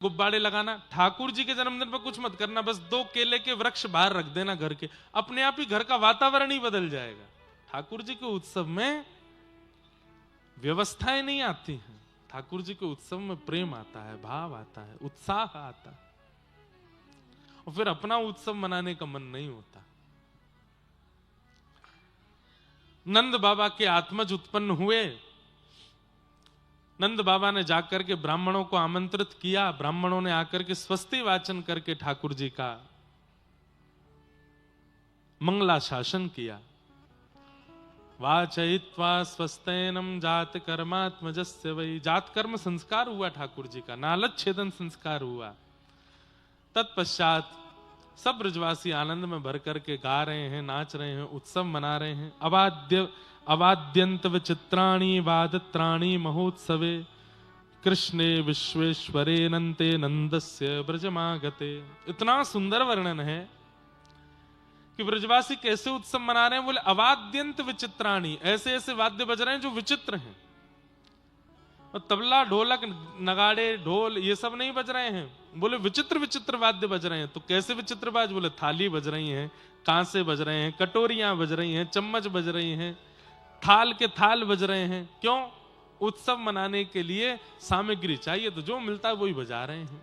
गुब्बारे लगाना, ठाकुर जी के जन्मदिन पर कुछ मत करना, बस 2 केले के वृक्ष बाहर रख देना घर के, अपने आप ही घर का वातावरण ही बदल जाएगा। ठाकुर जी के उत्सव में व्यवस्थाएं नहीं आती हैं, ठाकुर जी के उत्सव में प्रेम आता है, भाव आता है, उत्साह आता है, और फिर अपना उत्सव मनाने का मन नहीं होता। नंद बाबा के आत्मज उत्पन्न हुए। नंद बाबा ने जाकर के ब्राह्मणों को आमंत्रित किया, ब्राह्मणों ने आकर के स्वस्ति वाचन करके ठाकुर जी का मंगलाशासन किया। वाचयित्वा स्वस्तेनम जात कर्मात्मजस्य वै, जात कर्म संस्कार हुआ ठाकुर जी का, नालच्छेदन संस्कार हुआ। तत्पश्चात सब ब्रजवासी आनंद में भर करके गा रहे हैं, नाच रहे हैं, उत्सव मना रहे हैं। अवाद्यंत विचित्राणि वादत्राणि महोत्सवे कृष्णे विश्वेश्वरे नंते नंदस्य ब्रजमागते। इतना सुंदर वर्णन है कि ब्रजवासी कैसे उत्सव मना रहे हैं। बोले अवाद्यंत विचित्राणि, ऐसे ऐसे वाद्य बज रहे हैं जो विचित्र हैं, और तबला ढोलक नगाड़े ढोल ये सब नहीं बज रहे हैं। बोले विचित्र विचित्र वाद्य बज रहे हैं। तो कैसे विचित्र बाज? बोले थाली बज रही हैं, कांसे बज रहे हैं, कटोरियां बज रही हैं, चम्मच बज रही हैं, थाल के थाल बज रहे हैं। क्यों? उत्सव मनाने के लिए सामग्री चाहिए, तो जो मिलता है वही बजा रहे हैं।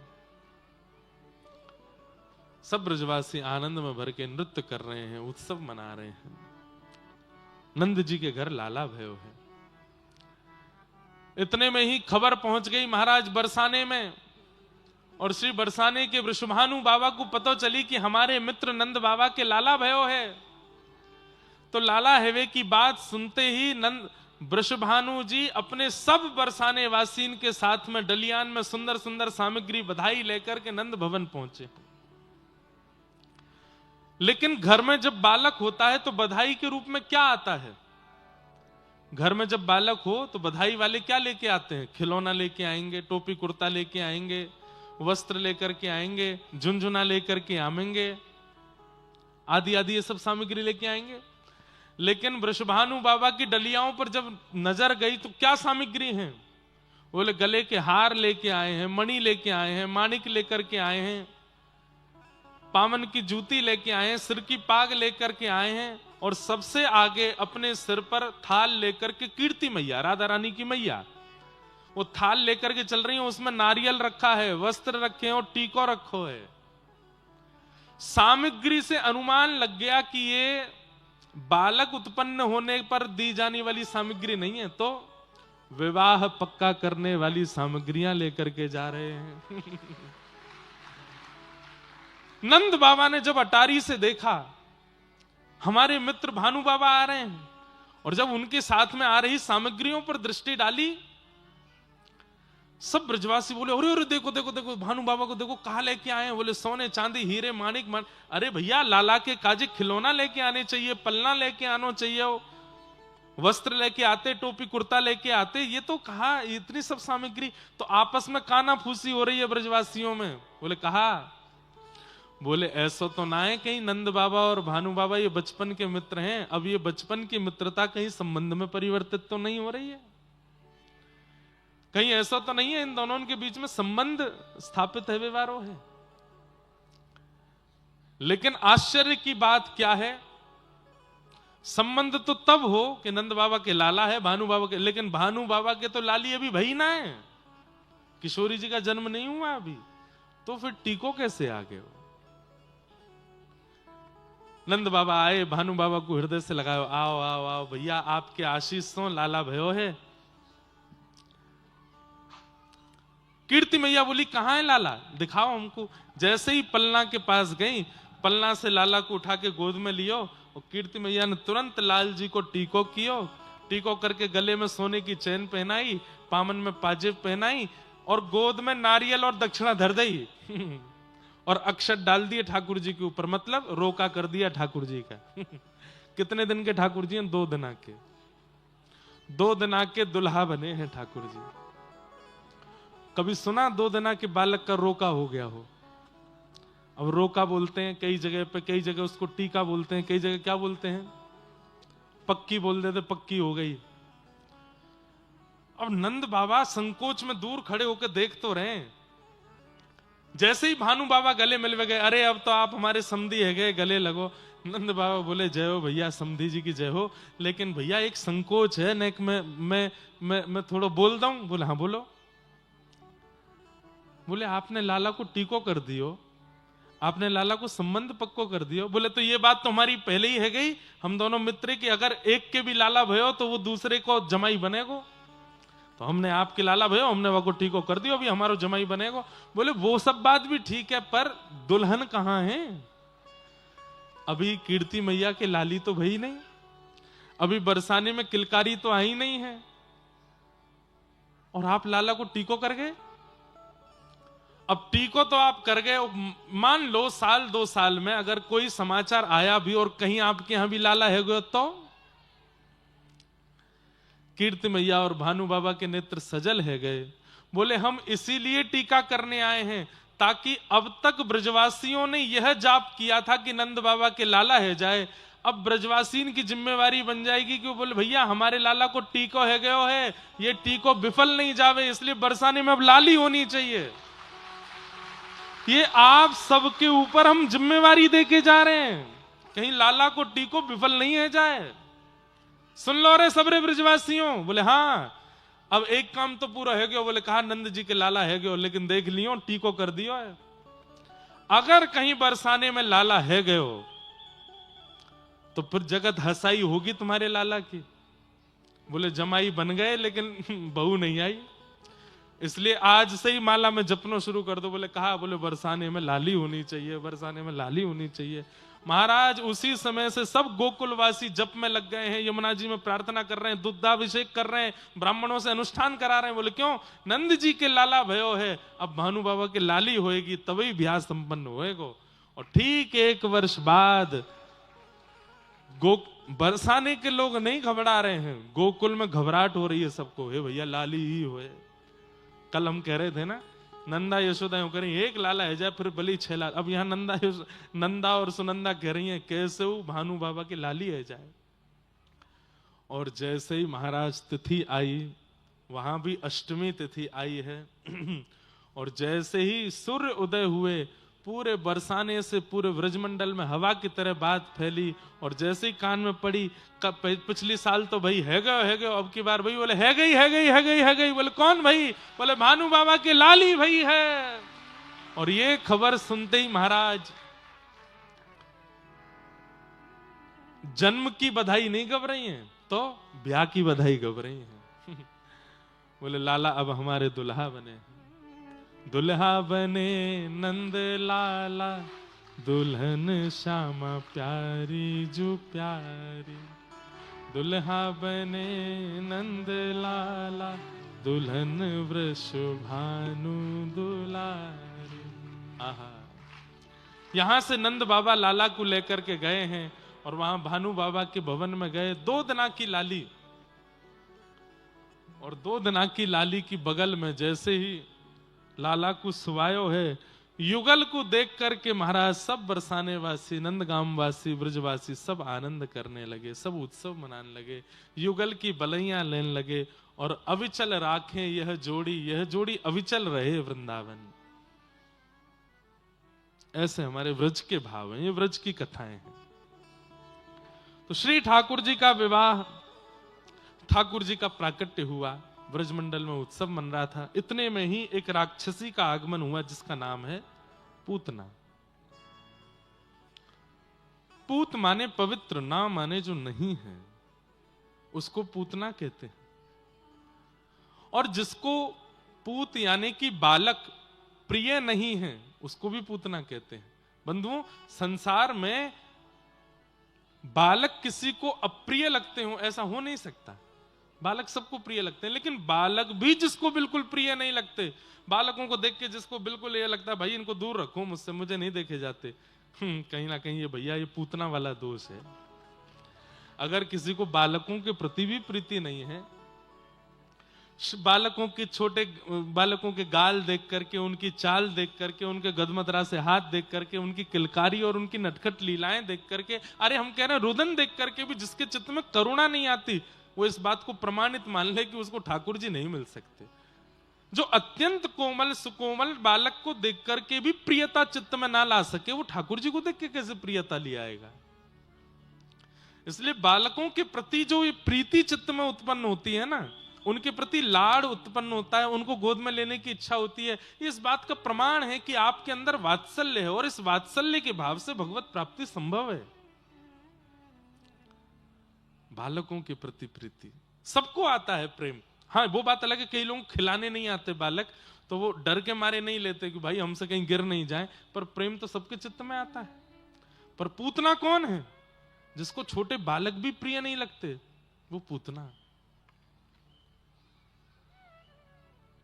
सब ब्रजवासी आनंद में भर के नृत्य कर रहे हैं, उत्सव मना रहे हैं। नंद जी के घर लाला भयो है। इतने में ही खबर पहुंच गई महाराज बरसाने में, और श्री बरसाने के वृषभानु बाबा को पता चली कि हमारे मित्र नंद बाबा के लाला भयो है। तो लाला हेवे की बात सुनते ही नंद वृषभानु जी अपने सब बरसाने वासीन के साथ में डलियान में सुंदर सुंदर सामग्री बधाई लेकर के नंद भवन पहुंचे। लेकिन घर में जब बालक होता है तो बधाई के रूप में क्या आता है? घर में जब बालक हो तो बधाई वाले क्या लेके आते हैं? खिलौना लेके आएंगे, टोपी कुर्ता लेके आएंगे, वस्त्र लेकर के आएंगे, झुनझुना लेकर के आएंगे, आदि आदि ये सब सामग्री लेके आएंगे। लेकिन वृषभानु बाबा की डलियाओं पर जब नजर गई तो क्या सामग्री है? बोले गले के हार लेके आए हैं, मणि लेके आए हैं, माणिक लेकर के आए हैं, पावन की जूती लेके आए हैं, सिर की पाग लेकर के आए हैं, और सबसे आगे अपने सिर पर थाल लेकर के कीर्ति मैया, राधा रानी की मैया, वो थाल लेकर के चल रही है। उसमें नारियल रखा है, वस्त्र रखे हैं और टीको रखो है। सामग्री से अनुमान लग गया कि ये बालक उत्पन्न होने पर दी जाने वाली सामग्री नहीं है, तो विवाह पक्का करने वाली सामग्रियां लेकर के जा रहे हैं। नंद बाबा ने जब अटारी से देखा हमारे मित्र भानु बाबा आ रहे हैं, और जब उनके साथ में आ रही सामग्रियों पर दृष्टि डाली, सब ब्रजवासी बोले अरे अरे देखो देखो देखो भानु बाबा को देखो, कहां लेके आए हैं? बोले सोने चांदी हीरे माणिक अरे भैया लाला के काजे खिलौना लेके आने चाहिए, पलना लेके आना चाहिए, वस्त्र लेके आते, टोपी कुर्ता लेके आते, ये तो कहा इतनी सब सामग्री? तो आपस में काना फूसी हो रही है ब्रजवासियों में। बोले कहा, बोले ऐसा तो ना है कहीं नंद बाबा और भानु बाबा ये बचपन के मित्र हैं, अब ये बचपन की मित्रता कहीं संबंध में परिवर्तित तो नहीं हो रही है? कहीं ऐसा तो नहीं है इन दोनों के बीच में संबंध स्थापित है, व्यवहार है? लेकिन आश्चर्य की बात क्या है, संबंध तो तब हो कि नंद बाबा के लाला है, भानु बाबा के, लेकिन भानु बाबा के तो लाली अभी भाई ना है, किशोरी जी का जन्म नहीं हुआ अभी, तो फिर टीको कैसे आ गए? नंद बाबा आए, भानु बाबा को हृदय से लगाओ, आओ आओ आओ भैया, आपके आशीष तो लाला भयो है। कीर्ति मैया बोली कहां है लाला, दिखाओ हमको। जैसे ही पलना के पास गई, पलना से लाला को उठा के गोद में लियो, और कीर्ति मैया ने तुरंत लाल जी को टीको कियो, टीको करके गले में सोने की चैन पहनाई, पामन में पाजेब पहनाई, और गोद में नारियल और दक्षिणा धर दी और अक्षत डाल दिए ठाकुर जी के ऊपर, मतलब रोका कर दिया ठाकुर जी का। कितने दिन के ठाकुर जी हैं? 2 दिना के। 2 दिना के दुल्हा बने हैं ठाकुर जी। कभी सुना 2 दिना के बालक का रोका हो गया हो? अब रोका बोलते हैं कई जगह पे, कई जगह उसको टीका बोलते हैं, कई जगह क्या बोलते हैं, पक्की बोल देते, पक्की हो गई। अब नंद बाबा संकोच में दूर खड़े होकर देख तो रहे, जैसे ही भानु बाबा गले मिल गए, अरे अब तो आप हमारे समधी है गए, गले लगो। नंद बाबा बोले जय हो भैया, समधी जी की जय हो, लेकिन भैया एक संकोच है नेक में, मैं थोड़ा बोल दूं। बोले हाँ बोलो। बोले आपने लाला को टीको कर दियो, आपने लाला को संबंध पक्को कर दियो। बोले तो ये बात तो हमारी पहले ही है गई, हम दोनों मित्र की अगर एक के भी लाला भयो तो वो दूसरे को जमाई बनेगो, तो हमने आपके लाला भयो, हमने वो को टीको कर दियो, अभी हमारो जमाई बनेगो। बोले वो सब बात भी ठीक है, पर दुल्हन कहां है? अभी कीर्ति मैया के लाली तो भई नहीं, अभी बरसाने में किलकारी तो आई नहीं है, और आप लाला को टीको कर गए। अब टीको तो आप कर गए, मान लो साल 2 साल में अगर कोई समाचार आया भी और कहीं आपके यहां भी लाला है गयो तो? कीर्ति मैया और भानु बाबा के नेत्र सजल है गए। बोले हम इसीलिए टीका करने आए हैं ताकि अब तक ब्रजवासियों ने यह जाप किया था कि नंद बाबा के लाला है जाए, अब ब्रजवासीन की जिम्मेवारी बन जाएगी कि बोले भैया हमारे लाला को टीको है गयो है, ये टीको विफल नहीं जावे, इसलिए बरसाने में अब लाली होनी चाहिए। ये आप सबके ऊपर हम जिम्मेवारी देके जा रहे हैं, कहीं लाला को टीको विफल नहीं है जाए। सुन लो रे सबरे ब्रजवासियों। बोले हाँ, अब एक काम तो पूरा है गयो। बोले कहा नंद जी के लाला है गयो, लेकिन देख लियो टीको कर दियो है। अगर कहीं बरसाने में लाला है गयो तो फिर जगत हंसाई होगी तुम्हारे लाला की। बोले जमाई बन गए लेकिन बहू नहीं आई, इसलिए आज से ही माला में जपना शुरू कर दो। बोले कहा, बोले बरसाने में लाली होनी चाहिए, बरसाने में लाली होनी चाहिए। महाराज उसी समय से सब गोकुलवासी जप में लग गए हैं, यमुना जी में प्रार्थना कर रहे हैं, दुग्धाभिषेक कर रहे हैं, ब्राह्मणों से अनुष्ठान करा रहे हैं। बोले क्यों? नंद जी के लाला भयो है, अब भानु बाबा के लाली होएगी तभी ब्याह संपन्न होएगा। और ठीक 1 वर्ष बाद बरसाने के लोग नहीं घबरा रहे हैं, गोकुल में घबराहट हो रही है सबको, हे भैया लाली ही होए। कल हम कह रहे थे ना, नंदा यशोदा यूं करें, एक लाला है जाए फिर भली 6 लाल। अब यहां नंदा और सुनंदा कह रही हैं कैसे वो भानु बाबा की लाली है जाए। और जैसे ही महाराज तिथि आई, वहां भी अष्टमी तिथि आई है और जैसे ही सूर्य उदय हुए, पूरे बरसाने से पूरे ब्रजमंडल में हवा की तरह बात फैली। और जैसे ही कान में पड़ी, पिछली साल तो भाई है गयो, अब की बार भाई बोले है गई। बोले कौन भाई? बोले भानु बाबा के लाली भाई है। और ये खबर सुनते ही महाराज जन्म की बधाई नहीं गब रही हैं, तो ब्याह की बधाई गब रही हैं। बोले लाला अब हमारे दुल्हा बने, दुल्हा बने नंद लाला, दुल्हन श्यामा प्यारी जो प्यारी। दुल्हा बने नंद लाला, दुल्हन वृषभानु दुलारी। आहा, यहां से नंद बाबा लाला को लेकर के गए हैं और वहां भानु बाबा के भवन में गए। 2 दिना की लाली, और 2 दिना की लाली की बगल में जैसे ही लाला को सुवायो है, युगल को देख करके महाराज सब बरसाने वासी, नंदगाम वासी, ब्रजवासी सब आनंद करने लगे, सब उत्सव मनाने लगे, युगल की बलैया लेने लगे। और अविचल राखें यह जोड़ी अविचल रहे वृंदावन। ऐसे हमारे व्रज के भाव हैं, ये व्रज की कथाएं हैं। तो श्री ठाकुर जी का विवाह, ठाकुर जी का प्राकट्य हुआ, ब्रजमंडल में उत्सव मन रहा था। इतने में ही एक राक्षसी का आगमन हुआ जिसका नाम है पूतना। पूत माने पवित्र, ना माने जो नहीं है, उसको पूतना कहते हैं। और जिसको पूत यानी कि बालक प्रिय नहीं है, उसको भी पूतना कहते हैं। बंधुओं, संसार में बालक किसी को अप्रिय लगते हो ऐसा हो नहीं सकता। बालक सबको प्रिय लगते हैं, लेकिन बालक भी जिसको बिल्कुल प्रिय नहीं लगते, बालकों को देख के जिसको बिल्कुल ये लगता है भाई इनको दूर रखो मुझसे, मुझे नहीं देखे जाते, कहीं ना कहीं ये भैया ये पूतना वाला दोष है। अगर किसी को बालकों के प्रति भी प्रीति नहीं है, बालकों के छोटे बालकों के गाल देख करके, उनकी चाल देख करके, उनके गदमदरा से हाथ देख करके, उनकी किलकारी और उनकी नटखट लीलाएं देख करके, अरे हम कह रहे हैं रुदन देख करके भी जिसके चित्त में करुणा नहीं आती, वो इस बात को प्रमाणित मान ले कि उसको ठाकुर जी नहीं मिल सकते। जो अत्यंत कोमल सुकोमल बालक को देख करके भी प्रियता चित्त में ना ला सके, वो ठाकुर जी को देख के कैसे प्रियता ले आएगा? इसलिए बालकों के प्रति जो ये प्रीति चित्त में उत्पन्न होती है ना, उनके प्रति लाड़ उत्पन्न होता है, उनको गोद में लेने की इच्छा होती है, इस बात का प्रमाण है कि आपके अंदर वात्सल्य है और इस वात्सल्य के भाव से भगवत प्राप्ति संभव है। बालकों के प्रति प्रीति, सबको आता है प्रेम। हाँ, वो बात अलग है, कई लोग खिलाने नहीं आते बालक, तो वो डर के मारे नहीं लेते कि भाई हमसे कहीं गिर नहीं जाए, पर प्रेम तो सबके चित्त में आता है। पर पूतना कौन है जिसको छोटे बालक भी प्रिय नहीं लगते? वो पूतना।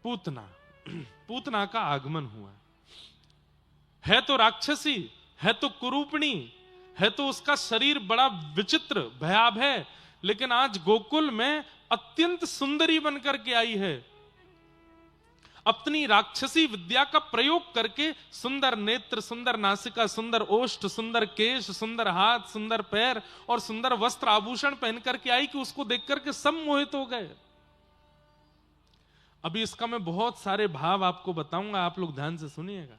पूतना, पूतना का आगमन हुआ है तो राक्षसी, है तो कुरूपणी, है तो उसका शरीर बड़ा विचित्र भयावह, लेकिन आज गोकुल में अत्यंत सुंदरी बनकर के आई है। अपनी राक्षसी विद्या का प्रयोग करके सुंदर नेत्र, सुंदर नासिका, सुंदर ओष्ठ, सुंदर केश, सुंदर हाथ, सुंदर पैर और सुंदर वस्त्र आभूषण पहन करके आई कि उसको देख करके सब मोहित हो गए। अभी इसका मैं बहुत सारे भाव आपको बताऊंगा, आप लोग ध्यान से सुनिएगा।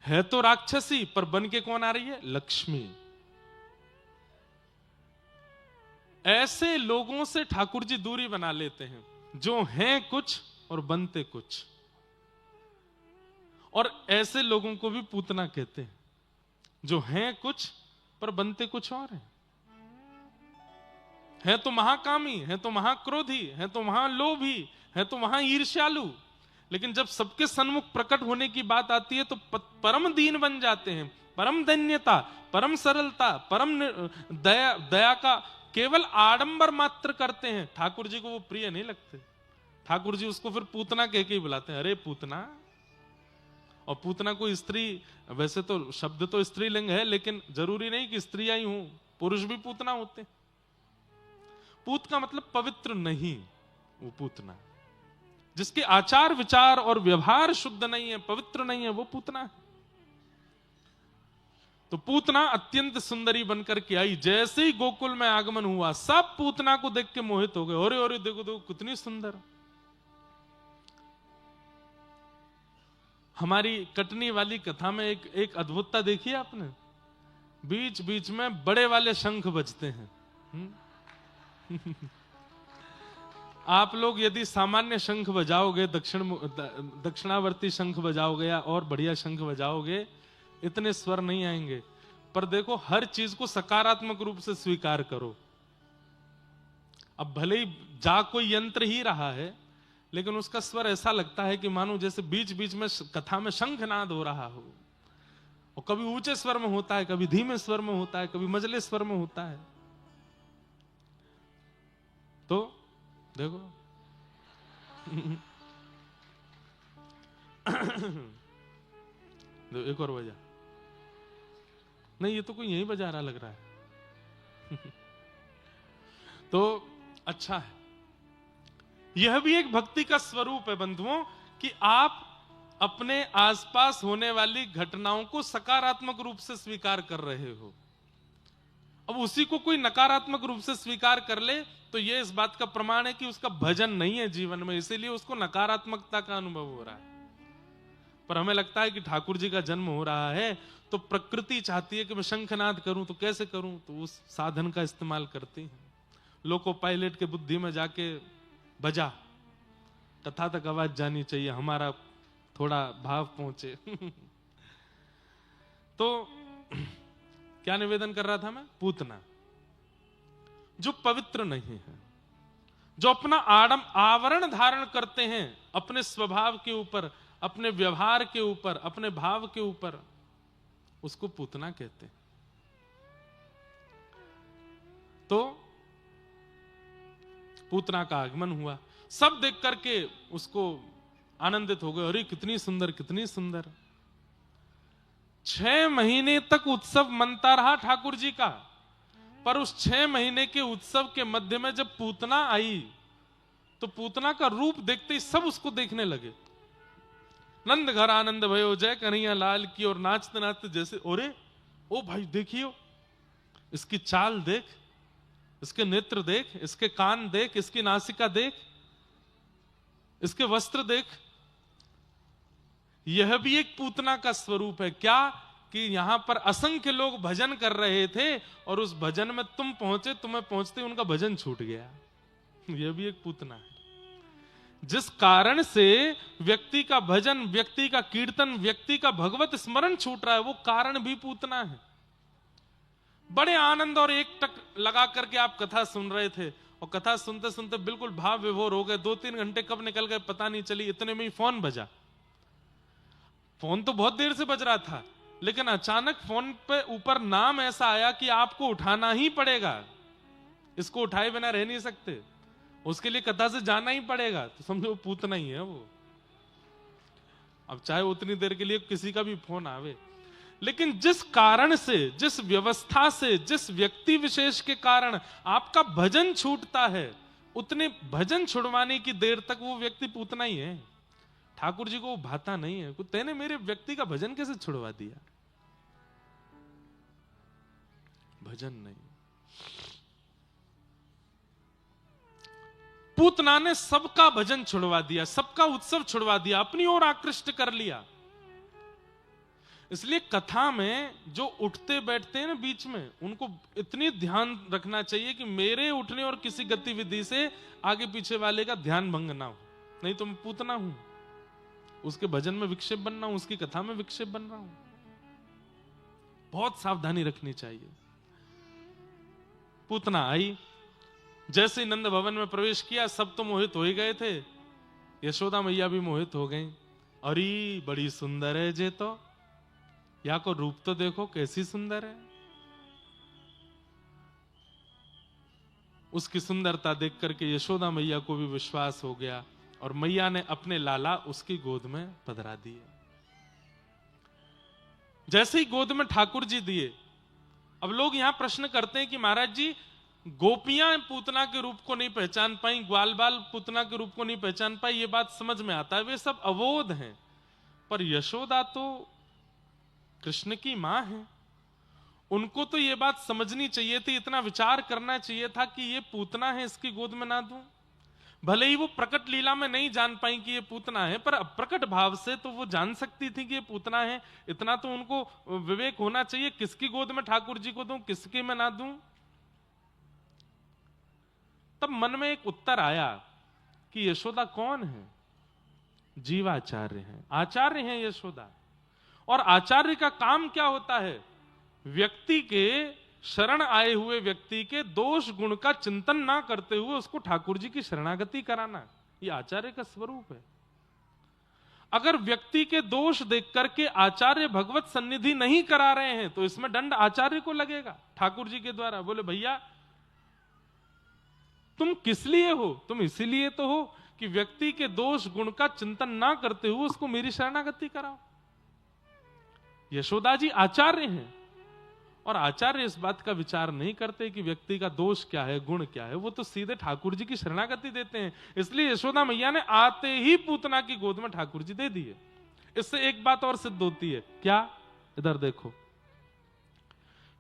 है तो राक्षसी, पर बन के कौन आ रही है? लक्ष्मी। ऐसे लोगों से ठाकुर जी दूरी बना लेते हैं जो हैं कुछ और बनते कुछ, और ऐसे लोगों को भी पूतना कहते हैं जो हैं कुछ पर बनते कुछ और हैं। है तो महाकामी, है तो महाक्रोधी, है तो महालोभी, है तो महा ईर्ष्यालु, लेकिन जब सबके सन्मुख प्रकट होने की बात आती है तो परम दीन बन जाते हैं। परम दैन्यता, परम सरलता, परम दया, दया का केवल आडंबर मात्र करते हैं। ठाकुर जी को वो प्रिय नहीं लगते। ठाकुर जी उसको फिर पूतना कह के ही बुलाते हैं, अरे पूतना। और पूतना को स्त्री, वैसे तो शब्द तो स्त्रीलिंग है, लेकिन जरूरी नहीं कि स्त्रियां ही हों, पुरुष भी पूतना होते हैं। पूत का मतलब पवित्र नहीं, वो पूतना। जिसके आचार विचार और व्यवहार शुद्ध नहीं है, पवित्र नहीं है, वो पूतना है। तो पूतना अत्यंत सुंदरी बनकर के आई। जैसे ही गोकुल में आगमन हुआ, सब पूतना को देख के मोहित हो गए। अरे अरे देखो देखो कितनी सुंदर। हमारी कटनी वाली कथा में एक अद्भुतता देखी है आपने? बीच बीच में बड़े वाले शंख बजते हैं। आप लोग यदि सामान्य शंख बजाओगे, दक्षिणावर्ती शंख बजाओगे या और बढ़िया शंख बजाओगे, इतने स्वर नहीं आएंगे। पर देखो, हर चीज को सकारात्मक रूप से स्वीकार करो। अब भले ही जा कोई यंत्र ही रहा है, लेकिन उसका स्वर ऐसा लगता है कि मानो जैसे बीच बीच में कथा में शंखनाद हो रहा हो। और कभी ऊंचे स्वर में होता है, कभी धीमे स्वर में होता है, कभी मझले स्वर में होता है। तो देखो एक और बजा। नहीं, ये तो कोई यहीं बजा रहा लग रहा है। तो अच्छा है, यह भी एक भक्ति का स्वरूप है बंधुओं, कि आप अपने आसपास होने वाली घटनाओं को सकारात्मक रूप से स्वीकार कर रहे हो। अब उसी को कोई नकारात्मक रूप से स्वीकार कर ले तो यह इस बात का प्रमाण है कि उसका भजन नहीं है जीवन में, इसीलिए उसको नकारात्मकता का अनुभव हो रहा है। पर हमें लगता है कि ठाकुर जी का जन्म हो रहा है तो प्रकृति चाहती है कि मैं शंखनाद करूं, तो कैसे करूं? तो उस साधन का इस्तेमाल करती है। लोको पायलट के बुद्धि में जाके बजा, तथा तक आवाज जानी चाहिए, हमारा थोड़ा भाव पहुंचे। तो क्या निवेदन कर रहा था मैं? पूतना जो पवित्र नहीं है, जो अपना आवरण धारण करते हैं अपने स्वभाव के ऊपर, अपने व्यवहार के ऊपर, अपने भाव के ऊपर, उसको पूतना कहते हैं। तो पूतना का आगमन हुआ, सब देख करके उसको आनंदित हो गए। अरे कितनी सुंदर, कितनी सुंदर। 6 महीने तक उत्सव मनता रहा ठाकुर जी का, पर उस 6 महीने के उत्सव के मध्य में जब पूतना आई तो पूतना का रूप देखते ही सब उसको देखने लगे। नंद घर आनंद भयो, जय कन्हैया लाल की, और नाचते नाचते जैसे, अरे ओ भाई देखियो, इसकी चाल देख, इसके नेत्र देख, इसके कान देख, इसकी नासिका देख। इसके वस्त्र देख, यह भी एक पूतना का स्वरूप है। क्या कि यहां पर असंख्य लोग भजन कर रहे थे और उस भजन में तुम पहुंचे, तुम्हें पहुंचते उनका भजन छूट गया। यह भी एक पूतना है। जिस कारण से व्यक्ति का भजन, व्यक्ति का कीर्तन, व्यक्ति का भगवत स्मरण छूट रहा है, वो कारण भी पूतना है। बड़े आनंद और एक टक लगा करके आप कथा सुन रहे थे और कथा सुनते सुनते बिल्कुल भाव विभोर हो गए। 2-3 घंटे कब निकल गए पता नहीं चली। इतने में ही फोन बजा। फोन तो बहुत देर से बज रहा था, लेकिन अचानक फोन पे ऊपर नाम ऐसा आया कि आपको उठाना ही पड़ेगा, इसको उठाए बिना रह नहीं सकते, उसके लिए कथा से जाना ही पड़ेगा। तो समझो पूतना ही है वो। अब चाहे उतनी देर के लिए किसी का भी फोन आवे, लेकिन जिस कारण से, जिस व्यवस्था से, जिस व्यक्ति विशेष के कारण आपका भजन छूटता है, उतने भजन छुड़वाने की देर तक वो व्यक्ति पूतना ही है। ठाकुर जी को भाता नहीं है, तेने मेरे व्यक्ति का भजन कैसे छुड़वा दिया? भजन नहीं। पूतना ने सबका भजन छुड़वा दिया, सबका उत्सव छुड़वा दिया, अपनी ओर आकृष्ट कर लिया। इसलिए कथा में जो उठते बैठते हैं ना बीच में, उनको इतनी ध्यान रखना चाहिए कि मेरे उठने और किसी गतिविधि से आगे पीछे वाले का ध्यान भंग ना हो। नहीं तो मैं पूतना हूं, उसके भजन में विक्षेप बन रहा हूं, उसकी कथा में विक्षेप बन रहा हूं। बहुत सावधानी रखनी चाहिए। पूतना आई, जैसे नंद भवन में प्रवेश किया, सब तो मोहित हो ही गए थे। यशोदा मैया भी मोहित हो गई। अरे बड़ी सुंदर है जे, तो या को रूप तो देखो कैसी सुंदर है। उसकी सुंदरता देख करके यशोदा मैया को भी विश्वास हो गया और मैया ने अपने लाला उसकी गोद में पधरा दिए। जैसे ही गोद में ठाकुर जी दिए, अब लोग यहां प्रश्न करते हैं कि महाराज जी, गोपियां पूतना के रूप को नहीं पहचान पाई, ग्वाल बाल पूतना के रूप को नहीं पहचान पाई, ये बात समझ में आता है, वे सब अवोध हैं। पर यशोदा तो कृष्ण की मां है, उनको तो ये बात समझनी चाहिए थी, इतना विचार करना चाहिए था कि ये पूतना है, इसकी गोद में ना दूं। भले ही वो प्रकट लीला में नहीं जान पाई कि ये पूतना है, पर प्रकट भाव से तो वो जान सकती थी कि ये पूतना है। इतना तो उनको विवेक होना चाहिए, किसकी गोद में ठाकुर जी को दूं, किसकी में ना दूं। तब मन में एक उत्तर आया कि यशोदा कौन है? जीवाचार्य हैं, आचार्य हैं यशोदा। और आचार्य का काम क्या होता है? व्यक्ति के शरण आए हुए व्यक्ति के दोष गुण का चिंतन ना करते हुए उसको ठाकुर जी की शरणागति कराना, ये आचार्य का स्वरूप है। अगर व्यक्ति के दोष देख करके आचार्य भगवत सन्निधि नहीं करा रहे हैं तो इसमें दंड आचार्य को लगेगा ठाकुर जी के द्वारा। बोले भैया तुम किस लिए हो? तुम इसीलिए तो हो कि व्यक्ति के दोष गुण का चिंतन ना करते हुए उसको मेरी शरणागति कराओ। यशोदा जी आचार्य हैं और आचार्य इस बात का विचार नहीं करते कि व्यक्ति का दोष क्या है, गुण क्या है, वो तो सीधे ठाकुर जी की शरणागति देते हैं। इसलिए यशोदा मैया ने आते ही पूतना की गोद में ठाकुर जी दे दिए। इससे एक बात और सिद्ध होती है, क्या? इधर देखो,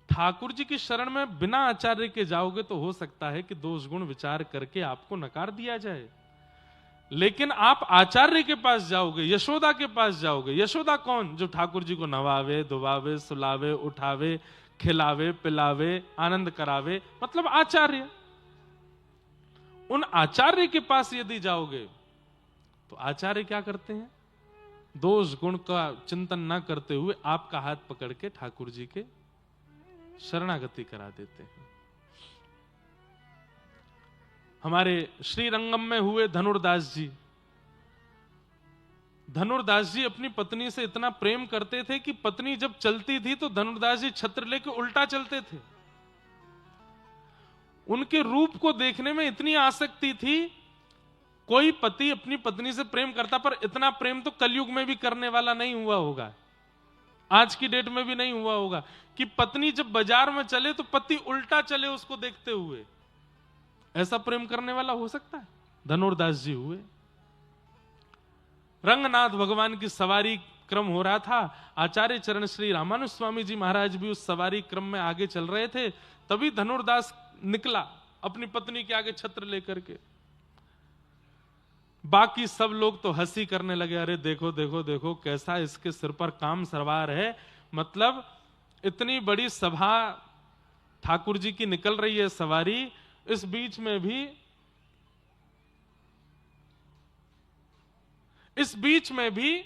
ठाकुर जी की शरण में बिना आचार्य के जाओगे तो हो सकता है कि दोष गुण विचार करके आपको नकार दिया जाए, लेकिन आप आचार्य के पास जाओगे, यशोदा के पास जाओगे। यशोदा कौन? जो ठाकुर जी को नवावे, धुवावे, सुलावे, उठावे, खिलावे, पिलावे, आनंद करावे, मतलब आचार्य। उन आचार्य के पास यदि जाओगे तो आचार्य क्या करते हैं? दोष गुण का चिंतन ना करते हुए आपका हाथ पकड़ के ठाकुर जी के शरणागति करा देते हैं। हमारे श्रीरंगम में हुए धनुर्दास जी, धनुर्दास जी अपनी पत्नी से इतना प्रेम करते थे कि पत्नी जब चलती थी तो धनुर्दास जी छत्र लेके उल्टा चलते थे। उनके रूप को देखने में इतनी आसक्ति थी, कोई पति अपनी पत्नी से प्रेम करता, पर इतना प्रेम तो कलयुग में भी करने वाला नहीं हुआ होगा, आज की डेट में भी नहीं हुआ होगा कि पत्नी जब बाजार में चले तो पति उल्टा चले उसको देखते हुए। ऐसा प्रेम करने वाला हो सकता है? धनुर्दास जी हुए। रंगनाथ भगवान की सवारी क्रम हो रहा था, आचार्य चरण श्री रामानुज स्वामी जी महाराज भी उस सवारी क्रम में आगे चल रहे थे। तभी धनुर्दास निकला अपनी पत्नी के आगे छत्र लेकर के। बाकी सब लोग तो हंसी करने लगे, अरे देखो देखो देखो कैसा इसके सिर पर काम सवार है। मतलब इतनी बड़ी सभा ठाकुर जी की निकल रही है सवारी, इस बीच में भी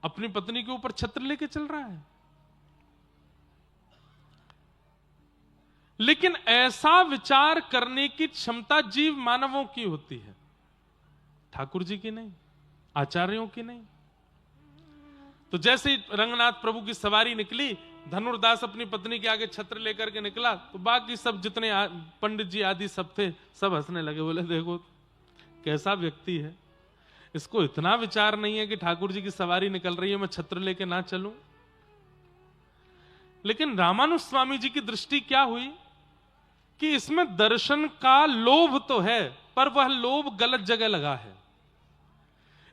अपनी पत्नी के ऊपर छत्र लेके चल रहा है। लेकिन ऐसा विचार करने की क्षमता जीव मानवों की होती है, ठाकुर जी की नहीं, आचार्यों की नहीं। तो जैसे ही रंगनाथ प्रभु की सवारी निकली, धनुर्दास अपनी पत्नी के आगे छत्र लेकर के निकला, तो बाकी सब जितने पंडित जी आदि सब थे, सब हंसने लगे, बोले देखो कैसा व्यक्ति है, इसको इतना विचार नहीं है कि ठाकुर जी की सवारी निकल रही है, मैं छत्र लेके ना चलूं। लेकिन रामानुज स्वामी जी की दृष्टि क्या हुई कि इसमें दर्शन का लोभ तो है, पर वह लोभ गलत जगह लगा है।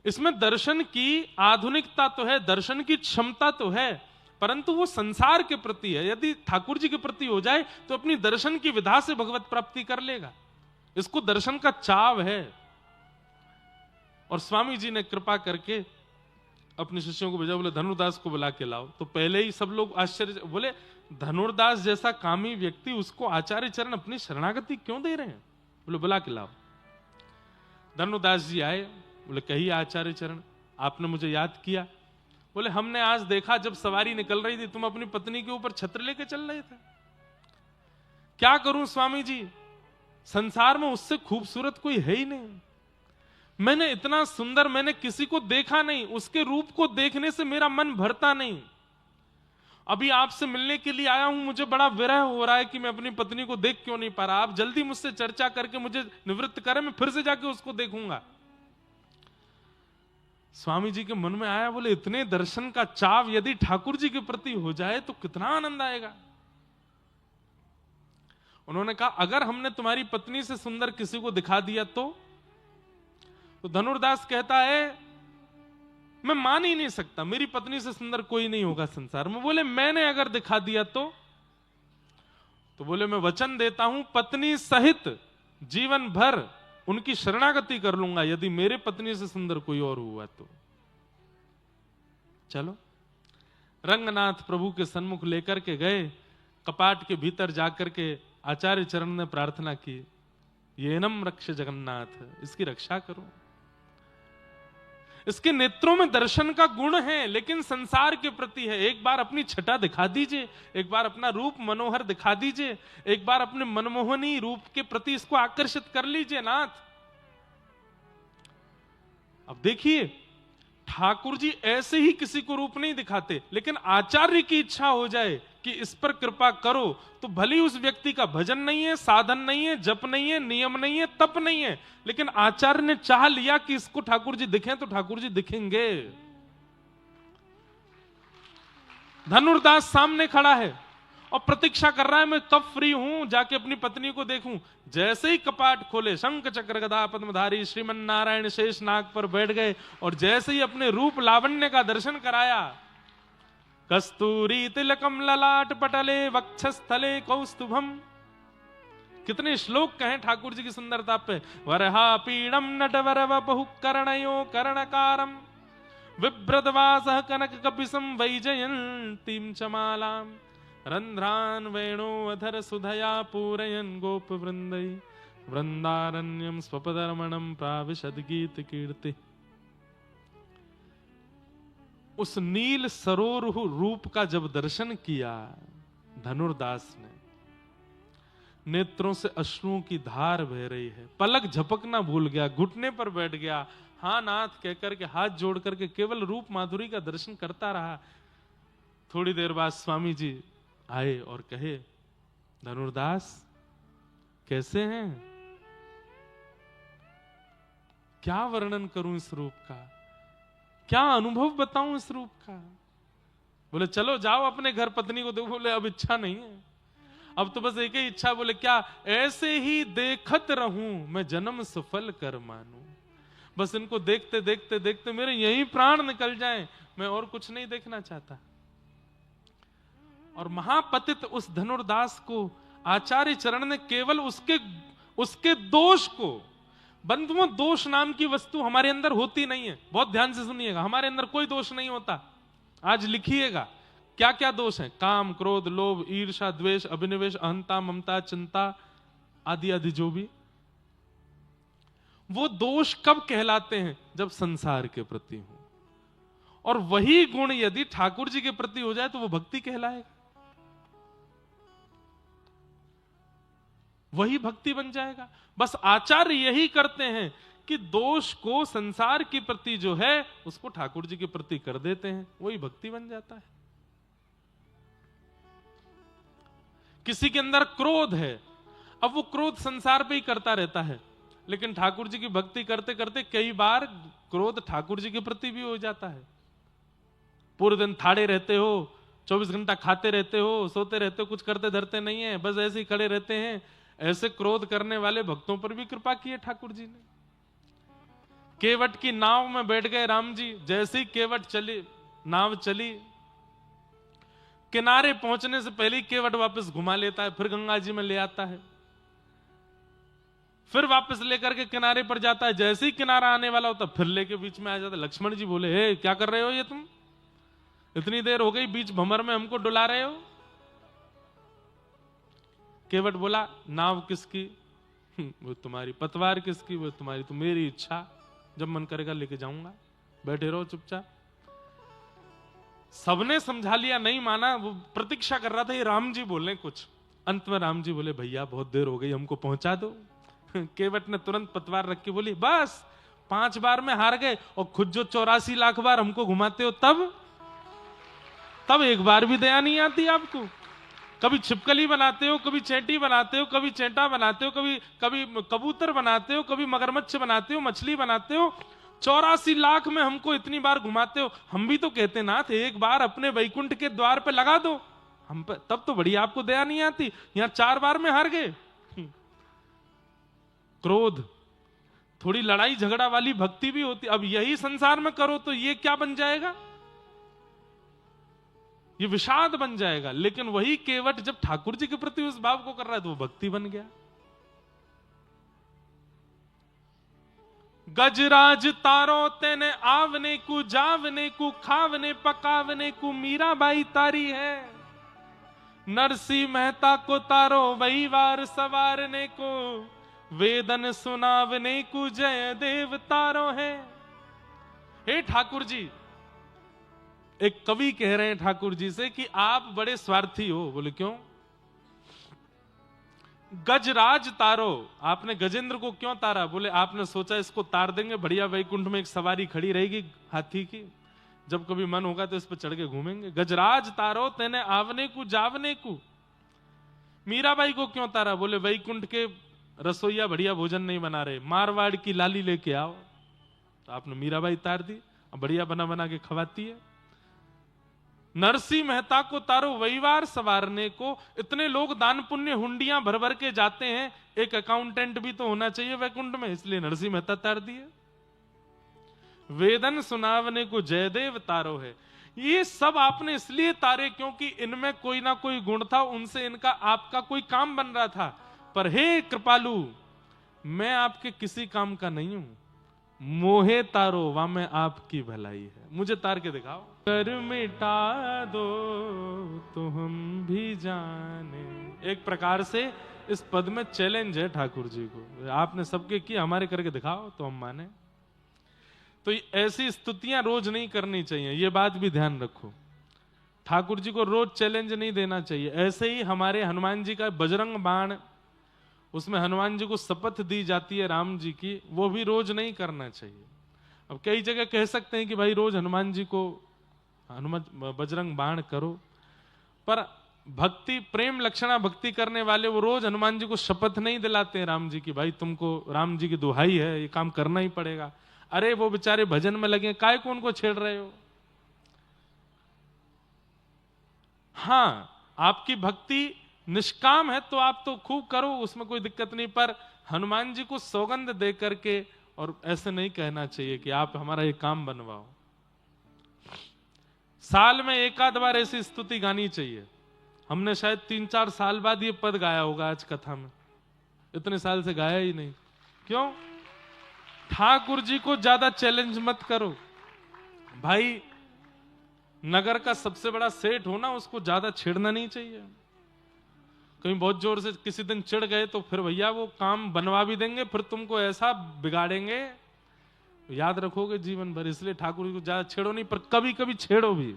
इसमें दर्शन की आधुनिकता तो है, दर्शन की क्षमता तो है, परंतु वो संसार के प्रति है। यदि ठाकुर जी के प्रति हो जाए तो अपनी दर्शन की विधा से भगवत प्राप्ति कर लेगा। इसको दर्शन का चाव है। और स्वामी जी ने कृपा करके अपने शिष्यों को भेजा, बोले धनुर्दास को बुला के लाओ। तो पहले ही सब लोग आश्चर्य, बोले धनुर्दास जैसा कामी व्यक्ति, उसको आचार्य चरण अपनी शरणागति क्यों दे रहे हैं? बोले बुला के लाओ। धनुर्दास जी आए, बोले कहिए आचार्य चरण, आपने मुझे याद किया। बोले हमने आज देखा जब सवारी निकल रही थी, तुम अपनी पत्नी के ऊपर छत्र लेके चल रहे थे। क्या करूं स्वामी जी, संसार में उससे खूबसूरत कोई है ही नहीं। मैंने इतना सुंदर मैंने किसी को देखा नहीं, उसके रूप को देखने से मेरा मन भरता नहीं। अभी आपसे मिलने के लिए आया हूं, मुझे बड़ा विरह हो रहा है कि मैं अपनी पत्नी को देख क्यों नहीं पा रहा। आप जल्दी मुझसे चर्चा करके मुझे निवृत्त करें, मैं फिर से जाके उसको देखूंगा। स्वामी जी के मन में आया, बोले इतने दर्शन का चाव यदि ठाकुर जी के प्रति हो जाए तो कितना आनंद आएगा। उन्होंने कहा अगर हमने तुम्हारी पत्नी से सुंदर किसी को दिखा दिया तो धनुर्दास कहता है मैं मान ही नहीं सकता, मेरी पत्नी से सुंदर कोई नहीं होगा संसार में। बोले मैंने अगर दिखा दिया तो बोले मैं वचन देता हूं पत्नी सहित जीवन भर उनकी शरणागति कर लूंगा, यदि मेरे पत्नी से सुंदर कोई और हुआ तो। चलो रंगनाथ प्रभु के सन्मुख लेकर के गए, कपाट के भीतर जाकर के आचार्य चरण ने प्रार्थना की, येनम रक्ष जगन्नाथ, इसकी रक्षा करो। इसके नेत्रों में दर्शन का गुण है, लेकिन संसार के प्रति है। एक बार अपनी छटा दिखा दीजिए, एक बार अपना रूप मनोहर दिखा दीजिए, एक बार अपने मनमोहनी रूप के प्रति इसको आकर्षित कर लीजिए नाथ। अब देखिए ठाकुर जी ऐसे ही किसी को रूप नहीं दिखाते, लेकिन आचार्य की इच्छा हो जाए कि इस पर कृपा करो, तो भली उस व्यक्ति का भजन नहीं है, साधन नहीं है, जप नहीं है, नियम नहीं है, तप नहीं है, लेकिन आचार्य ने चाह लिया कि इसको ठाकुर जी दिखें तो ठाकुर जी दिखेंगे। धनुर्दास सामने खड़ा है और प्रतीक्षा कर रहा है मैं कब फ्री हूं, जाके अपनी पत्नी को देखूं। जैसे ही कपाट खोले, शंख चक्र गदा पद्मधारी श्रीमन नारायण शेष नाग पर बैठ गए और जैसे ही अपने रूप लावण्य का दर्शन कराया, कस्तूरी तिलकम ललाट पटले वक्षस्थले कौस्तुभम। कितने श्लोक कहें ठाकुर जी की सुंदरता पे। वरहा पीड़म नटवर वपहु कर्णयो कर्णकारम विभ्रदवासः कनक कपिसं वैजयन्तीं चमालां रंध्रान वेणो अधर सुधया पूरयन् गोप वृंदै वृंदारण्यम स्वपदरमणम प्राविशद गीत कीर्ति। उस नील सरोरुह रूप का जब दर्शन किया धनुर्दास ने, नेत्रों से अश्रुओं की धार बह रही है, पलक झपकना भूल गया, घुटने पर बैठ गया, हाँ नाथ कहकर के हाथ जोड़ करके केवल रूप माधुरी का दर्शन करता रहा। थोड़ी देर बाद स्वामी जी आए और कहे धनुर्दास कैसे हैं? क्या वर्णन करूं इस रूप का, क्या अनुभव बताऊं इस रूप का। बोले चलो जाओ अपने घर पत्नी को देखो। बोले अब इच्छा नहीं है, अब तो बस एक ही इच्छा। बोले क्या? ऐसे ही देखत रहूं मैं जन्म सफल कर मानूं। बस इनको देखते देखते देखते मेरे यही प्राण निकल जाएं, मैं और कुछ नहीं देखना चाहता। और महापतित उस धनुर्दास को आचार्य चरण ने केवल उसके दोष को, बंधुओं, दोष नाम की वस्तु हमारे अंदर होती नहीं है। बहुत ध्यान से सुनिएगा, हमारे अंदर कोई दोष नहीं होता। आज लिखिएगा क्या क्या दोष हैं। काम, क्रोध, लोभ, ईर्ष्या, द्वेष, अभिनिवेश, अहंता, ममता, चिंता आदि आदि जो भी। वो दोष कब कहलाते हैं? जब संसार के प्रति हो। और वही गुण यदि ठाकुर जी के प्रति हो जाए तो वो भक्ति कहलाएगा, वही भक्ति बन जाएगा। बस आचार्य यही करते हैं कि दोष को संसार के प्रति जो है उसको ठाकुर जी के प्रति कर देते हैं, वही भक्ति बन जाता है। किसी के अंदर क्रोध है, अब वो क्रोध संसार पे ही करता रहता है, लेकिन ठाकुर जी की भक्ति करते करते कई बार क्रोध ठाकुर जी के प्रति भी हो जाता है। पूरे दिन थाड़े रहते हो, 24 घंटा खाते रहते हो, सोते रहते हो, कुछ करते धरते नहीं है, बस ऐसे ही खड़े रहते हैं। ऐसे क्रोध करने वाले भक्तों पर भी कृपा की है ठाकुर जी ने। केवट की नाव में बैठ गए राम जी, जैसे ही केवट चली, नाव चली, किनारे पहुंचने से पहले ही केवट वापस घुमा लेता है, फिर गंगा जी में ले आता है, फिर वापस लेकर के किनारे पर जाता है। जैसे ही किनारा आने वाला होता फिर लेके बीच में आ जाता है। लक्ष्मण जी बोले, हे क्या कर रहे हो ये तुम? इतनी देर हो गई, बीच भंवर में हमको डुला रहे हो। केवट बोला, नाव किसकी? वो तुम्हारी। पतवार किसकी? वो तुम्हारी। तो मेरी इच्छा, जब मन करेगा लेके जाऊंगा, बैठे रहो चुपचाप। सबने समझा लिया, नहीं माना, वो प्रतीक्षा कर रहा था ये राम जी बोले कुछ। अंत में राम जी बोले, भैया बहुत देर हो गई, हमको पहुंचा दो। केवट ने तुरंत पतवार रख के बोली, बस 5 बार में हार गए और खुद जो 84 लाख बार हमको घुमाते हो, तब एक बार भी दया नहीं आती आपको। कभी छिपकली बनाते हो, कभी चेंटी बनाते हो, कभी चेंटा बनाते हो, कभी कबूतर बनाते हो, कभी मगरमच्छ बनाते हो, मछली बनाते हो। 84 लाख में हमको इतनी बार घुमाते हो। हम भी तो कहते नाथ एक बार अपने वैकुंठ के द्वार पे लगा दो हम पे, तब तो बड़ी आपको दया नहीं आती। यहां 4 बार में हार गए। क्रोध, थोड़ी लड़ाई झगड़ा वाली भक्ति भी होती। अब यही संसार में करो तो ये क्या बन जाएगा? ये विषाद बन जाएगा। लेकिन वही केवट जब ठाकुर जी के प्रति उस भाव को कर रहा है तो वो भक्ति बन गया। गजराज तारो तेने आवने को, जावने को, खावने पकावने को मीराबाई तारी है। नरसी मेहता को तारो वही वार सवारने को, वेदन सुनावने को जय देव तारो है। हे ठाकुर जी, एक कवि कह रहे हैं ठाकुर जी से कि आप बड़े स्वार्थी हो। बोले क्यों? गजराज तारो, आपने गजेंद्र को क्यों तारा? बोले आपने सोचा इसको तार देंगे, बढ़िया वैकुंठ में एक सवारी खड़ी रहेगी हाथी की, जब कभी मन होगा तो इस पर चढ़ के घूमेंगे। गजराज तारो तेने आवने को, जावने को। मीराबाई को क्यों तारा? बोले वैकुंठ के रसोईया बढ़िया भोजन नहीं बना रहे, मारवाड़ की लाली लेके आओ। तो आपने मीराबाई तार दी, अब बढ़िया बना बना के खवाती है। नरसी मेहता को तारो वहीवार सवारने को। इतने लोग दान पुण्य हुंडियां भर भर के जाते हैं, एक अकाउंटेंट भी तो होना चाहिए वैकुंठ में, इसलिए नरसी मेहता तार दिए। वेदन सुनावने को जयदेव तारो है। ये सब आपने इसलिए तारे क्योंकि इनमें कोई ना कोई गुण था, उनसे इनका आपका कोई काम बन रहा था। पर हे कृपालु, मैं आपके किसी काम का नहीं हूं, मोहे तारो वा में आपकी भलाई है, मुझे तार के दिखाओ। कर मिटा दो तो हम भी जाने। एक प्रकार से इस पद में चैलेंज है ठाकुर जी को, आपने सबके किए, हमारे करके दिखाओ तो हम माने। तो ऐसी स्तुतियां रोज नहीं करनी चाहिए, ये बात भी ध्यान रखो। ठाकुर जी को रोज चैलेंज नहीं देना चाहिए। ऐसे ही हमारे हनुमान जी का बजरंग बाण, उसमें हनुमान जी को शपथ दी जाती है राम जी की, वो भी रोज नहीं करना चाहिए। अब कई जगह कह सकते हैं कि भाई रोज हनुमान जी को बजरंग बाण करो, पर भक्ति प्रेम लक्षणा भक्ति करने वाले वो रोज हनुमान जी को शपथ नहीं दिलाते हैं राम जी की, भाई तुमको राम जी की दुहाई है ये काम करना ही पड़ेगा। अरे वो बेचारे भजन में लगे, काय को उनको छेड़ रहे हो? हाँ, आपकी भक्ति निष्काम है तो आप तो खूब करो, उसमें कोई दिक्कत नहीं, पर हनुमान जी को सौगंध दे करके और ऐसे नहीं कहना चाहिए कि आप हमारा ये काम बनवाओ। साल में एक आध बार ऐसी स्तुति गानी चाहिए। हमने शायद 3-4 साल बाद ये पद गाया होगा आज कथा में, इतने साल से गाया ही नहीं। क्यों? ठाकुर जी को ज्यादा चैलेंज मत करो भाई। नगर का सबसे बड़ा सेठ हो ना, उसको ज्यादा छेड़ना नहीं चाहिए। कहीं बहुत जोर से किसी दिन चिढ़ गए तो फिर भैया वो काम बनवा भी देंगे, फिर तुमको ऐसा बिगाड़ेंगे याद रखोगे जीवन भर। इसलिए ठाकुर जी को ज्यादा छेड़ो नहीं, पर कभी कभी छेड़ो भी।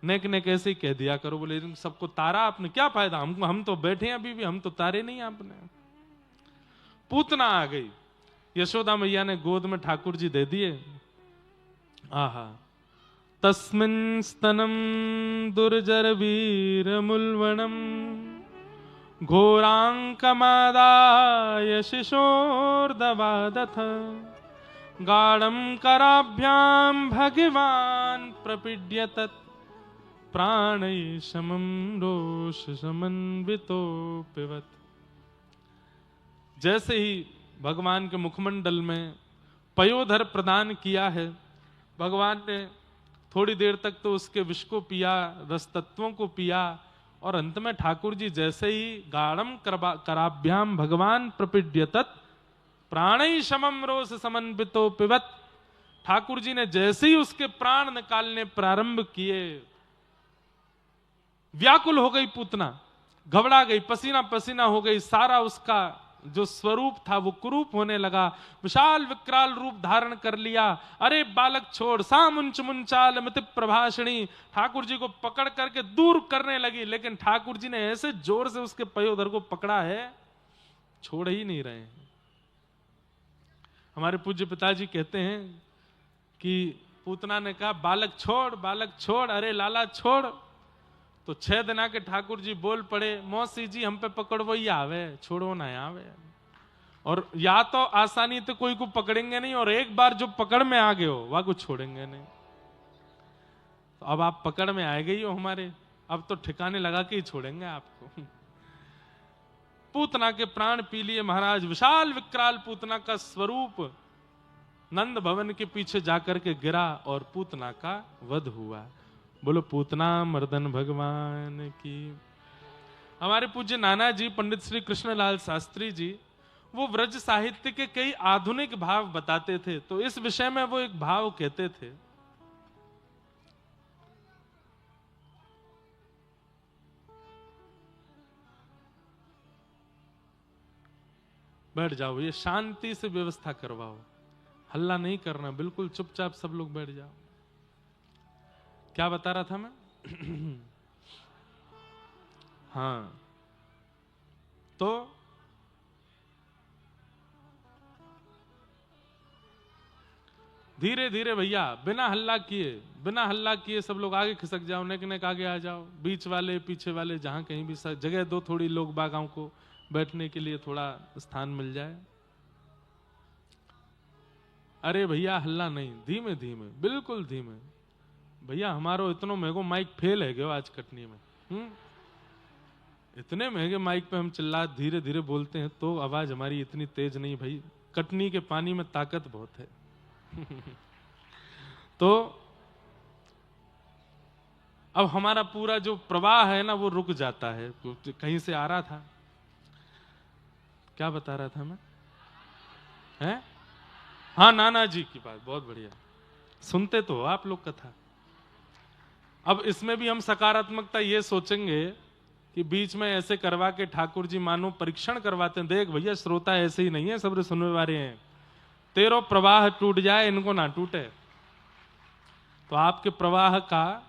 नेक नेक ऐसे ही कह दिया करो, बोले सबको तारा आपने, क्या फायदा, हम तो बैठे हैं अभी भी, हम तो तारे नहीं आपने। पूतना आ गई, यशोदा मैया ने गोद में ठाकुर जी दे दिए। आहा, तस्मिन् स्तनं दुर्जर वीर मुल्वणम घोरांकमादाय शिशोर्दवादथ गाढ़ं कराभ्यां भगवान् प्रपीड्यतत् प्राणैशमं रोष समन्वितोऽपिवत्। जैसे ही भगवान के मुखमंडल में पयोधर प्रदान किया है, भगवान ने थोड़ी देर तक तो उसके विष को पिया, रस तत्वों को पिया, और अंत में ठाकुर जी जैसे ही गाढ़म कराभ्याम भगवान प्रपीड्यतत् प्राणै शमम रोष समन्वितो पिबत, ठाकुर जी ने जैसे ही उसके प्राण निकालने प्रारंभ किए, व्याकुल हो गई पूतना, घबरा गई, पसीना पसीना हो गई, सारा उसका जो स्वरूप था वो कुरूप होने लगा, विशाल विकराल रूप धारण कर लिया। अरे बालक छोड़, सामुंच मुंचाल मिति प्रभाषणी, ठाकुर जी को पकड़ करके दूर करने लगी, लेकिन ठाकुर जी ने ऐसे जोर से उसके पयोधर को पकड़ा है, छोड़ ही नहीं रहे हैं। हमारे पूज्य पिताजी कहते हैं कि पूतना ने कहा बालक छोड़, बालक छोड़, अरे लाला छोड़। तो 6 दिन आके ठाकुर जी बोल पड़े, मौसी जी हम पे पकड़ो ही आवे, छोड़ो ना आवे। और या तो आसानी तो कोई को पकड़ेंगे नहीं, और एक बार जो पकड़ में आ गए हो वह को छोड़ेंगे नहीं। तो अब आप पकड़ में आए गई हो हमारे, अब तो ठिकाने लगा के ही छोड़ेंगे आपको। पूतना के प्राण पी लिए महाराज। विशाल विकराल पूतना का स्वरूप नंद भवन के पीछे जाकर के गिरा और पूतना का वध हुआ। बोलो पूतना मर्दन भगवान की। हमारे पूज्य नाना जी पंडित श्री कृष्णलाल शास्त्री जी वो व्रज साहित्य के कई आधुनिक भाव बताते थे, तो इस विषय में वो एक भाव कहते थे, बैठ जाओ, ये शांति से व्यवस्था करवाओ, हल्ला नहीं करना, बिल्कुल चुपचाप सब लोग बैठ जाओ। क्या बता रहा था मैं? हाँ, तो धीरे धीरे भैया बिना हल्ला किए सब लोग आगे खिसक जाओ, नेक नेक आगे आ जाओ, बीच वाले पीछे वाले जहां कहीं भी जगह दो, थोड़ी लोग बागाओं को बैठने के लिए थोड़ा स्थान मिल जाए। अरे भैया हल्ला नहीं, धीमे धीमे, बिल्कुल धीमे। भैया हमारो इतनो महंगो माइक फेल है गयो आज कटनी में। इतने महंगे माइक पे हम चिल्ला धीरे धीरे बोलते हैं तो आवाज हमारी इतनी तेज नहीं भाई, कटनी के पानी में ताकत बहुत है। तो अब हमारा पूरा जो प्रवाह है ना वो रुक जाता है। कहीं से आ रहा था, क्या बता रहा था मैं? हैं? हाँ, नाना जी की बात, बहुत बढ़िया, सुनते तो हो आप लोग कथा। अब इसमें भी हम सकारात्मकता ये सोचेंगे कि बीच में ऐसे करवा के ठाकुर जी मानो परीक्षण करवाते हैं, देख भैया श्रोता ऐसे ही नहीं है, सब सुनने वाले हैं, तेरो प्रवाह टूट जाए इनको ना टूटे। तो आपके प्रवाह का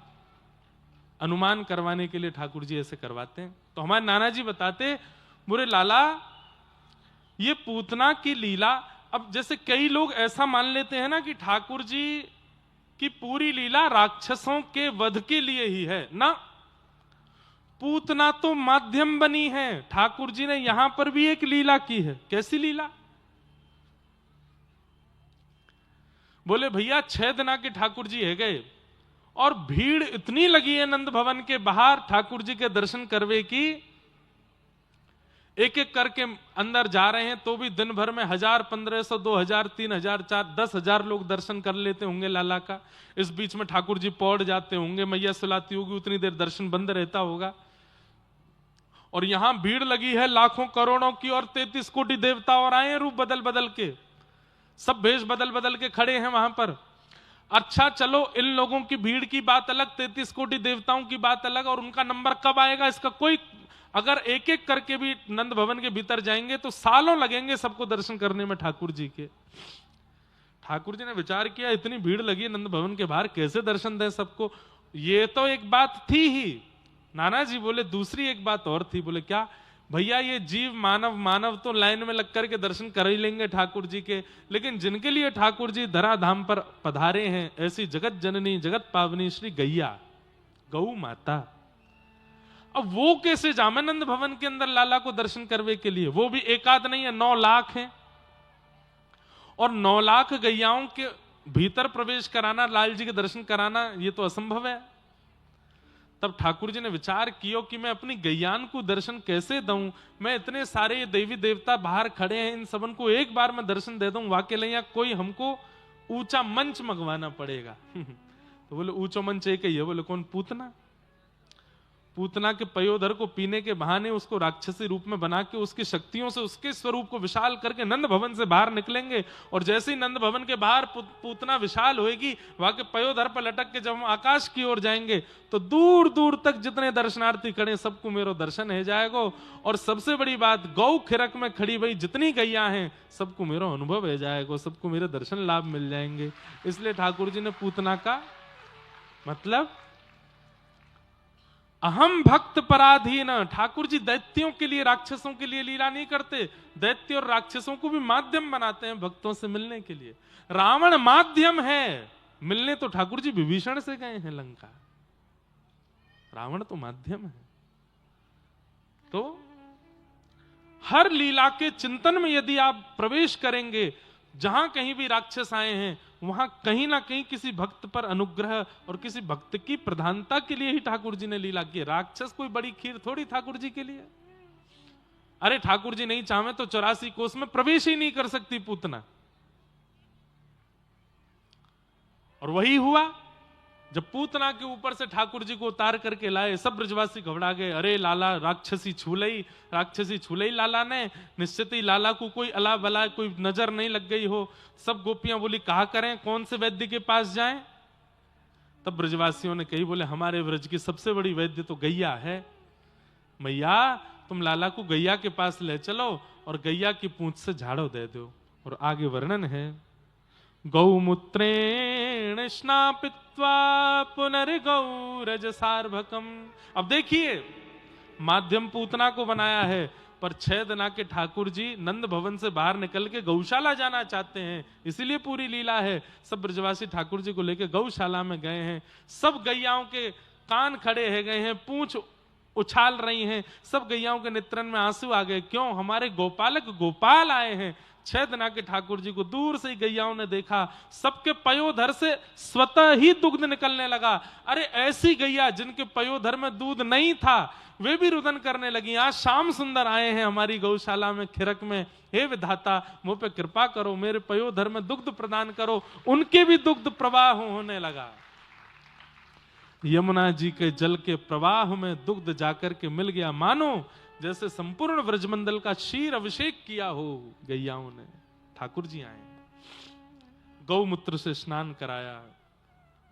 अनुमान करवाने के लिए ठाकुर जी ऐसे करवाते हैं। तो हमारे नाना जी बताते, बुरे लाला ये पूतना की लीला, अब जैसे कई लोग ऐसा मान लेते हैं ना कि ठाकुर जी की पूरी लीला राक्षसों के वध के लिए ही है ना, पूतना तो माध्यम बनी है। ठाकुर जी ने यहां पर भी एक लीला की है। कैसी लीला? बोले भैया 6 दिन आके ठाकुर जी है गए और भीड़ इतनी लगी है नंद भवन के बाहर ठाकुर जी के दर्शन करवे की, एक एक करके अंदर जा रहे हैं तो भी दिन भर में 1000, 1500, 2000, 3000, 4000, 10,000 लोग दर्शन कर लेते होंगे लाला का। इस बीच में ठाकुर जी पौड़ जाते होंगे, मैया सुलाती होगी, उतनी देर दर्शन बंद रहता होगा। और यहां भीड़ लगी है लाखों करोड़ों की, और 33 कोटि देवता और आए रूप बदल बदल के। सब भेष बदल बदल के खड़े हैं वहां पर। अच्छा चलो, इन लोगों की भीड़ की बात अलग, 33 कोटि देवताओं की बात अलग, और उनका नंबर कब आएगा इसका कोई, अगर एक एक करके भी नंद भवन के भीतर जाएंगे तो सालों लगेंगे सबको दर्शन करने में ठाकुर जी के। ठाकुर जी ने विचार किया, इतनी भीड़ लगी नंद भवन के बाहर, कैसे दर्शन दें सबको। ये तो एक बात थी ही। नाना जी बोले दूसरी एक बात और थी। बोले क्या? भैया ये जीव मानव तो लाइन में लग करके दर्शन कर ही लेंगे ठाकुर जी के, लेकिन जिनके लिए ठाकुर जी धराधाम पर पधारे हैं, ऐसी जगत जननी जगत पावनी श्री गैया, गौ माता, अब वो कैसे जामे नंद भवन के अंदर लाला को दर्शन करने के लिए? वो भी एक आध नहीं है, 9 लाख हैं, और 9 लाख गैयाओं के भीतर प्रवेश कराना, लाल जी के दर्शन कराना, ये तो असंभव है। तब ठाकुर जी ने विचार किया कि मैं अपनी गैयान को दर्शन कैसे दूं? मैं इतने सारे देवी देवता बाहर खड़े हैं, इन सबन को एक बार मैं दर्शन दे दूं, वाकई नहीं, या कोई हमको ऊंचा मंच मंगवाना पड़ेगा। तो बोले ऊंचा मंच एक ही है। बोले कौन? पूतना। पूतना के पयोधर को पीने के बहाने उसको राक्षसी रूप में बना के उसकी शक्तियों से उसके स्वरूप को विशाल करके नंद भवन से बाहर निकलेंगे, और जैसे ही नंद भवन के बाहर पूतना विशाल होएगी, वहां के पयोधर पर लटक के जब हम आकाश की ओर जाएंगे तो दूर दूर तक जितने दर्शनार्थी खड़े सबको मेरो दर्शन हो जाएगा। और सबसे बड़ी बात, गौ खिरक में खड़ी भाई जितनी गैया हैं सबको मेरो अनुभव हो जाएगा, सबको मेरे दर्शन लाभ मिल जाएंगे। इसलिए ठाकुर जी ने पूतना का मतलब अहम भक्त पराधीन। ठाकुर जी दैत्यों के लिए, राक्षसों के लिए लीला नहीं करते, दैत्य और राक्षसों को भी माध्यम बनाते हैं भक्तों से मिलने के लिए। रावण माध्यम है, मिलने तो ठाकुर जी विभीषण से गए हैं लंका, रावण तो माध्यम है। तो हर लीला के चिंतन में यदि आप प्रवेश करेंगे, जहां कहीं भी राक्षस आए हैं वहां कहीं ना कहीं किसी भक्त पर अनुग्रह और किसी भक्त की प्रधानता के लिए ही ठाकुर जी ने लीला की। राक्षस कोई बड़ी खीर थोड़ी ठाकुर जी के लिए। अरे ठाकुर जी नहीं चाहे तो 84 कोस में प्रवेश ही नहीं कर सकती पूतना। और वही हुआ, जब पूतना के ऊपर से ठाकुर जी को उतार करके लाए, सब ब्रजवासी घबरा गए। अरे लाला राक्षसी छूलई लाला ने, निश्चित ही लाला को कोई अला बला कोई नजर नहीं लग गई हो। सब गोपियां बोली कहा करें, कौन से वैद्य के पास जाएं? तब ब्रजवासियों ने कही, बोले हमारे ब्रज की सबसे बड़ी वैद्य तो गैया है। मैया तुम लाला को गैया के पास ले चलो और गैया की पूंछ से झाड़ो दे दो। और आगे वर्णन है, गौमूत्रेण स्नापित्वा पुनर्गौरज सार्भकम। अब देखिए, माध्यम पूतना को बनाया है, पर 6 दिन के ठाकुर जी नंद भवन से बाहर निकल के गौशाला जाना चाहते हैं, इसीलिए पूरी लीला है। सब ब्रजवासी ठाकुर जी को लेकर गौशाला में गए हैं। सब गैयाओं के कान खड़े है गए हैं, पूंछ उछाल रही हैं, सब गैयाओं के नेत्रन में आंसू आ गए। क्यों? हमारे गोपालक गोपाल आए हैं। 6 दिन के ठाकुर जी को दूर से ही गैयाओं ने देखा, सबके पयोधर से स्वतः ही दुग्ध निकलने लगा। अरे ऐसी गैया जिनके पयोधर में दूध नहीं था, वे भी रुदन करने लगी। आज श्याम सुंदर आए हैं हमारी गौशाला में, खिरक में, हे विधाता मुझ पे कृपा करो, मेरे पयोधर में दुग्ध प्रदान करो। उनके भी दुग्ध प्रवाह होने लगा। यमुना जी के जल के प्रवाह में दुग्ध जाकर के मिल गया, मानो जैसे संपूर्ण व्रजमंडल का क्षीर अभिषेक किया हो गैयाओं ने। ठाकुर जी आए, गौमूत्र से स्नान कराया,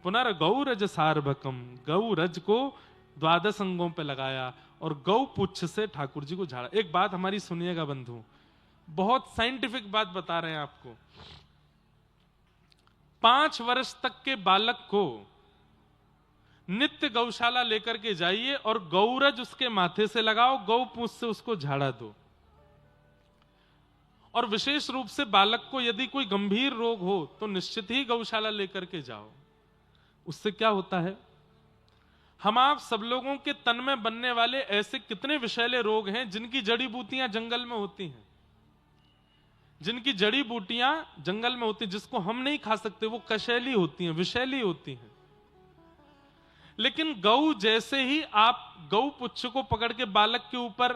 पुनर्गौरज सार्भकम, गौरज को 12 अंगों पे लगाया और गौ पुच्छ से ठाकुर जी को झाड़ा। एक बात हमारी सुनिएगा बंधु, बहुत साइंटिफिक बात बता रहे हैं आपको। 5 वर्ष तक के बालक को नित्य गौशाला लेकर के जाइए और गौरज उसके माथे से लगाओ, गौ पूंछ से उसको झाड़ा दो। और विशेष रूप से बालक को यदि कोई गंभीर रोग हो तो निश्चित ही गौशाला लेकर के जाओ। उससे क्या होता है, हम आप सब लोगों के तन में बनने वाले ऐसे कितने विषैले रोग हैं जिनकी जड़ी बूटियां जंगल में होती हैं, जिनकी जड़ी बूटियां जंगल में होती हैं, जिसको हम नहीं खा सकते, वो कशैली होती हैं, विषैली होती हैं। लेकिन गौ जैसे ही आप गौ पुच्छ को पकड़ के बालक के ऊपर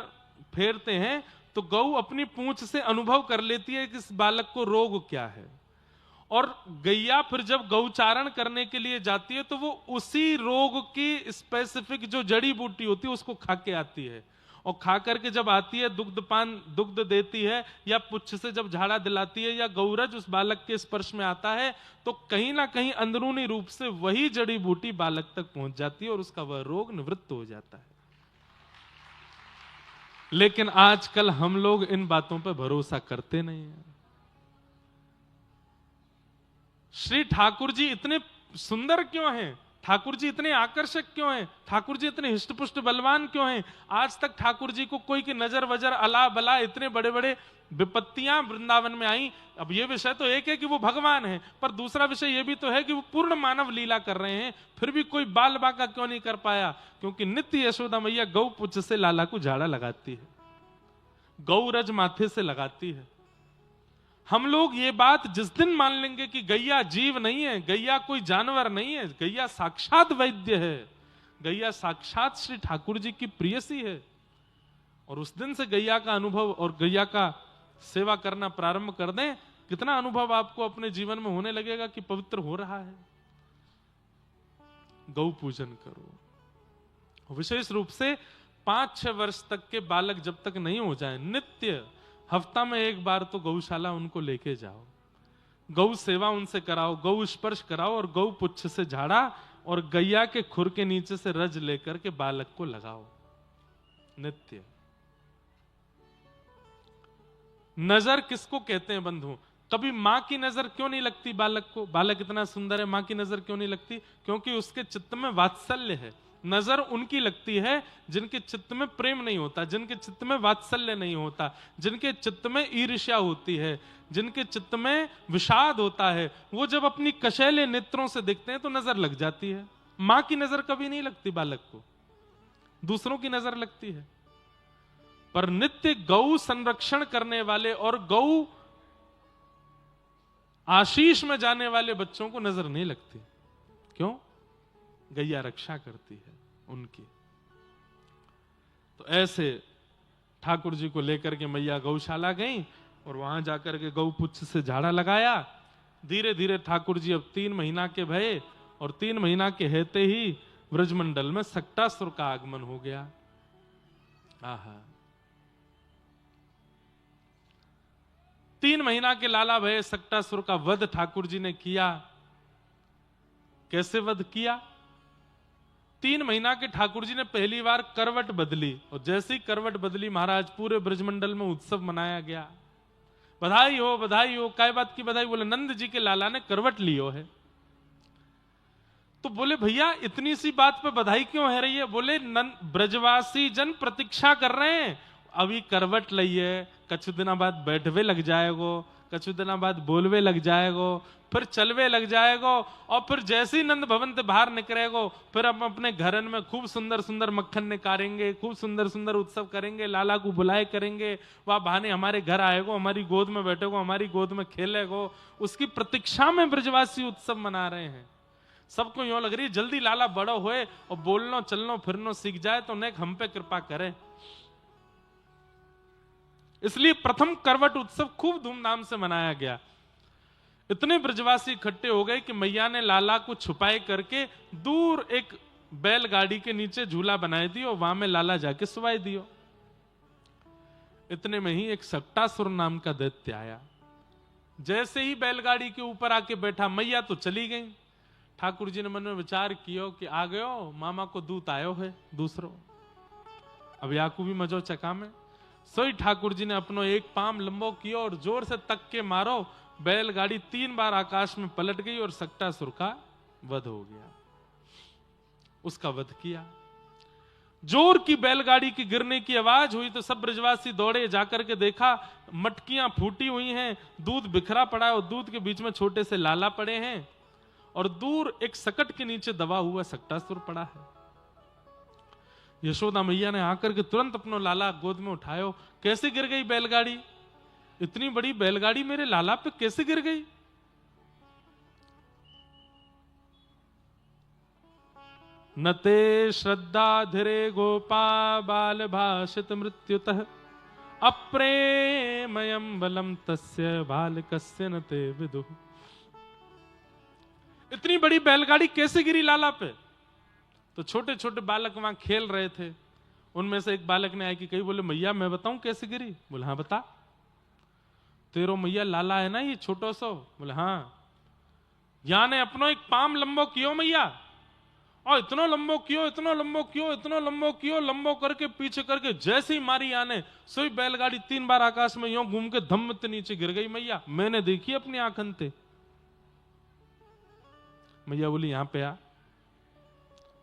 फेरते हैं तो गौ अपनी पूंछ से अनुभव कर लेती है कि इस बालक को रोग क्या है। और गैया फिर जब गौचारण करने के लिए जाती है तो वो उसी रोग की स्पेसिफिक जो जड़ी बूटी होती है उसको खा के आती है। और खा करके जब आती है दुग्ध देती है, या पुच्छ से जब झाड़ा दिलाती है, या गौरज उस बालक के स्पर्श में आता है, तो कहीं ना कहीं अंदरूनी रूप से वही जड़ी बूटी बालक तक पहुंच जाती है और उसका वह रोग निवृत्त हो जाता है। लेकिन आजकल हम लोग इन बातों पर भरोसा करते नहीं हैं। श्री ठाकुर जी इतने सुंदर क्यों हैं? ठाकुर जी इतने आकर्षक क्यों हैं? ठाकुर जी इतने हिष्टपुष्ट बलवान क्यों हैं? आज तक ठाकुर जी को कोई की नजर वजर अला बला, इतने बड़े बड़े विपत्तियां वृंदावन में आई। अब ये विषय तो एक है कि वो भगवान है, पर दूसरा विषय ये भी तो है कि वो पूर्ण मानव लीला कर रहे हैं, फिर भी कोई बाल बाका क्यों नहीं कर पाया? क्योंकि नित्य यशोदा मैया गौ पुच्छ से लाला को झाड़ा लगाती है, गौ रज माथे से लगाती है। हम लोग ये बात जिस दिन मान लेंगे कि गैया जीव नहीं है, गैया कोई जानवर नहीं है, गैया साक्षात वैद्य है, गैया साक्षात श्री ठाकुर जी की प्रियसी है, और उस दिन से गैया का अनुभव और गैया का सेवा करना प्रारंभ कर दें, कितना अनुभव आपको अपने जीवन में होने लगेगा कि पवित्र हो रहा है। गौ पूजन करो। विशेष रूप से 5-6 वर्ष तक के बालक जब तक नहीं हो जाए, नित्य हफ्ता में एक बार तो गौशाला उनको लेके जाओ, गौ सेवा उनसे कराओ, गौ स्पर्श कराओ, और गौ पुच्छ से झाड़ा और गैया के खुर के नीचे से रज लेकर के बालक को लगाओ नित्य। नजर किसको कहते हैं बंधु? कभी मां की नजर क्यों नहीं लगती बालक को? बालक इतना सुंदर है, मां की नजर क्यों नहीं लगती? क्योंकि उसके चित्त में वात्सल्य है। नजर उनकी लगती है जिनके चित्त में प्रेम नहीं होता, जिनके चित्त में वात्सल्य नहीं होता, जिनके चित्त में ईर्ष्या होती है, जिनके चित्त में विषाद होता है। वो जब अपनी कशैले नेत्रों से देखते हैं तो नजर लग जाती है। मां की नजर कभी नहीं लगती बालक को, दूसरों की नजर लगती है। पर नित्य गौ संरक्षण करने वाले और गौ आशीष में जाने वाले बच्चों को नजर नहीं लगती। क्यों? गैया रक्षा करती है उनकी। तो ऐसे ठाकुर जी को लेकर के मैया गौशाला गई और वहां जाकर के गौ पुच्छ से झाड़ा लगाया। धीरे धीरे ठाकुर जी अब 3 महीना के भये, और 3 महीना के हेते ही ब्रजमंडल में सक्टासुर का आगमन हो गया। आहा, 3 महीना के लाला भये सक्टासुर का वध ठाकुर जी ने किया। कैसे वध किया? 3 महीना के ठाकुर जी ने पहली बार करवट बदली, और जैसी करवट बदली महाराज पूरे ब्रजमंडल में उत्सव मनाया गया। बधाई हो, बधाई हो। काय बात की बधाई? बोले नंद जी के लाला ने करवट लियो है। तो बोले भैया इतनी सी बात पे बधाई क्यों है रही है? बोले ब्रजवासी जन प्रतीक्षा कर रहे हैं, अभी करवट लइए, कछु दिना बाद बैठवे लग जाएगो, कछु दिना बाद बोलवे लग जाएगो, फिर चलवे लग जाएगो, और फिर जैसे ही नंद भवन से बाहर निकलेगो, फिर हम अपने घरन में खूब सुंदर सुंदर मक्खन निकालेंगे, खूब सुंदर सुंदर उत्सव करेंगे, लाला को बुलाए करेंगे, वह बहाने हमारे घर आएगो, हमारी गोद में बैठेगो, हमारी गोद में खेलेगो। उसकी प्रतीक्षा में ब्रजवासी उत्सव मना रहे हैं। सबको यूं लग रही है जल्दी लाला बड़ो होए और बोलनो चलनो फिरनो सीख जाए तो नेक हम पे कृपा करे। इसलिए प्रथम करवट उत्सव खूब धूमधाम से मनाया गया। इतने ब्रजवासी इकट्ठे हो गए कि मैया ने लाला को छुपाए करके दूर एक बैलगाड़ी के नीचे झूला बनाए दियो, वहां में लाला जाके सुवाई दियो। इतने में ही एक सक्टासुर नाम का दैत्य आया। जैसे ही बैलगाड़ी के ऊपर आके बैठा, मैया तो चली गई। ठाकुर जी ने मन में विचार कियो कि आ गयो मामा को दूत आयो है दूसरो, अब याकू भी मजो चका में। सोई ठाकुर जी ने अपनो एक पाम लंबो कियो और जोर से तक के मारो, बैलगाड़ी 3 बार आकाश में पलट गई और सक्टासुर का वध हो गया। उसका वध किया। जोर की बैलगाड़ी की गिरने की आवाज हुई तो सब ब्रजवासी दौड़े, जाकर के देखा मटकियां फूटी हुई हैं, दूध बिखरा पड़ा है और दूध के बीच में छोटे से लाला पड़े हैं, और दूर एक सकट के नीचे दबा हुआ सक्टासुर पड़ा है। यशोदा मैया ने आकर के तुरंत अपनो लाला गोद में उठायो। कैसे गिर गई बैलगाड़ी? इतनी बड़ी बैलगाड़ी मेरे लाला पे कैसे गिर गई? नते श्रद्धा धीरे गोपा बाल भाषित मृत्युतः अप्रेमयम बलम तस्य बालकस्य नते विदु। इतनी बड़ी बैलगाड़ी कैसे गिरी लाला पे? तो छोटे छोटे बालक वहां खेल रहे थे, उनमें से एक बालक ने आए कि कही, बोले मैया मैं बताऊं कैसे गिरी? बोले हाँ बता। तेरो मैया लाला है ना ये छोटो सो? बोले हाँ। या ने अपनो एक पाम लंबो कियो मैया, और इतना लंबो कियो, इतना लंबो कियो, इतना लंबो कियो, लंबो करके पीछे करके जैसे ही मारी आने सोई बैलगाड़ी 3 बार आकाश में यूं घूम के धम्म ते नीचे गिर गई मैया। मैंने देखी अपनी आंखन ते। मैया बोली यहां पे आ।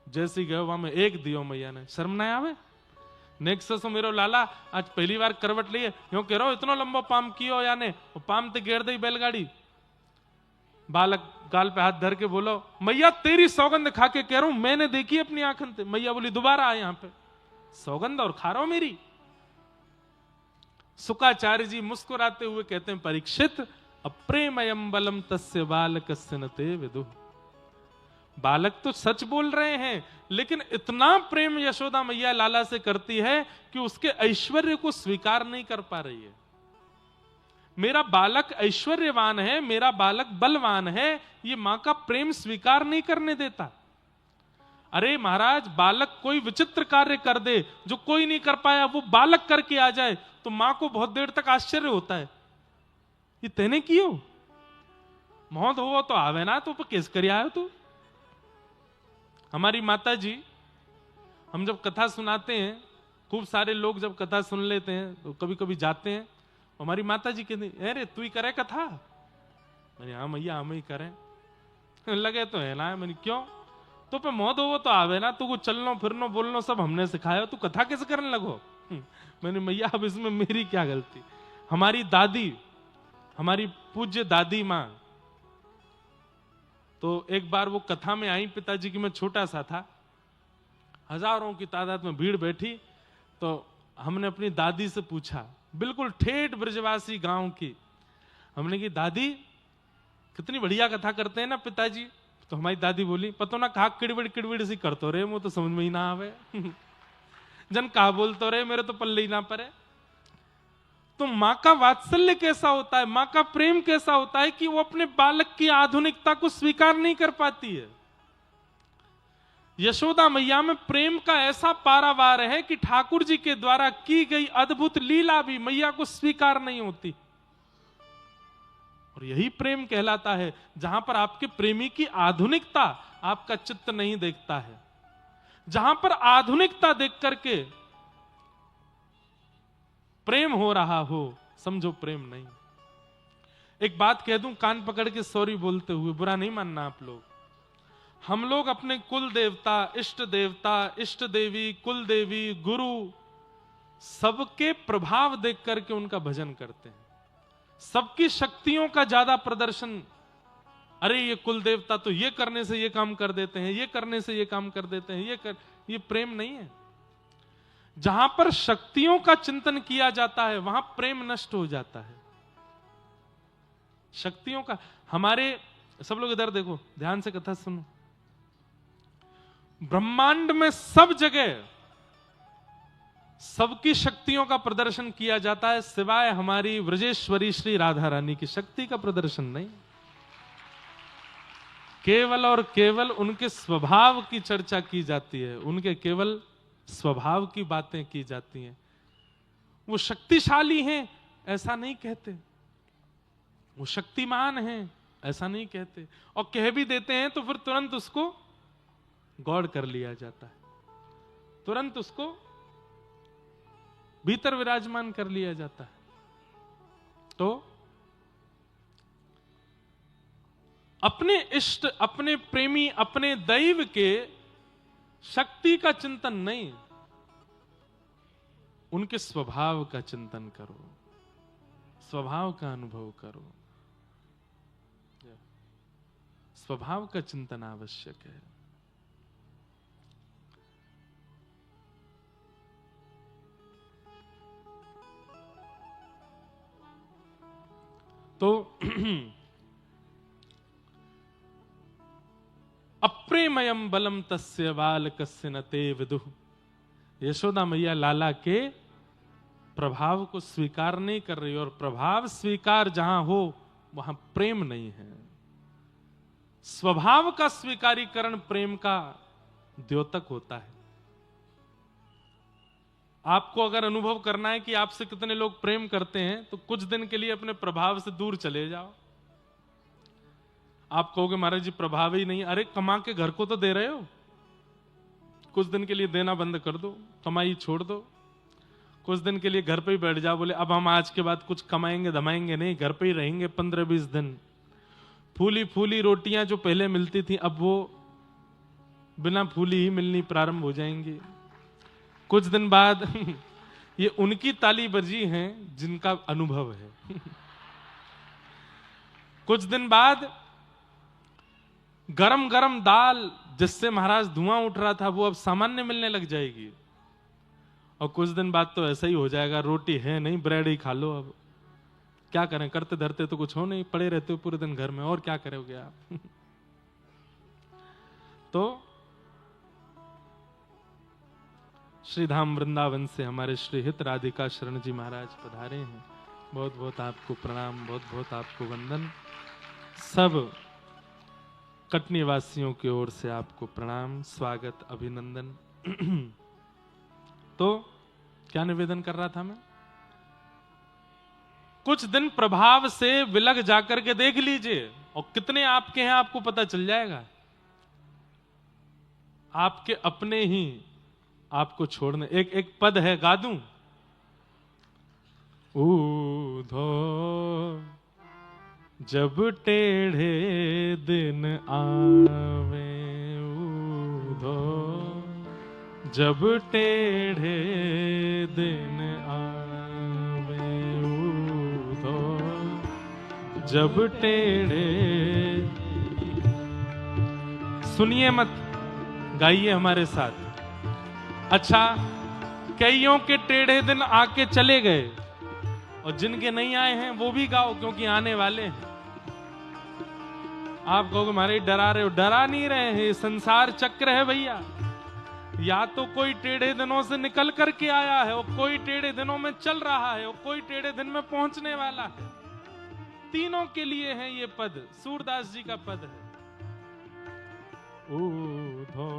जैसे गए वहां में एक दियो मैया ने, शर्म ना आवे? नेक्स्ट मेरो लाला आज पहली बार करवट लिए यूं कह रहा इतना लंबो पाम कियो याने, वो पाम ते गिर दी बैलगाड़ी। बालक गाल पे हाथ धर के बोलो मैया तेरी सौगंध खा के कह रहा हूं, मैंने देखी अपनी आंखन से। मैया बोली दोबारा आ यहां पे, सौगंध और खा रहा हूं मेरी। शुकाचार्य जी मुस्कुराते हुए कहते हैं परीक्षित अप्रेमयम बलम तस्य बालकस्य न ते विदुः। बालक तो सच बोल रहे हैं, लेकिन इतना प्रेम यशोदा मैया लाला से करती है कि उसके ऐश्वर्य को स्वीकार नहीं कर पा रही है। मेरा बालक ऐश्वर्यवान है, मेरा बालक बलवान है, ये मां का प्रेम स्वीकार नहीं करने देता। अरे महाराज, बालक कोई विचित्र कार्य कर दे जो कोई नहीं कर पाया, वो बालक करके आ जाए तो मां को बहुत देर तक आश्चर्य होता है, ये तेने कियो? मौत हो तो आवे ना, तो केस कर आयो तू। हमारी माता जी, हम जब कथा सुनाते हैं, खूब सारे लोग जब कथा सुन लेते हैं तो कभी कभी जाते हैं, हमारी माता जी कहती अरे तू ही करे कथा? मैंने हाँ मैया हम ही करें। लगे तो है ना। मैंने क्यों? तो पे मौत हो तो आवे ना, तू चलनो फिरनो बोलनो सब हमने सिखाया, तू कथा कैसे करने लगो? मैंने मैया अब इसमें मेरी क्या गलती? हमारी दादी, हमारी पूज्य दादी माँ, तो एक बार वो कथा में आई, पिताजी की मैं छोटा सा था, हजारों की तादाद में भीड़ बैठी, तो हमने अपनी दादी से पूछा, बिल्कुल ठेठ ब्रजवासी गांव की, हमने की दादी कितनी बढ़िया कथा करते हैं ना पिताजी। तो हमारी दादी बोली पतो ना कहा किड़विड़ किड़विड़ सी करतो रे, वो तो समझ में ही ना आवे। जन कहा बोलतो रे, मेरे तो पल्ले ही ना पड़े। तो मां का वात्सल्य कैसा होता है, मां का प्रेम कैसा होता है कि वो अपने बालक की आधुनिकता को स्वीकार नहीं कर पाती है। यशोदा मैया में प्रेम का ऐसा पारावार है कि ठाकुर जी के द्वारा की गई अद्भुत लीला भी मैया को स्वीकार नहीं होती। और यही प्रेम कहलाता है, जहां पर आपके प्रेमी की आधुनिकता आपका चित्त नहीं देखता है। जहां पर आधुनिकता देख करके प्रेम हो रहा हो, समझो प्रेम नहीं। एक बात कह दूं कान पकड़ के सॉरी बोलते हुए, बुरा नहीं मानना आप लोग। हम लोग अपने कुल देवता, इष्ट देवी, कुल देवी, गुरु, सबके प्रभाव देख करके उनका भजन करते हैं। सबकी शक्तियों का ज्यादा प्रदर्शन, अरे ये कुल देवता तो ये करने से ये काम कर देते हैं, ये करने से ये काम कर देते हैं, ये प्रेम नहीं है। जहां पर शक्तियों का चिंतन किया जाता है वहां प्रेम नष्ट हो जाता है। शक्तियों का, हमारे सब लोग इधर देखो, ध्यान से कथा सुनो। ब्रह्मांड में सब जगह सबकी शक्तियों का प्रदर्शन किया जाता है, सिवाय हमारी व्रजेश्वरी श्री राधा रानी की शक्ति का प्रदर्शन नहीं। केवल और केवल उनके स्वभाव की चर्चा की जाती है, उनके केवल स्वभाव की बातें की जाती हैं। वो शक्तिशाली हैं ऐसा नहीं कहते, वो शक्तिमान हैं ऐसा नहीं कहते, और कह भी देते हैं तो फिर तुरंत उसको गौड़ कर लिया जाता है, तुरंत उसको भीतर विराजमान कर लिया जाता है। तो अपने इष्ट, अपने प्रेमी, अपने दैव के शक्ति का चिंतन नहीं, उनके स्वभाव का चिंतन करो, स्वभाव का अनुभव करो। स्वभाव का चिंतन आवश्यक है। तो अप्रेमयम बलम तस्य बालकस्य न ते विदुः। यशोदा मैया लाला के प्रभाव को स्वीकार नहीं कर रही, और प्रभाव स्वीकार जहां हो वहां प्रेम नहीं है। स्वभाव का स्वीकारीकरण प्रेम का द्योतक होता है। आपको अगर अनुभव करना है कि आपसे कितने लोग प्रेम करते हैं, तो कुछ दिन के लिए अपने प्रभाव से दूर चले जाओ। आप कहोगे महाराज जी प्रभाव ही नहीं, अरे कमा के घर को तो दे रहे हो, कुछ दिन के लिए देना बंद कर दो, कमाई छोड़ दो, कुछ दिन के लिए घर पे ही बैठ जाओ। बोले अब हम आज के बाद कुछ कमाएंगे धमाएंगे नहीं, घर पे ही रहेंगे 15-20 दिन। फूली फूली रोटियां जो पहले मिलती थी, अब वो बिना फूली ही मिलनी प्रारंभ हो जाएंगी। कुछ दिन बाद ये उनकी ताली बजी हैं जिनका अनुभव है। कुछ दिन बाद गरम गरम दाल जिससे महाराज धुआं उठ रहा था, वो अब सामान्य मिलने लग जाएगी। और कुछ दिन बाद तो ऐसा ही हो जाएगा, रोटी है नहीं, ब्रेड ही खा लो। अब क्या करें, करते धरते तो कुछ हो नहीं, पड़े रहते हो पूरे दिन घर में, और क्या करोगे आप। तो श्रीधाम वृंदावन से हमारे श्री हित राधिका शरण जी महाराज पधारे हैं। बहुत बहुत आपको प्रणाम, बहुत बहुत आपको वंदन। सब कटनी वासियों की ओर से आपको प्रणाम, स्वागत, अभिनंदन। तो क्या निवेदन कर रहा था मैं? कुछ दिन प्रभाव से विलग जाकर के देख लीजिए, और कितने आपके हैं आपको पता चल जाएगा। आपके अपने ही आपको छोड़ने। एक पद है, गा दूं? ऊधो जब टेढ़े दिन आवे, ऊधो जब टेढ़े दिन आवे, ऊधो जब टेढ़े। सुनिए मत, गाइए हमारे साथ। अच्छा, कईयों के टेढ़े दिन आके चले गए, और जिनके नहीं आए हैं वो भी गाओ, क्योंकि आने वाले हैं। आप कहोगे हमारे डरा रहे हो, डरा नहीं रहे हैं, संसार चक्र है भैया। या तो कोई टेढ़े दिनों से निकल करके आया है, और कोई टेढ़े दिनों में चल रहा है, और कोई टेढ़े दिन में पहुंचने वाला है। तीनों के लिए है ये पद, सूरदास जी का पद है। ऊधो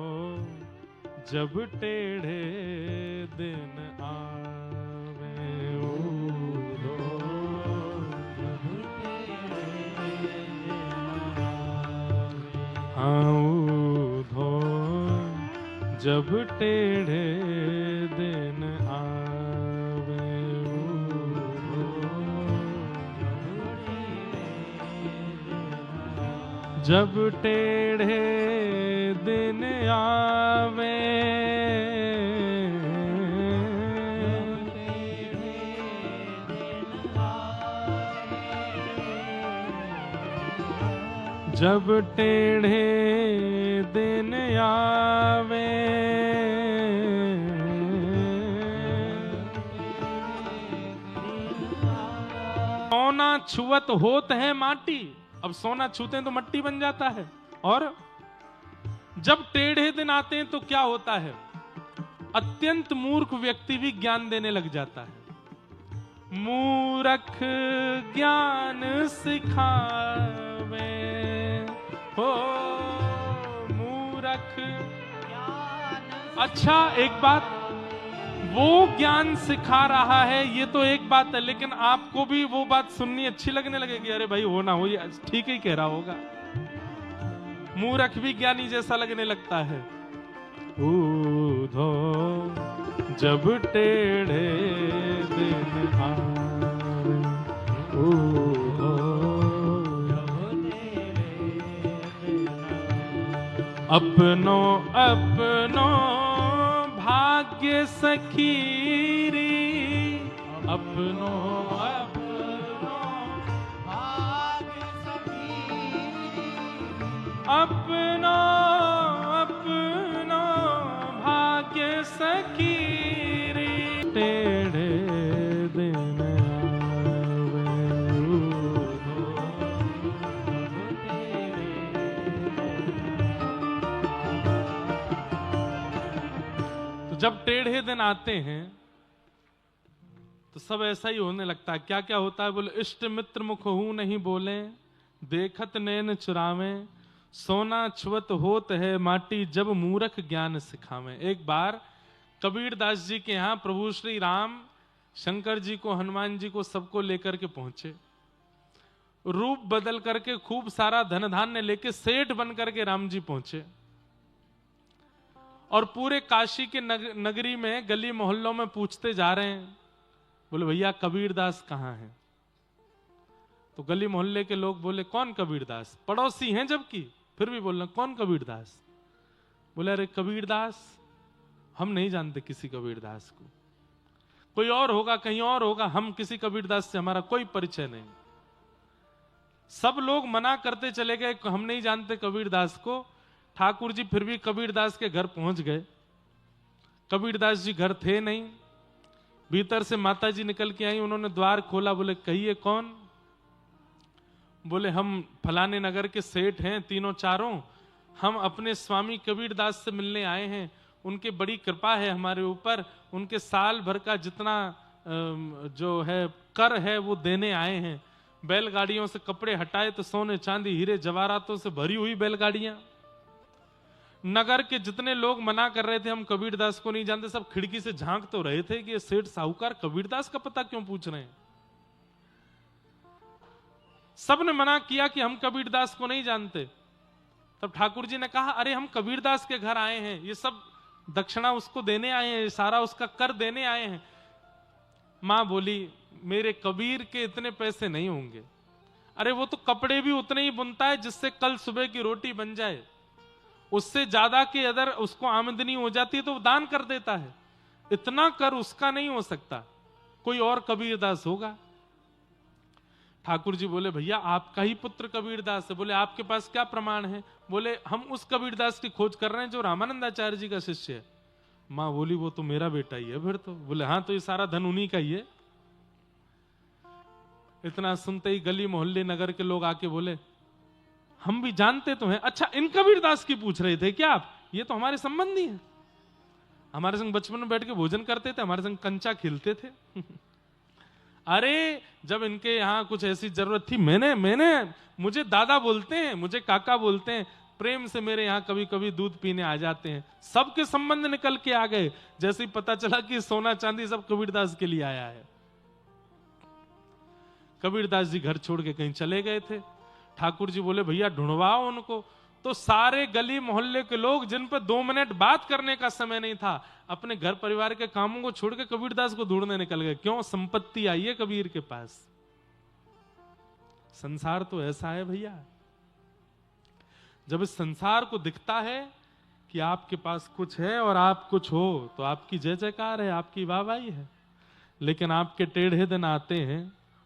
जब टेढ़े दिन आवे, ऊधो जब टेढ़े दिन आवे, हाँ ऊधो जब टेढ़े दिन आवे, जब टेढ़े दिन आवे, जब टेढ़े दिन आवे, सोना छुअत होत है माटी। अब सोना छूते हैं तो मट्टी बन जाता है, और जब टेढ़े दिन आते हैं तो क्या होता है? अत्यंत मूर्ख व्यक्ति भी ज्ञान देने लग जाता है। मूर्ख ज्ञान सिखावे, हो मूर्ख ज्ञान। अच्छा, एक बात, वो ज्ञान सिखा रहा है ये तो एक बात है, लेकिन आपको भी वो बात सुननी अच्छी लगने लगेगी। अरे भाई हो ना हो, ये ठीक ही कह रहा होगा। मूर्ख भी ज्ञानी जैसा लगने लगता है। ऊधो जब टेढ़े दिन आवे, ऊधो अपनो अपनो भाग्य सखीरी, अपनो अपनो भाग्य सखीरी, अपनो अपनो भाग्य सखीरी, टेढ़े दिन आवे, तो जब टेढ़े दिन आते हैं तो सब ऐसा ही होने लगता है। क्या क्या होता है? बोले इष्ट मित्र मुख हूं नहीं बोले, देखत नैन चुरावे, सोना छुअत होत है माटी, जब मूर्ख ज्ञान सिखावे। एक बार कबीरदास जी के यहाँ प्रभु श्री राम शंकर जी को, हनुमान जी को, सबको लेकर के पहुंचे। रूप बदल करके खूब सारा धन धान्य लेके सेठ बन करके राम जी पहुंचे और पूरे काशी के नगरी में गली मोहल्लों में पूछते जा रहे हैं, बोले भैया कबीरदास कहाँ हैं? तो गली मोहल्ले के लोग बोले कौन कबीरदास? पड़ोसी हैं जबकि, फिर भी बोल रहे कौन कबीरदास? बोले अरे कबीरदास हम नहीं जानते किसी कबीरदास को, कोई और होगा, कहीं और होगा, हम किसी कबीरदास से हमारा कोई परिचय नहीं। सब लोग मना करते चले गए, हम नहीं जानते कबीरदास को। ठाकुर जी फिर भी कबीरदास के घर पहुंच गए। कबीरदास जी घर थे नहीं। भीतर से माता जी निकल के आई, उन्होंने द्वार खोला, बोले कहिए कौन? बोले हम फलाने नगर के सेठ हैं, तीनों चारों, हम अपने स्वामी कबीरदास से मिलने आए हैं, उनके बड़ी कृपा है हमारे ऊपर, उनके साल भर का जितना जो है कर है वो देने आए हैं। बैलगाड़ियों से कपड़े हटाए तो सोने चांदी हीरे जवाहरातों से भरी हुई बैलगाड़ियां। नगर के जितने लोग मना कर रहे थे हम कबीरदास को नहीं जानते, सब खिड़की से झांक तो रहे थे कि ये सेठ साहूकार कबीरदास का पता क्यों पूछ रहे हैं। सबने मना किया कि हम कबीरदास को नहीं जानते। तब ठाकुर जी ने कहा अरे हम कबीरदास के घर आए हैं, ये सब दक्षिणा उसको देने आए हैं, सारा उसका कर देने आए हैं। मां बोली मेरे कबीर के इतने पैसे नहीं होंगे। अरे वो तो कपड़े भी उतने ही बुनता है जिससे कल सुबह की रोटी बन जाए, उससे ज्यादा की अगर उसको आमदनी हो जाती है तो वो दान कर देता है, इतना कर उसका नहीं हो सकता, कोई और कबीरदास होगा। ठाकुर जी बोले भैया आपका ही पुत्र कबीरदास है। बोले आपके पास क्या प्रमाण है? बोले हम उस कबीरदास की खोज कर रहे हैं जो रामानंदाचार्य जी का शिष्य है। मां बोली वो तो मेरा बेटा ही है फिर तो। बोले हाँ तो ये सारा धन उन्हीं का ही है। इतना सुनते ही गली मोहल्ले नगर के लोग आके बोले हम भी जानते तो हैं। अच्छा इन कबीरदास की पूछ रहे थे क्या आप? ये तो हमारे संबंधी हैं, हमारे संग बचपन में बैठ के भोजन करते थे, हमारे संग कंचा खेलते थे। अरे जब इनके यहाँ कुछ ऐसी जरूरत थी मुझे दादा बोलते हैं, मुझे काका बोलते हैं, प्रेम से मेरे यहाँ कभी कभी दूध पीने आ जाते हैं। सबके संबंध निकल के आ गए। जैसे ही पता चला कि सोना चांदी सब कबीरदास के लिए आया है। कबीरदास जी घर छोड़ के कहीं चले गए थे। ठाकुर जी बोले भैया ढूंढवाओ उनको। तो सारे गली मोहल्ले के लोग जिन पर 2 मिनट बात करने का समय नहीं था, अपने घर परिवार के कामों को छोड़ के कबीरदास को ढूंढने निकल गए। क्यों? संपत्ति आई है कबीर के पास। संसार तो ऐसा है भैया, जब इस संसार को दिखता है कि आपके पास कुछ है और आप कुछ हो तो आपकी जय जयकार है, आपकी वाहवाही है। लेकिन आपके टेढ़े दिन आते हैं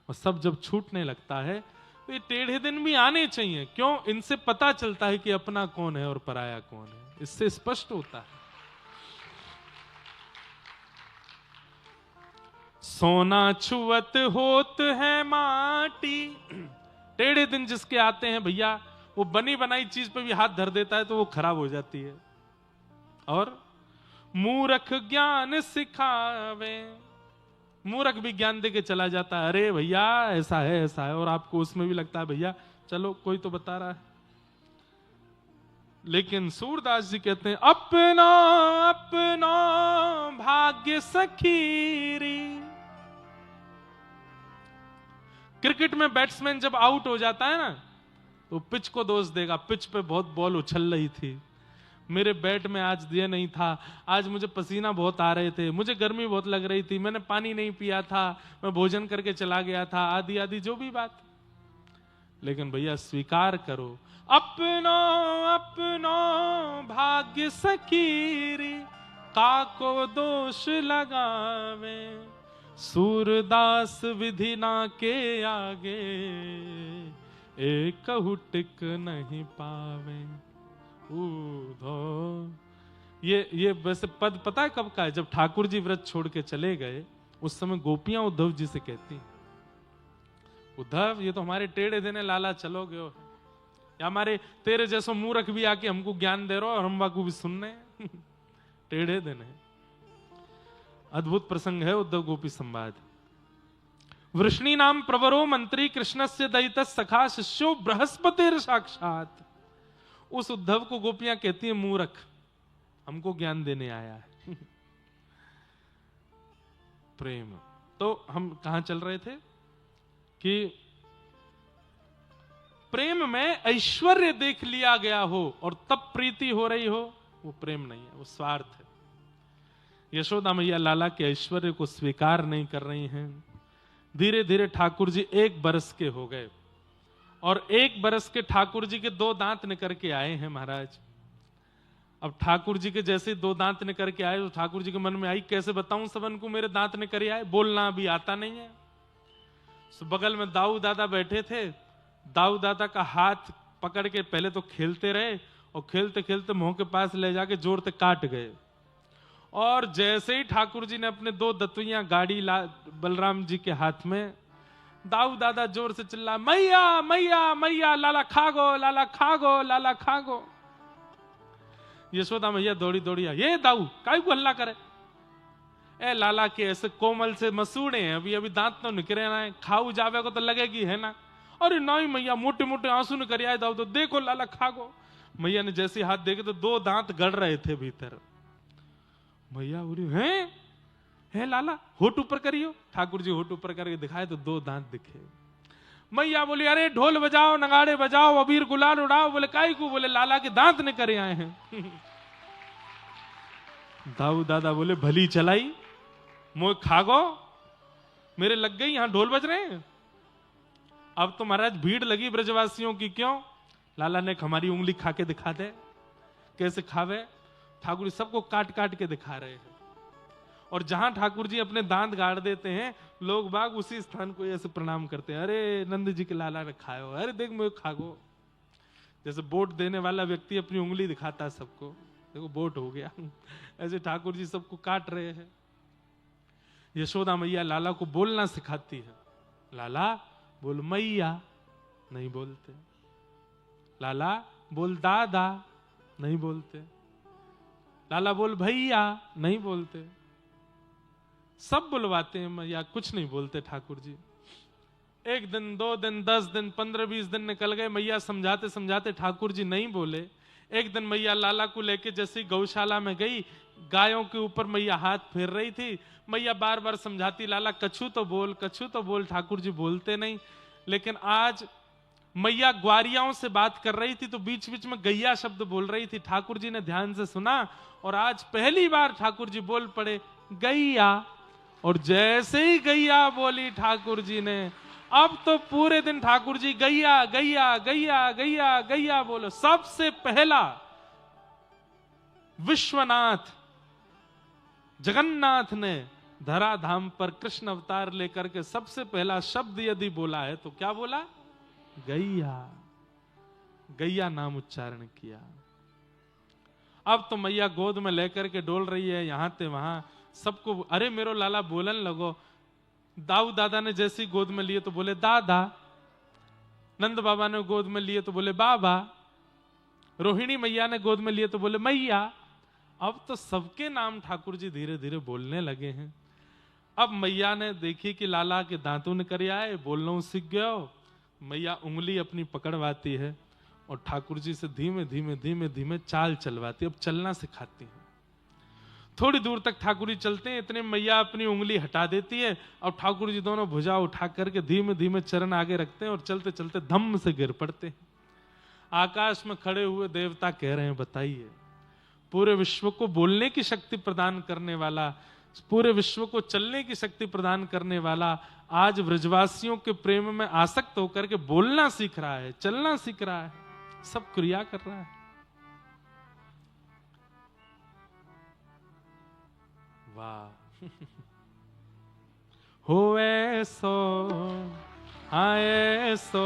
और सब जब छूटने लगता है तो ये टेढ़े दिन भी आने चाहिए। क्यों? इनसे पता चलता है कि अपना कौन है और पराया कौन है, इससे स्पष्ट होता है। सोना छुअत होत है माटी। टेढ़े दिन जिसके आते हैं भैया, वो बनी बनाई चीज पे भी हाथ धर देता है तो वो खराब हो जाती है। और मूर्ख ज्ञान सिखावे, मूर्ख भी ज्ञान दे के चला जाता है, अरे भैया ऐसा है, और आपको उसमें भी लगता है भैया चलो कोई तो बता रहा है। लेकिन सूरदास जी कहते हैं अपना अपना भाग्य सखीरी। क्रिकेट में बैट्समैन जब आउट हो जाता है ना तो पिच को दोष देगा, पिच पे बहुत बॉल उछल रही थी, मेरे बैट में आज दिया नहीं था, आज मुझे पसीना बहुत आ रहे थे, मुझे गर्मी बहुत लग रही थी, मैंने पानी नहीं पिया था, मैं भोजन करके चला गया था, आदि आदि जो भी बात। लेकिन भैया स्वीकार करो अपना अपना भाग्य सकीरी, काको दोष लगावे, सूरदास विधि ना के आगे, एक टिक नहीं पावे। ये वैसे पद पता है कब का है? जब ठाकुर जी व्रत छोड़ के चले गए उस समय गोपियां उद्धव जी से कहती, उद्धव ये तो हमारे टेढ़े देने लाला चलोगे हो, या हमारे तेरे जैसो मूर्ख भी आके हमको ज्ञान दे रहे हो और हम बाकू भी सुनने टेढ़े देने। अद्भुत प्रसंग है उद्धव गोपी संवाद। वृष्णि नाम प्रवरो मंत्री कृष्णस्य दयित सखा शिष्यो बृहस्पतिर साक्षात। उस उद्धव को गोपियां कहती है मूर्ख, हमको ज्ञान देने आया है। प्रेम। तो हम कहां चल रहे थे कि प्रेम में ऐश्वर्य देख लिया गया हो और तब प्रीति हो रही हो, वो प्रेम नहीं है, वो स्वार्थ है। यशोदा मैया लाला के ऐश्वर्य को स्वीकार नहीं कर रही हैं। धीरे धीरे ठाकुर जी 1 बरस के हो गए और 1 बरस के ठाकुर जी के 2 दांत निकल के आए हैं महाराज। अब ठाकुर जी के जैसे 2 दांत निकल के आए तो ठाकुर जी के मन में आई, कैसे बताऊं सबन को मेरे दांत निकल आए, बोलना भी आता नहीं है। तो बगल में दाऊ दादा बैठे थे, दाऊ दादा का हाथ पकड़ के पहले तो खेलते रहे और खेलते खेलते मुंह के पास ले जाके जोर से काट गए। और जैसे ही ठाकुर जी ने अपने 2 दतुइयां गाड़ी बलराम जी के हाथ में, दाऊ दादा जोर से चिल्ला, मैया मैया मैया, लाला खागो, लाला खागो, लाला खागो। यशोदा मैया दौड़ी दौड़ी आई, ये दाऊ काई को हल्ला करे, ए लाला के ऐसे कोमल से मसूड़े हैं, अभी अभी दांत तो निकले ना है, खाऊ जावे को तो लगेगी है ना। अरे नहीं मैया, मोटे मोटे आंसू निकल आए दाऊ, तो देखो लाला खागो। मैया ने जैसे हाथ देखे तो 2 दांत गड़ रहे थे भीतर। मैया बोली, है लाला, होठ ऊपर करियो। ठाकुर जी होठ ऊपर करके दिखाए तो 2 दांत दिखे। मैया बोली, अरे ढोल बजाओ, नगाड़े बजाओ, अबीर गुलाल उड़ाओ। बोले काई को? बोले लाला के दांत निकल आए हैं। दाऊ दादा बोले, भली चलाई, मोए खागो, मेरे लग गई, यहां ढोल बज रहे हैं। अब तो महाराज भीड़ लगी ब्रजवासियों की, क्यों? लाला ने हमारी उंगली खा के दिखा दे। कैसे खावे? ठाकुर जी सबको काट काट के दिखा रहे हैं। और जहां ठाकुर जी अपने दांत गाड़ देते हैं, लोग बाग उसी स्थान को ऐसे प्रणाम करते हैं, अरे नंद जी के लाला ने खायो, अरे देख मैं खागो। जैसे वोट देने वाला व्यक्ति अपनी उंगली दिखाता है सबको, देखो वोट हो गया। ऐसे ठाकुर जी सबको काट रहे हैं। यशोदा मैया लाला को बोलना सिखाती है। लाला बोल मैया, नहीं बोलते। लाला बोल दादा, नहीं बोलते। लाला बोल भैया, नहीं बोलते। सब बुलवाते हैं मैया, कुछ नहीं बोलते ठाकुर जी। 1 दिन 2 दिन 10 दिन 15-20 दिन निकल गए, मैया समझाते समझाते ठाकुर जी नहीं बोले। एक दिन मैया लाला को लेके जैसे गौशाला में गई, गायों के ऊपर मैया हाथ फेर रही थी। मैया बार बार समझाती, लाला कछु तो बोल, कछु तो बोल। ठाकुर जी बोलते नहीं। लेकिन आज मैया ग्वारियाओं से बात कर रही थी तो बीच बीच में गैया शब्द बोल रही थी। ठाकुर जी ने ध्यान से सुना और आज पहली बार ठाकुर जी बोल पड़े, गैया। और जैसे ही गैया बोली ठाकुर जी ने, अब तो पूरे दिन ठाकुर जी गैया गैया गैया गैया गैया बोलो। सबसे पहला विश्वनाथ जगन्नाथ ने धराधाम पर कृष्ण अवतार लेकर के सबसे पहला शब्द यदि बोला है तो क्या बोला? गैया। गैया नाम उच्चारण किया। अब तो मैया गोद में लेकर के डोल रही है, यहां ते वहां सबको, अरे मेरो लाला बोलन लगो। दाऊ दादा ने जैसी गोद में लिए तो बोले दादा, नंद बाबा ने गोद में लिए तो बोले बाबा, रोहिणी मैया ने गोद में लिए तो बोले मैया। अब तो सबके नाम ठाकुर जी धीरे धीरे बोलने लगे हैं। अब मैया ने देखी कि लाला के दांतों ने कर आए, बोलना सीख गया। मैया उंगली अपनी पकड़वाती है और ठाकुर जी से धीमे धीमे धीमे धीमे चाल चलवाती, अब चलना सिखाती है। थोड़ी दूर तक ठाकुर जी चलते हैं, इतने मैया अपनी उंगली हटा देती है और ठाकुर जी दोनों भुजा उठा करके धीमे धीमे चरण आगे रखते हैं और चलते चलते धम्म से गिर पड़ते हैं। आकाश में खड़े हुए देवता कह रहे हैं, बताइए, पूरे विश्व को बोलने की शक्ति प्रदान करने वाला, पूरे विश्व को चलने की शक्ति प्रदान करने वाला, आज ब्रजवासियों के प्रेम में आसक्त होकर के बोलना सीख रहा है, चलना सीख रहा है, सब क्रिया कर रहा है। वाह। होवे सो आए सो,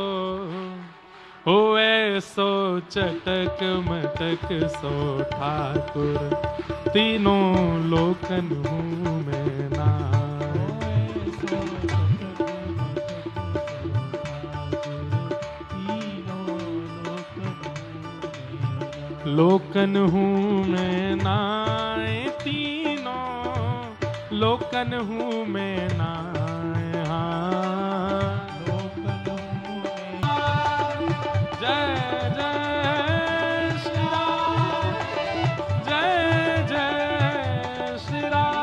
होवे सो चटक मटक सो ठाकुर, तीनों लोकन हूँ मैं ना। लोकन हूँ मैं नाय, तीनों लोकन हूँ मैं नाय। हाँ लोकन हूँ मैं। जय जय श्री राम, जय जय श्री राम।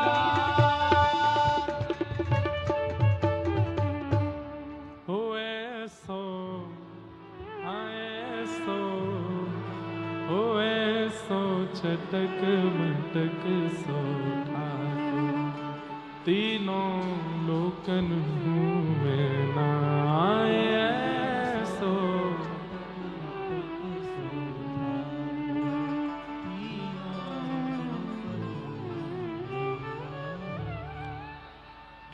मटक मटक सो ठाकुर, तीनों लोकन में ना आए सो।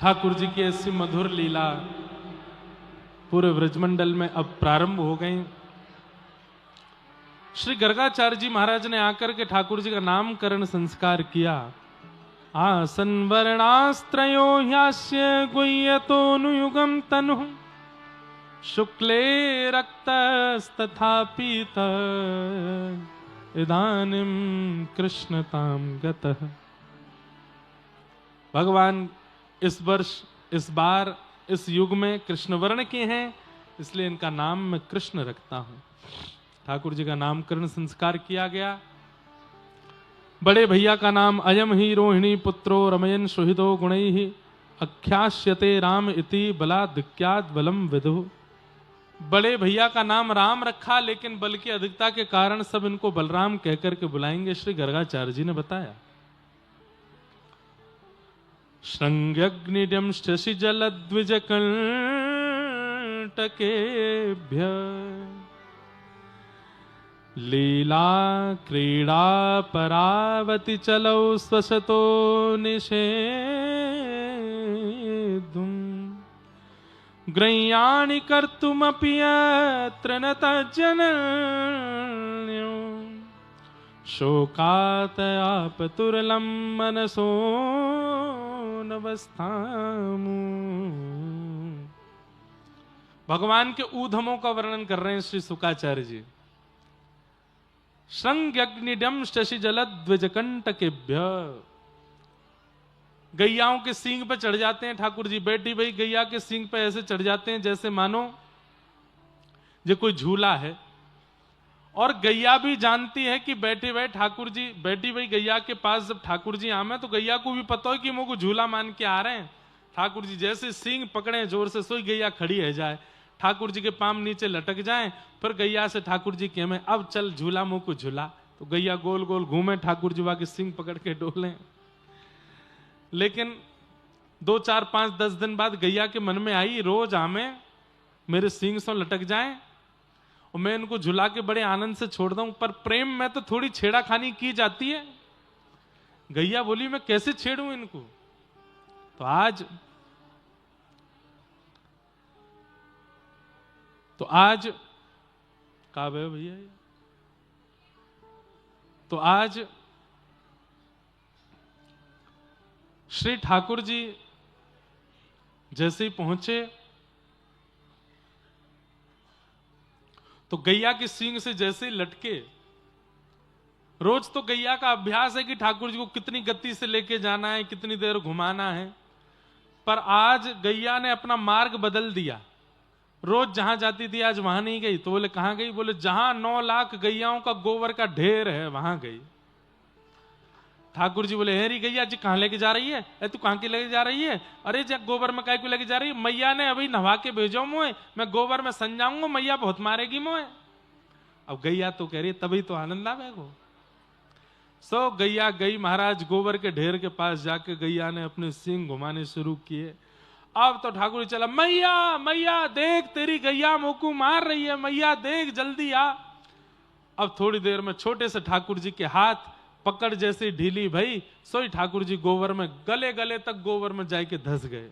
ठाकुर जी की ऐसी मधुर लीला पूरे ब्रजमंडल में अब प्रारंभ हो गई। श्री गर्गाचार्य जी महाराज ने आकर के ठाकुर जी का नामकरण संस्कार किया। आसन वर्णास्त्रयो ह्यास्य गुह्यतोनुयुगम तनु, शुक्ले रक्तस्तथा पीत, इदानीं कृष्णतां गतः। भगवान इस वर्ष, इस बार, इस युग में कृष्ण वर्ण के हैं, इसलिए इनका नाम मैं कृष्ण रखता हूं। ठाकुर जी का नामकरण संस्कार किया गया। बड़े भैया का नाम अयम ही रोहिणी पुत्रो रमयन सुहृदो गुणैः, अख्यास्यते राम इति बलाधिक्यात् बलम विदु। बड़े भैया का नाम राम रखा, लेकिन बल की अधिकता के कारण सब इनको बलराम कहकर के बुलाएंगे, श्री गर्गाचार्य जी ने बताया। श्रृंग्यग्निड्यं शशि जलद्विज कंटकेभ्य, लीला क्रीड़ा परावति चलौ स्वशतो निषेधुं, ग्रह्याणि कर्तुमपि यत्र न तज्जनन्यो, शोकातयापतुरलं मनसो नवस्थामु। भगवान के ऊधमों का वर्णन कर रहे हैं श्री शुकाचार्य जी। श्रृंग्यग्निड्यं शशि जलद्विजकंटकेभ्य, गैयाओं के सींग पे चढ़ जाते हैं ठाकुर जी। बैठी भाई गैया के सींग पे ऐसे चढ़ जाते हैं जैसे मानो ये कोई झूला है। और गैया भी जानती है कि बैठे बैठे ठाकुर जी, बैठी भाई गैया के पास जब ठाकुर जी आमे तो गैया को भी पता हो कि मुझको झूला मान के आ रहे हैं। ठाकुर जी जैसे सींग पकड़े जोर से, सोई गैया खड़ी है जाए, ठाकुर जी के पाम नीचे लटक जाएं, फिर गैया से ठाकुर जी कहे अब चल झूला मुंह को झूला, तो गैया गोल गोल घूमे, ठाकुर जी के सींग पकड़ के डोले। लेकिन 2, 4, 5, 10 दिन बाद गैया के मन में आई, रोज आमे मेरे सींग से लटक जाएं और मैं इनको झुला के बड़े आनंद से छोड़ दूं, पर प्रेम में तो थोड़ी छेड़ाखानी की जाती है। गैया बोली मैं कैसे छेड़ूं इनको। तो आज कहा भैया, तो आज श्री ठाकुर जी जैसे ही पहुंचे तो गैया के सींग से जैसे ही लटके, रोज तो गैया का अभ्यास है कि ठाकुर जी को कितनी गति से लेके जाना है, कितनी देर घुमाना है, पर आज गैया ने अपना मार्ग बदल दिया। रोज जहां जाती थी आज वहां नहीं गई। तो बोले कहां गई? बोले जहां 9 लाख गैयाओं का गोबर का ढेर है वहां गई। ठाकुर जी बोले हेरी गैया जी कहां लेके जा रही है? तू कहां की लेके जा रही है? अरे जब गोबर में काय को लेके जा रही है? मैया ने अभी नहा के भेजो मोए, मैं गोबर में सन जाऊंगा, मैया बहुत मारेगी मोए। अब गैया तो कह रही तभी तो आनंद आवेगा। सो गैया गई महाराज गोबर के ढेर के पास जाके गैया ने अपने सींग घुमाने शुरू किए। अब तो ठाकुर चला, मैया मैया देख तेरी गैया मोकू मार रही है, मैया देख जल्दी आ। अब थोड़ी देर में छोटे से ठाकुर जी के हाथ पकड़ जैसी ढीली भई, सोई ठाकुर जी गोबर में गले गले तक गोबर में जाके धस गए।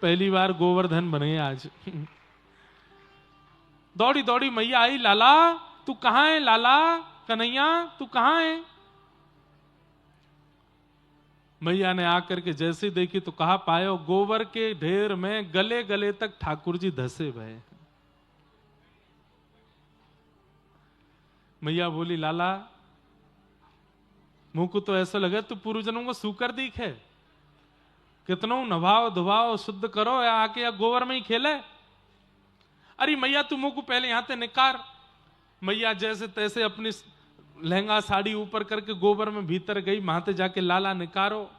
पहली बार गोवर्धन बने आज। दौड़ी दौड़ी मैया आई, लाला तू कहां है? लाला कन्हैया तू कहां है? मैया ने आकर के जैसे देखी तो कहा पायो गोबर के ढेर में गले गले तक ठाकुर जी धसे भय। मैया बोली लाला मुंह को तो ऐसा लगे तू पूर्वजनों को सूकर दिख है, कितनों नभाओ धुभाओ शुद्ध करो या आके या गोबर में ही खेले। अरे मैया तू मुंह को पहले यहां से निकार। मैया जैसे तैसे अपनी लहंगा साड़ी ऊपर करके गोबर में भीतर गई, वहां जाके लाला निकारो।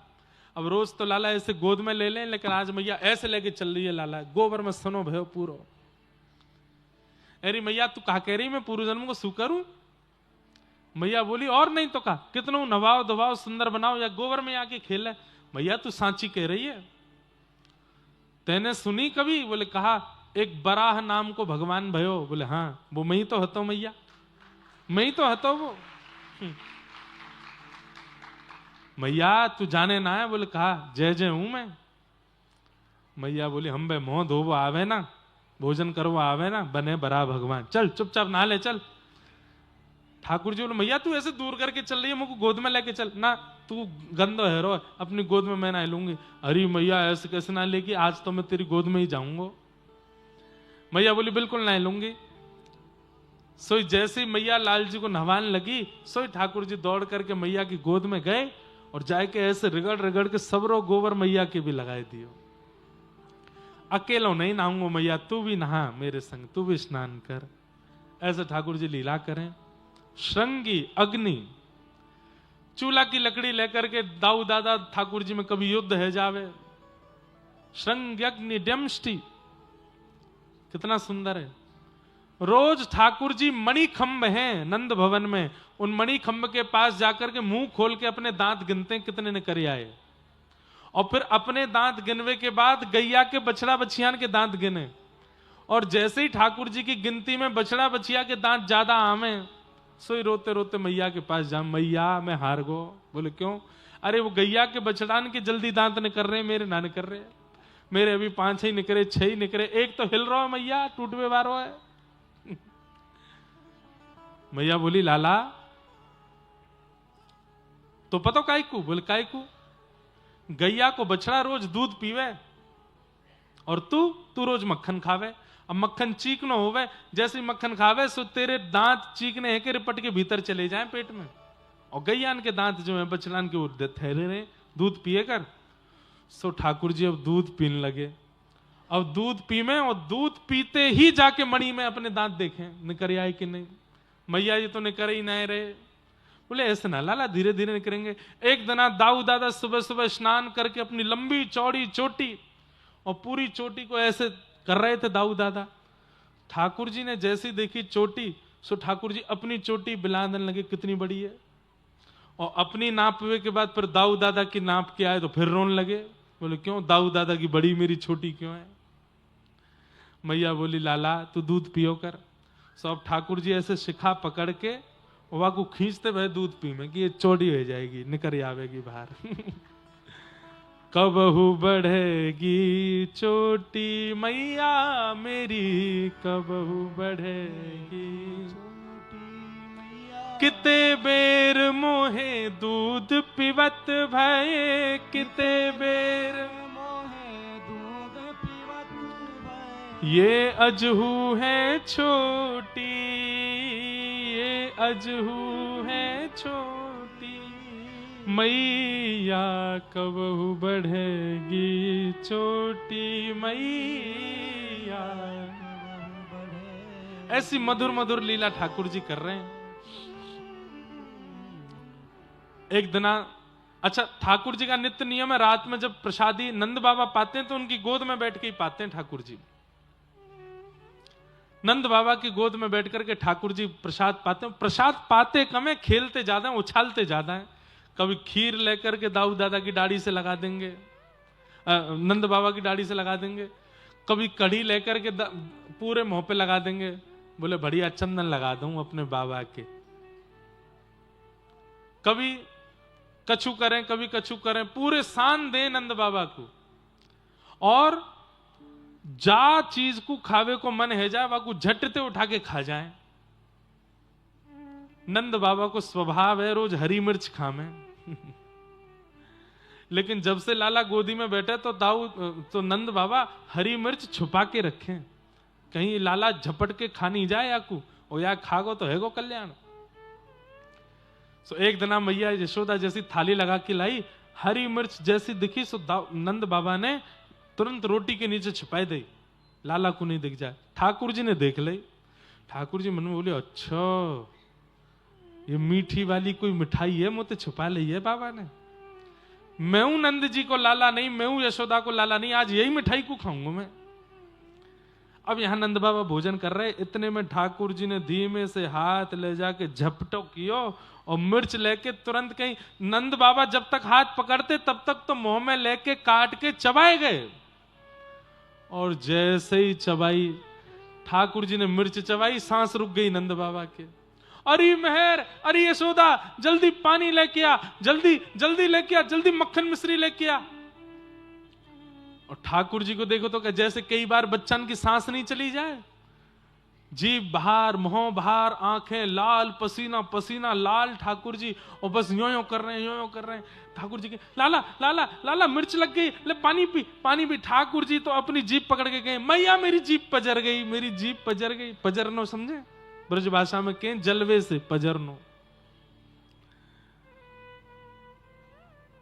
अब रोज तो लाला ऐसे गोद में ले लें, लेकिन आज मैया ऐसे लेके चल रही है लाला गोबर में सनो भयो पूरो। अरे मैया तू कहा कह रही मैं पूर्व जन्म को सू करूं? मैया बोली और नहीं तो का, कितनों नवाओ धवाओ सुंदर बनाओ या गोबर में आके खेले। मैया तू सांची कह रही है, तेने सुनी कभी? बोले कहा एक बराह नाम को भगवान भयो। बोले हाँ, वो मैं ही तो हतो मैया, मैं ही तो हतो वो। मैया तू जाने ना है? बोले कहा जय जय हूं मैं। मैया बोली हम बे मोह धोबो आवे ना, भोजन करो आवे ना, बने बरा भगवान, चल चुपचाप नहा ले चल। ठाकुर जी बोले मैया तू ऐसे दूर करके चल रही है, मुझको गोद में लेके चल ना, तू गंदो है रो, अपनी गोद में मैं नहा लूंगी। अरे मैया ऐसे कैसे ना लेगी, आज तो मैं तेरी गोद में ही जाऊंगा। मैया बोली बिल्कुल नहा लूंगी। सोई जैसे ही मैया लाल जी को नहवाने लगी, सोई ठाकुर जी दौड़ करके मैया की गोद में गए और जाके ऐसे रगड़ रगड़ के सबरो गोबर मैया के भी लगाए दियो। अकेलो नहीं नहाऊंगा मैया, तू भी नहा मेरे संग, तू भी स्नान कर। ऐसे ठाकुर जी लीला करें। श्रृंगी अग्नि, चूल्हा की लकड़ी लेकर के दाऊ दादा ठाकुर जी में कभी युद्ध है जावे। श्रृंग अग्नि डमष्टि, कितना सुंदर है। रोज ठाकुर जी मणि खंभ हैं नंद भवन में, उन मणि खंभ के पास जाकर के मुंह खोल के अपने दांत गिनते हैं कितने ने करे आए, और फिर अपने दांत गिनवे के बाद गैया के बछड़ा बछियान के दांत गिने। और जैसे ही ठाकुर जी की गिनती में बछड़ा बछिया के दांत ज्यादा आवे, सोई रोते रोते मैया के पास जा, मैया मैं हार गो। बोले क्यों? अरे वो गैया के बछड़ान के जल्दी दांत निकर रहे, मेरे ना निकर रहे, मेरे अभी 5 ही निकरे, 6 ही निकरे, एक तो हिल रहा है मैया, टूटवे वारो है। मैया बोली लाला तो पतो काय को? बोले काय को? गैया को बछड़ा रोज दूध पीवे और तू रोज मक्खन खावे। अब मक्खन चीकनो होवे, जैसे ही मक्खन खावे सो तेरे दांत चीकने है के रिपट के भीतर चले जाएं पेट में, और गैयान के दांत जो है बछड़ान के वो ठहरे रहे, दूध पिए कर। सो ठाकुर जी अब दूध पीने लगे। अब दूध पीवे और दूध पीते ही जाके मणि में अपने दांत देखें निकर आए कि नहीं। मैया जी तो निकर ही नहीं रहे। बोले ऐसे ना लाला, धीरे धीरे निकलेंगे। एक दिन दाऊ दादा सुबह सुबह स्नान करके अपनी लंबी चौड़ी चोटी और पूरी चोटी को ऐसे कर रहे थे दाऊ दादा। ठाकुर जी ने जैसी देखी चोटी, सो ठाकुर जी अपनी चोटी बिलाने लगे कितनी बड़ी है, और अपनी नापवे के बाद फिर दाऊ दादा की नाप के आए तो फिर रोने लगे। बोले क्यों? दाऊ दादा की बड़ी, मेरी छोटी क्यों है? मैया बोली लाला तू दूध पियो कर। सो अब ठाकुर जी ऐसे शिखा पकड़ के वहां को खींचते भाई दूध पी में कि ये चौड़ी हो जाएगी, निकर आवेगी बाहर। कबहू बढ़ेगी चोटी मैया मेरी, कबहू बढ़ेगी किते बेर मोहे दूध पिवत भये, किते बेर ये अजहू है छोटी, ये अजहू है छोटी मैया, कबहू बढ़ेगी चोटी मैया। ऐसी मधुर मधुर लीला ठाकुर जी कर रहे हैं। एक दिन अच्छा, ठाकुर जी का नित्य नियम है रात में जब प्रसादी नंद बाबा पाते हैं तो उनकी गोद में बैठ के ही पाते हैं ठाकुर जी। नंद बाबा की गोद में बैठ करके ठाकुर जी प्रसाद पाते हैं। प्रसाद पाते कम है, खेलते ज्यादा है, उछालते ज्यादा है। कभी खीर लेकर के दाऊ दादा की दाढ़ी से लगा देंगे, नंद बाबा की दाढ़ी से लगा देंगे। कभी कढ़ी लेकर के पूरे मुंह पे लगा देंगे, बोले बढ़िया चंदन लगा दूं अपने बाबा के। कभी कछु करें, कभी कछु करें, पूरे शान दें नंद बाबा को। और जा चीज को खावे को मन है जाए वाकू झटते उठा के खा जाए। नंद बाबा को स्वभाव है रोज हरी मिर्च खावे। लेकिन जब से लाला गोदी में बैठे तो नंद बाबा हरी मिर्च छुपा के रखें, कहीं लाला झपट के खा नहीं जाए याकू, और या खागो तो हैगो कल्याण। सो एक दिन मैया यशोदा जैसी थाली लगा के लाई, हरी मिर्च जैसी दिखी सो नंद बाबा ने तुरंत रोटी के नीचे छिपाई दी, लाला को नहीं दिख जाए। ठाकुर जी ने देख ली। ठाकुर जी मन में बोले अच्छा ये मीठी वाली कोई मिठाई है, मुझे छुपा ली है बाबा ने। मैं हूं नंद जी को लाला नहीं, मैं हूं यशोदा को लाला नहीं, आज यही मिठाई को खाऊंगा मैं। अब यहां नंद बाबा भोजन कर रहे, इतने में ठाकुर जी ने धीमे से हाथ ले जाके झपटो कियो और मिर्च लेके तुरंत कहीं, नंद बाबा जब तक हाथ पकड़ते तब तक तो मुंह में लेके काट के चबाए गए, और जैसे ही चबाई ठाकुर जी ने मिर्च चबाई, सांस रुक गई नंद बाबा के। अरे मेहर, अरे यशोदा, जल्दी पानी लेके आ, जल्दी जल्दी लेके आ, जल्दी मक्खन मिश्री लेके आ। और ठाकुर जी को देखो तो जैसे कई बार बच्चन की सांस नहीं चली जाए, जीभ बाहर, मुंह बाहर, आंखें लाल, पसीना पसीना लाल, ठाकुर जी और बस यो यो कर रहे हैं, यो यो कर रहे हैं। ठाकुर जी के लाला लाला लाला मिर्च लग गई, ले पानी पी, पानी पी। ठाकुर जी तो अपनी जीभ पकड़ के गए, मैया मेरी जीभ पजर गई, मेरी जीभ पजर गई। पजरनो समझे ब्रज भाषा में कहें जलवे से पजरनो।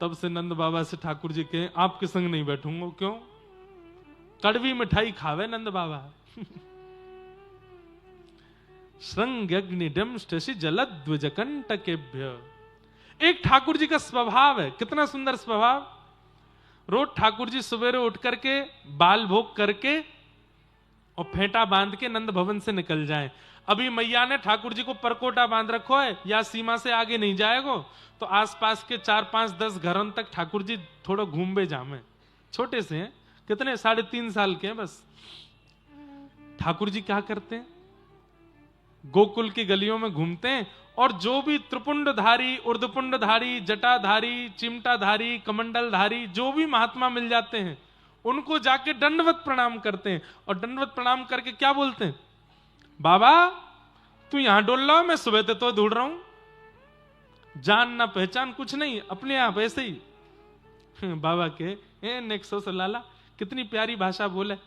तब से नंद बाबा से ठाकुर जी कहें आपके संग नहीं बैठूंगा। क्यों? कड़वी मिठाई खावे नंद बाबा। श्रृंग्यग्निडम शशि जलद्विजकंटकेभ्य। एक ठाकुर जी का स्वभाव है, कितना सुंदर स्वभाव। रोज ठाकुर जी सवेरे उठ करके बाल भोग करके और फेंटा बांध के नंद भवन से निकल जाएं। अभी मैया ने ठाकुर जी को परकोटा बांध रखो है, या सीमा से आगे नहीं जाएगो, तो आसपास के 4, 5, 10 घरों तक ठाकुर जी थोड़ा घूमे जामे। छोटे से हैं, कितने 3.5 साल के हैं बस। ठाकुर जी क्या करते हैं, गोकुल की गलियों में घूमते हैं, और जो भी त्रिपुंडधारी, ऊर्ध्वपुंडधारी, जटाधारी, चिमटाधारी, कमंडलधारी जो भी महात्मा मिल जाते हैं उनको जाके दंडवत प्रणाम करते हैं। और दंडवत प्रणाम करके क्या बोलते हैं, बाबा तू यहां डोल रहा हो, मैं सुबह तो ढूंढ रहा हूं, जान ना पहचान कुछ नहीं, अपने आप ऐसे ही। बाबा के नेक्सो से लाला कितनी प्यारी भाषा बोले,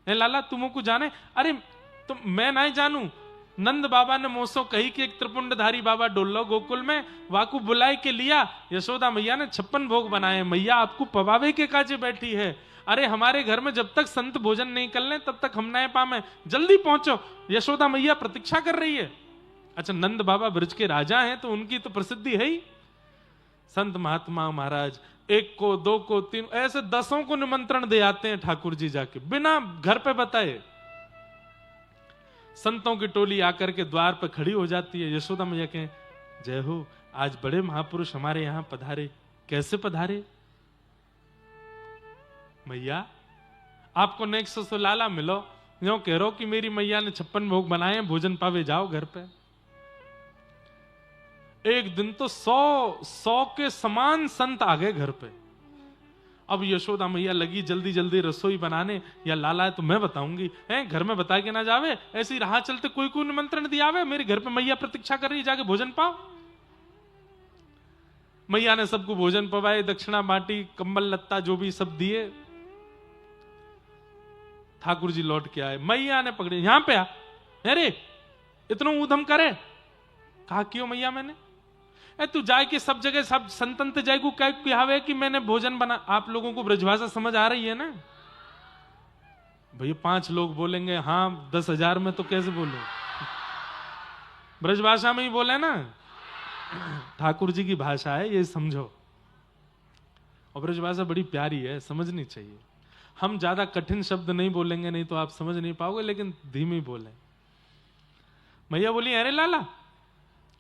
लाला तुमको जाने, अरे तुम मैं नहीं जानू, नंद बाबा ने मोसो कही कि एक त्रिपुंडधारी बाबा डोलो गोकुल में, वाकू बुलाए के लिया, यशोदा मैया ने 56 भोग बनाए, मैया आपको पवावे के काजे बैठी है। अरे हमारे घर में जब तक संत भोजन नहीं कर ले तब तक हम नए पामे, जल्दी पहुंचो, यशोदा मैया प्रतीक्षा कर रही है। अच्छा, नंद बाबा ब्रज के राजा हैं तो उनकी तो प्रसिद्धि है ही। संत महात्मा महाराज 1 को 2 को 3 ऐसे 10 को निमंत्रण दे आते हैं ठाकुर जी जाके, बिना घर पे बताए। संतों की टोली आकर के द्वार पर खड़ी हो जाती है। यशोदा मैया कहें जय हो, आज बड़े महापुरुष हमारे यहां पधारे। कैसे पधारे? मैया आपको नेक्स्ट से लाला मिलो, यो कह रहो कि मेरी मैया ने 56 भोग बनाए, भोजन पावे जाओ घर पे। एक दिन तो 100 के समान संत आ गए घर पे। अब यशोदा मैया लगी जल्दी जल्दी रसोई बनाने, या लाला है तो मैं बताऊंगी, हैं घर में बता के ना जावे, ऐसी राह चलते कोई कोई निमंत्रण दियावे, मेरे घर पे मैया प्रतीक्षा कर रही, जाके भोजन पाओ। मैया ने सबको भोजन पवाए, दक्षिणा बांटी, कंबल लत्ता जो भी सब दिए। ठाकुर जी लौट के आए, मैया ने पकड़े, यहां पे आ, अरे इतना ऊधम करे। कहा क्यों मैया मैंने? तू जाए कि सब जगह सब संतन ते जाएगू कहावे कि मैंने भोजन बना। आप लोगों को ब्रजभाषा समझ आ रही है ना भैया? 5 लोग बोलेंगे हाँ, 10,000 में तो कैसे बोलो, ब्रजभाषा में ही बोले ना। ठाकुर जी की भाषा है, ये समझो। और ब्रजभाषा बड़ी प्यारी है, समझनी चाहिए। हम ज्यादा कठिन शब्द नहीं बोलेंगे, नहीं तो आप समझ नहीं पाओगे, लेकिन धीमी बोले। मैया बोली अरे लाला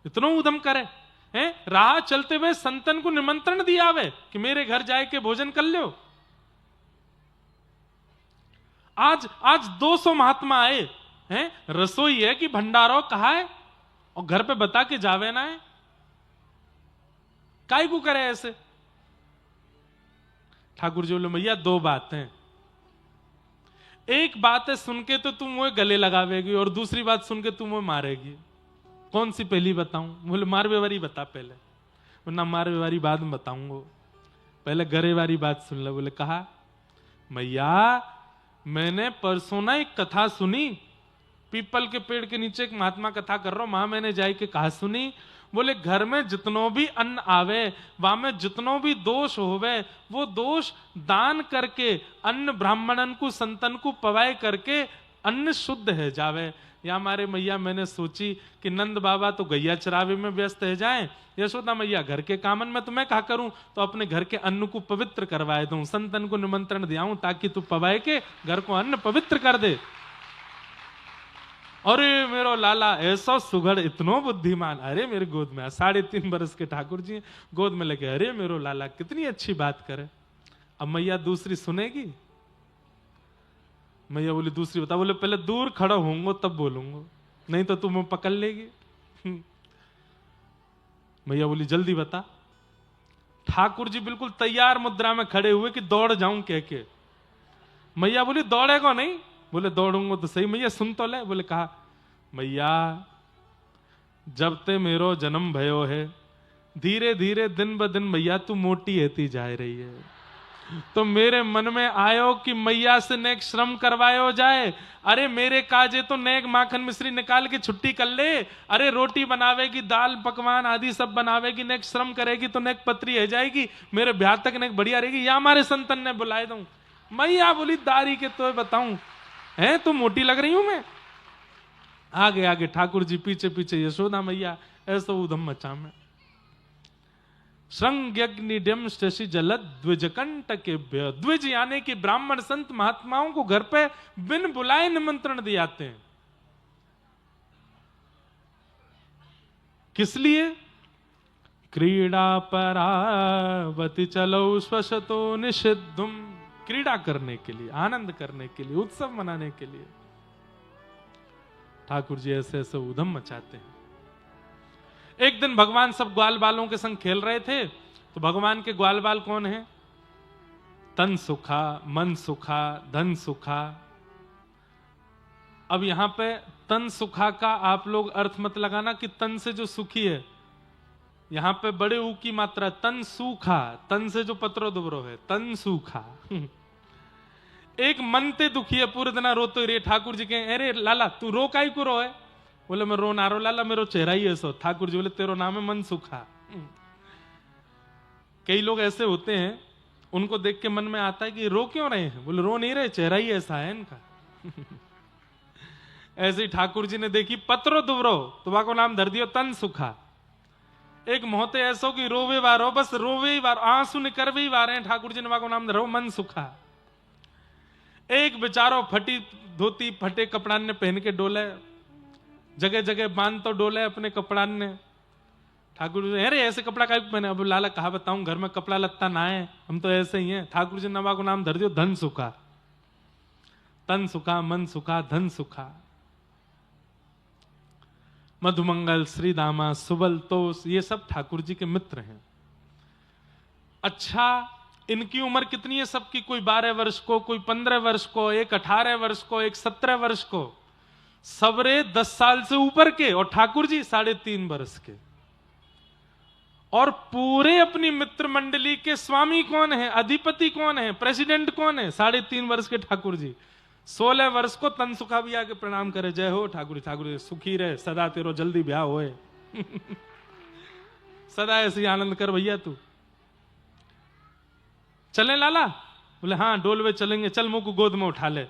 इतना उधम करे, राह चलते हुए संतन को निमंत्रण दिया वे कि मेरे घर जाए के भोजन कर लो। आज 200 महात्मा आए हैं, रसोई है कि भंडारो कहा है, और घर पे बता के जावे ना है, काय को करे ऐसे? ठाकुर जी बोले मैया 2 बातें, एक बात है सुन के तो तुम वो गले लगावेगी, और दूसरी बात सुन के तुम वो मारेगी। कौन सी पहली बताऊं? बोले मारवे वाली बता पहले, वरना मारवे वाली बाद में बताऊंगा, पहले गरे वाली बात सुन ले। बोले कहा मैया मैंने परसों ना एक कथा सुनी, पीपल के पेड़ के नीचे एक महात्मा कथा कर रहा हूं, मां मैंने जाए के कहा सुनी। बोले घर में जितनो भी अन्न आवे, वहां में जितनो भी दोष होवे, वो दोष दान करके अन्न ब्राह्मणन को संतन को पवाए करके अन्न शुद्ध है जावे। या हमारे मैया मैंने सोची कि नंद बाबा तो गैया चरावे में व्यस्त है जाएं, यशोदा मैया घर के कामन में, तो मैं क्या करूं, तो अपने घर के अन्न को पवित्र करवाए दूं, संतन को निमंत्रण दियाऊं ताकि तू पवाए के घर को अन्न पवित्र कर दे। अरे मेरो लाला ऐसा सुघड़, इतनो बुद्धिमान, अरे मेरे गोद में 3.5 बरस के ठाकुर जी गोद में लगे, अरे मेरो लाला कितनी अच्छी बात करे। अब मैया दूसरी सुनेगी? मैया बोली दूसरी बता। बोले पहले दूर खड़ा होऊंगा तब बोलूंगा, नहीं तो तुम्हें पकड़ लेगी। मैया बोली जल्दी बता। ठाकुर जी बिल्कुल तैयार मुद्रा में खड़े हुए कि दौड़ जाऊं कह के। मैया बोली दौड़ेगा नहीं? बोले दौड़ूंगा तो सही। मैया सुन तो ले। बोले कहा, मैया जब ते मेरो जन्म भयो है, धीरे धीरे दिन ब दिन मैया तू मोटी होती जा रही है, तो मेरे मन में आयो कि मैया से नेक श्रम करवायो जाए। अरे मेरे काजे तो नेक माखन मिश्री निकाल के छुट्टी कर ले। अरे रोटी बनावेगी, दाल पकवान आदि सब बनावेगी, नेक श्रम करेगी तो नेक पत्री है जाएगी, मेरे ब्याह तक नेक बढ़िया रहेगी, या हमारे संतन ने बुलाए दूं। मैया बोली दारी के तो बताऊं, है तो मोटी लग रही हूं मैं। आगे आगे ठाकुर जी, पीछे पीछे यशोदा मैया, ऐसा उधम मचा में। श्रृंग्यग्निड्यम शशि जलद द्विजकंटकेभ्य। द्विज यानी कि ब्राह्मण संत महात्माओं को घर पे बिन बुलाए निमंत्रण दिए जाते हैं। किस लिए? क्रीड़ा परावति चलो स्वशतो निषिद्धुम। क्रीड़ा करने के लिए, आनंद करने के लिए, उत्सव मनाने के लिए ठाकुर जी ऐसे ऐसे उधम मचाते हैं। एक दिन भगवान सब ग्वाल बालों के संग खेल रहे थे, तो भगवान के ग्वाल बाल कौन है? तन सुखा, मन सुखा, धन सुखा। अब यहां पे तन सुखा का आप लोग अर्थ मत लगाना कि तन से जो सुखी है, यहां पे बड़े ऊ की मात्रा, तन सूखा, तन से जो पत्रो दुबरो है, तन सूखा। एक मन ते दुखी है, पूरे दिन रोते रे। ठाकुर जी कहे, अरे लाला तू रो काई को रो है? बोले मैं रो ना रो लाला, मेरो चेहरा ही ऐसा। ठाकुर जी बोले तेरो नाम है मन सुखा। कई लोग ऐसे होते हैं, उनको देख के मन में आता है कि रो क्यों रहे हैं? बोले रो नहीं रहे, चेहरा ही ऐसा है इनका। ऐसे ही ठाकुर जी ने देखी पत्रो दुबरो, तो वहां को नाम धर दियो तन सुखा। एक मोहते ऐसो कि रोवे वारो, बस रोवे ही वार, आंसू निकरवे ही वारे हैं, ठाकुर जी ने वहां को नाम धरो मन सुखा। एक बेचारो फटी धोती फटे कपड़ा ने पहन के डोले, जगह जगह बांध तो डोले अपने कपड़ा ने। ठाकुर जी अरे ऐसे कपड़ा का पहने? अब लाला कहा बताऊं, घर में कपड़ा लत्ता ना है, हम तो ऐसे ही हैं। ठाकुर जी नवा को नाम धर दियो धन सुखा। तन सुखा, मन सुखा, धन सुखा। मधुमंगल, श्रीदामा, सुबल तोष, ये सब ठाकुर जी के मित्र हैं। अच्छा, इनकी उम्र कितनी है सबकी? कोई 12 वर्ष को, कोई 15 वर्ष को, एक 18 वर्ष को, एक 17 वर्ष को, सबरे 10 साल से ऊपर के, और ठाकुर जी 3.5 वर्ष के। और पूरे अपनी मित्र मंडली के स्वामी कौन है, अधिपति कौन है, प्रेसिडेंट कौन है? 3.5 वर्ष के ठाकुर जी। 16 वर्ष को तन सुखा भी आके प्रणाम करे, जय हो ठाकुर जी, ठाकुर जी सुखी रहे, सदा तेरो जल्दी ब्याह होए। सदा ऐसे आनंद कर भैया तू। चले लाला? बोले हाँ डोलवे चलेंगे, चल मुंह को गोद में उठा ले।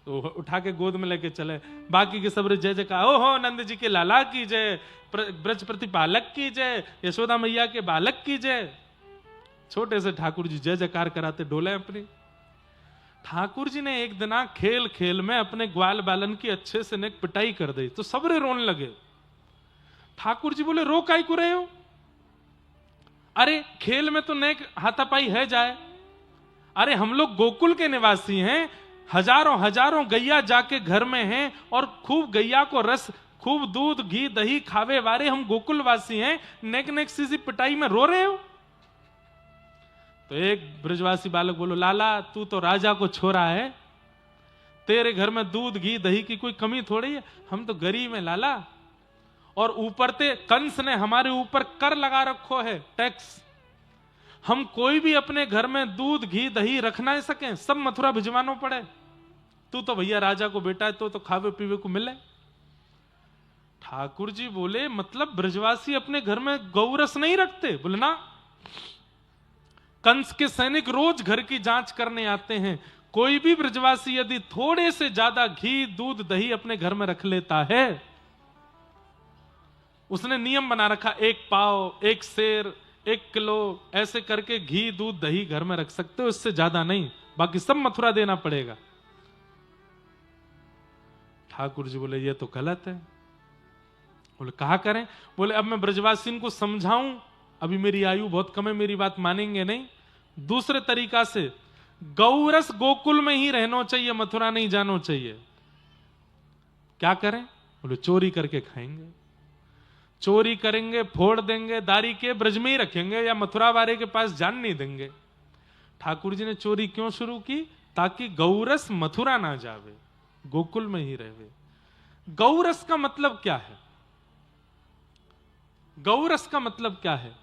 तो उठा के गोद में लेके चले। बाकी के सब जय जयकार, ओ हो नंद जी के लाला की जय, ब्रज प्रतिपालक की जय, यशोदा मैया के बालक की जय। छोटे से ठाकुर जी जय जयकार कराते डोले अपनी। ठाकुर जी ने एक दिन खेल खेल में अपने ग्वाल बालन की अच्छे से नेक पिटाई कर दी, तो सबरे रोने लगे। ठाकुर जी बोले रो काई को रहे हो? अरे खेल में तो नेक हाथापाई है जाए। अरे हम लोग गोकुल के निवासी हैं, हजारों हजारों गैया जाके घर में हैं, और खूब गैया को रस, खूब दूध घी दही खावे वाले हम गोकुलवासी हैं, नेक नेक सी पिटाई में रो रहे हो? तो एक ब्रजवासी बालक बोलो, लाला तू तो राजा को छोरा है, तेरे घर में दूध घी दही की कोई कमी थोड़ी है, हम तो गरीब हैं लाला। और ऊपर ते कंस ने हमारे ऊपर कर लगा रखो है, टैक्स। हम कोई भी अपने घर में दूध घी दही रख ना सके, सब मथुरा भिजवाना पड़े। तू तो भैया राजा को बेटा है, तो खावे पीवे को मिले। ठाकुर जी बोले मतलब ब्रजवासी अपने घर में गौरस नहीं रखते? बोले ना, कंस के सैनिक रोज घर की जांच करने आते हैं। कोई भी ब्रजवासी यदि थोड़े से ज्यादा घी दूध दही अपने घर में रख लेता है, उसने नियम बना रखा, 1 पाव 1 सेर 1 किलो ऐसे करके घी दूध दही घर में रख सकते हो, इससे ज्यादा नहीं, बाकी सब मथुरा देना पड़ेगा। ठाकुर जी बोले ये तो गलत है। बोले कहा करें? बोले अब मैं ब्रजवासियों को समझाऊं, अभी मेरी आयु बहुत कम है, मेरी बात मानेंगे नहीं। दूसरे तरीका से, गौरस गोकुल में ही रहना चाहिए, मथुरा नहीं जाना चाहिए। क्या करें? बोले चोरी करके खाएंगे, चोरी करेंगे, फोड़ देंगे, दारी के ब्रज में ही रखेंगे या मथुरा वाले के पास जान नहीं देंगे। ठाकुर जी ने चोरी क्यों शुरू की? ताकि गौरस मथुरा ना जावे, गोकुल में ही रहे। गौरस का मतलब क्या है? गौरस का मतलब क्या है?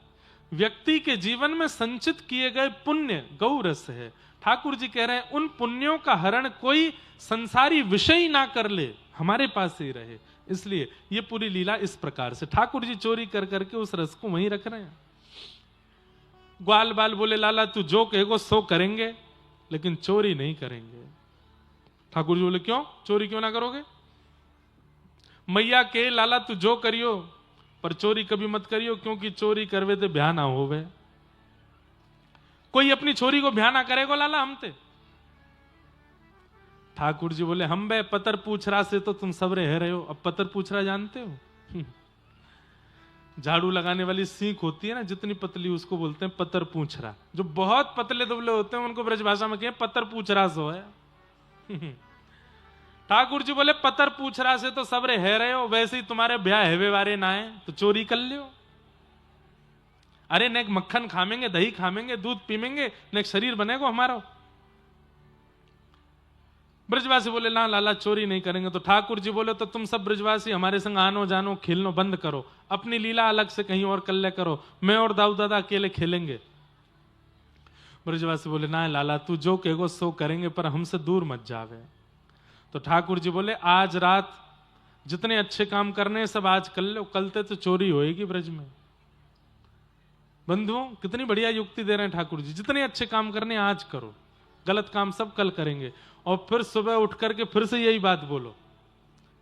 व्यक्ति के जीवन में संचित किए गए पुण्य गौरस है। ठाकुर जी कह रहे हैं उन पुण्यों का हरण कोई संसारी विषय ना कर ले, हमारे पास ही रहे। इसलिए ये पूरी लीला इस प्रकार से ठाकुर जी चोरी कर करके उस रस को वहीं रख रहे हैं। ग्वाल बाल बोले लाला तू जो कहेगो सो करेंगे, लेकिन चोरी नहीं करेंगे। ठाकुर जी बोले क्यों? चोरी क्यों ना करोगे? मैया के लाला तू जो करियो, पर चोरी कभी मत करियो, क्योंकि चोरी करवे तो ब्याह ना होवे। कोई अपनी छोरी को ब्याह ना करेगो लाला हमते। ठाकुर जी बोले हम बे पतर पूछरा से तो तुम सब रह रहे हो। अब पतर पूछरा जानते हो? झाड़ू लगाने वाली सीख होती है ना, जितनी पतली उसको बोलते हैं पतर पूछरा। जो बहुत पतले दुबले होते हैं उनको ब्रज भाषा में कहें पतर पूछरा सो है। ठाकुर जी बोले पतर पूछरा से तो सब रह रहे हो, वैसे ही तुम्हारे ब्याह हेवे वारे ना है तो चोरी कर लियो। अरे नेक मक्खन खामेंगे, दही खामेंगे, दूध पीमेंगे, नेक शरीर बनेगा हमारा। ब्रजवासी बोले ना लाला चोरी नहीं करेंगे। तो ठाकुर जी बोले तो तुम सब ब्रजवासी हमारे संग आनो जानो खेलनो बंद करो, अपनी लीला अलग से कहीं और कल्ले करो, मैं और दाऊ दादा अकेले खेलेंगे। ब्रजवासी बोले ना लाला तू जो कहेगो सो करेंगे, पर हमसे दूर मत जावे। तो ठाकुर जी बोले आज रात जितने अच्छे काम करने सब आज कर लो, कलते तो चोरी होएगी ब्रज में। बंधुओं कितनी बढ़िया युक्ति दे रहे हैं ठाकुर जी, जितने अच्छे काम करने आज करो, गलत काम सब कल करेंगे। और फिर सुबह उठ करके फिर से यही बात बोलो,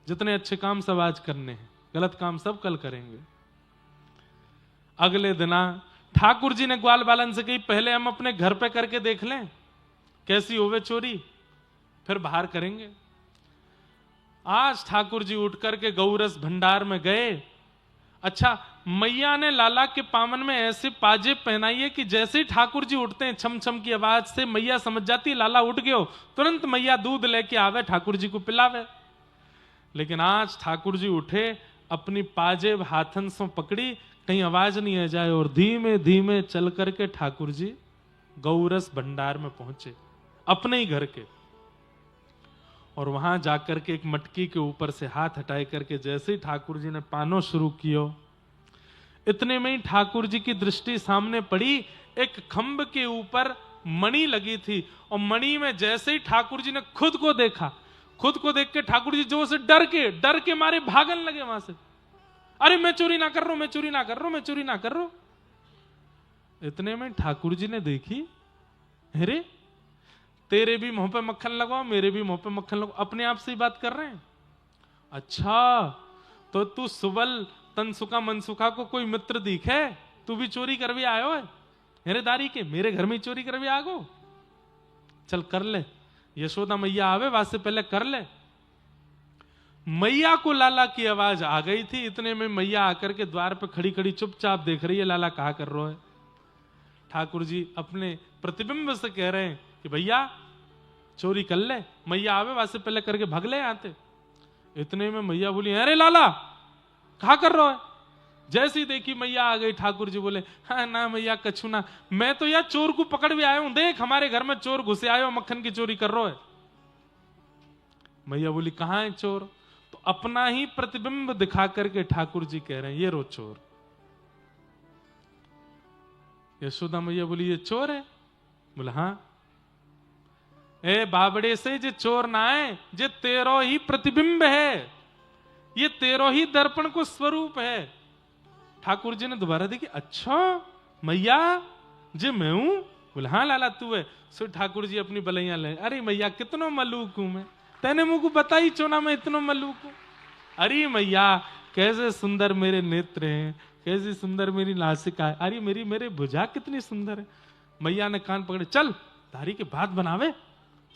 जितने अच्छे काम सब आज करने हैं, गलत काम सब कल करेंगे। अगले दिना ठाकुर जी ने ग्वाल बालन से कही पहले हम अपने घर पे करके देख लें कैसी होवे चोरी, फिर बाहर करेंगे। आज ठाकुर जी उठ करके गौरस भंडार में गए। अच्छा, मैया ने लाला के पामन में ऐसे पाजे पहनाइए कि जैसे ही ठाकुर जी उठते हैं छम छम की आवाज से मैया समझ जाती लाला उठ गयो, तुरंत मैया दूध लेके आवे ठाकुर जी को पिलावे। लेकिन आज ठाकुर जी उठे, अपनी पाजेब हाथन से पकड़ी, कहीं आवाज नहीं आ जाए, और धीमे धीमे चल करके ठाकुर जी गौरस भंडार में पहुंचे, अपने ही घर के। और वहां जाकर के एक मटकी के ऊपर से हाथ हटाए करके जैसे ही ठाकुर जी ने पानो शुरू कियो, इतने में ही ठाकुर जी की दृष्टि सामने पड़ी, एक खंभ के ऊपर मणि लगी थी, और मणि में जैसे ही ठाकुर जी ने खुद को देखा, खुद को देख के ठाकुर जी जो से डर के मारे भागन लगे वहां से। अरे मैं चोरी ना कर रहा हूं, मैं चोरी ना कर रहा हूं, मैं चोरी ना कर रहा हूं। इतने में ठाकुर जी ने देखी, अरे तेरे भी मुंह पे मक्खन लगाओ, मेरे भी मुंह पे मक्खन लगाओ, अपने आप से ही बात कर रहे हैं। अच्छा, तो तू सुबल तनसुका मनसुखा को कोई मित्र दिखे, तू भी चोरी कर भी आयो है मेरे दारी के, मेरे घर में चोरी कर भी आगो, चल कर ले, यशोदा मैया आवे वासे पहले कर ले। मैया को लाला की आवाज आ गई थी, इतने में मैया आकर के द्वार पे खड़ी खड़ी चुपचाप देख रही है लाला कहा कर रहा है। ठाकुर जी अपने प्रतिबिंब से कह रहे हैं कि भैया चोरी कर ले, मैया आवे वासे पहले करके भाग ले आते। इतने में मैया बोली अरे लाला कहा कर रहा है। जैसी देखी मैया आ गई, ठाकुर जी बोले हाँ ना मैया कछु ना, मैं तो यार चोर को पकड़ भी आया हूं, देख हमारे घर में चोर घुसे आयो, मक्खन की चोरी कर रहा है। मैया बोली कहां है चोर? तो अपना ही प्रतिबिंब दिखा करके ठाकुर जी कह रहे हैं ये रो चोर। यशोदा मैया बोली ये चोर है? बोला हाँ। ए बाबड़े से जे चोर ना है, जे तेरो ही प्रतिबिंब है, ये तेरो ही दर्पण को स्वरूप है। ठाकुर जी ने दोबारा देखी, अच्छा मैया जे मैं हूं? बोले हाँ लाला तू है। सो ठाकुर जी अपनी बलैया ले, अरे मैया कितनो मलूक हूं मैं, तेने मुझको बताई चोना मैं इतनो मलूक हूं। अरे मैया कैसे सुंदर मेरे नेत्र हैं, कैसी सुंदर मेरी नासिका है, अरे मेरे भुजा कितनी सुंदर है। मैया ने कान पकड़े, चल धारी के बात बनावे,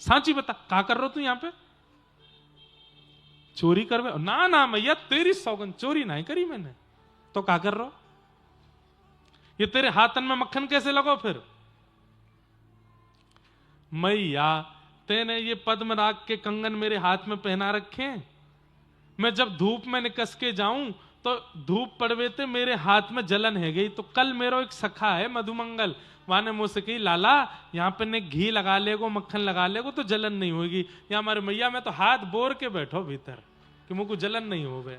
सांची बता क्या कर रहे हो तू यहाँ पे? चोरी करवे? ना ना मैया तेरी सौगंध, चोरी नहीं करी मैंने। तो क्या कर रहो? ये तेरे हाथन में मक्खन कैसे लगो फिर? मैया तेने ये पद्मराग के कंगन मेरे हाथ में पहना रखे, मैं जब धूप में निकस के जाऊं तो धूप पड़वे ते मेरे हाथ में जलन है गई। तो कल मेरा एक सखा है मधुमंगल, वहां ने मुझसे कही लाला यहाँ पे ने घी लगा लेगो, मक्खन लगा लेगो तो जलन नहीं होगी। यहाँ हमारे मैया में तो हाथ बोर के बैठो भीतर कि मुझको जलन नहीं हो गए।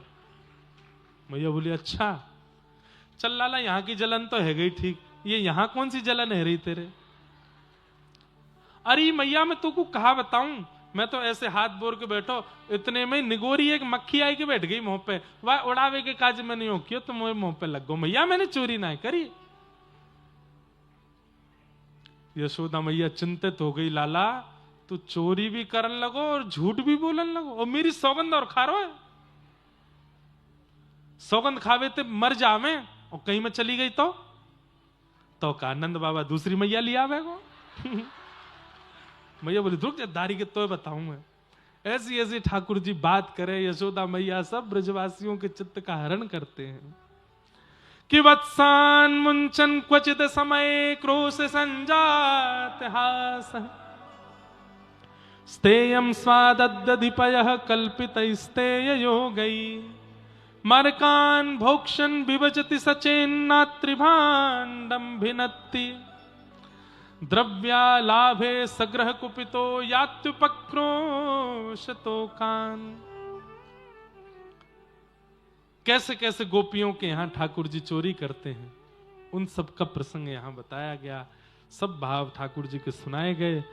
मैया बोली अच्छा चल लाला, यहाँ की जलन तो है गई ठीक, ये यहाँ कौन सी जलन है रही तेरे? अरे मैया मैं तुमको कहा बताऊं, मैं तो ऐसे हाथ बोर के बैठो, इतने में निगोरी एक मक्खी आई के बैठ गई मुंह पे, वह उड़ावे के काज में नहीं हो क्यों तो मुझे मुंह पे लग गो। मैया मैंने चोरी ना करी। यशोदा मैया चिंतित हो गई, लाला तू चोरी भी करन लगो और झूठ भी बोलन लगो, और मेरी सौगंध और खा रो है। सौगंध खावे ते मर जावे और कहीं में चली गई तो का नंद बाबा दूसरी मैया लिया आवेगो। मैया बोली रुक जा दारी के तो बताऊं मैं। ऐसी ऐसी ठाकुर जी बात करे, यशोदा मैया सब ब्रजवासियों के चित्त का हरण करते हैं कि वत्सान मुंचन क्वचित समय क्रोश संजात हास स्तेयम स्वादद्यधिपयः कल्पित स्तेय योगै मरकान भोक्षण विभजति सचेन्नात्रिभाण्डं भिनत्ति द्रव्यालाभे सग्रह कुपितो यात्युपक्रोशतो कान। कैसे कैसे गोपियों के यहां ठाकुर जी चोरी करते हैं, उन सब का प्रसंग यहां बताया गया। सब भाव ठाकुर जी के सुनाए गए।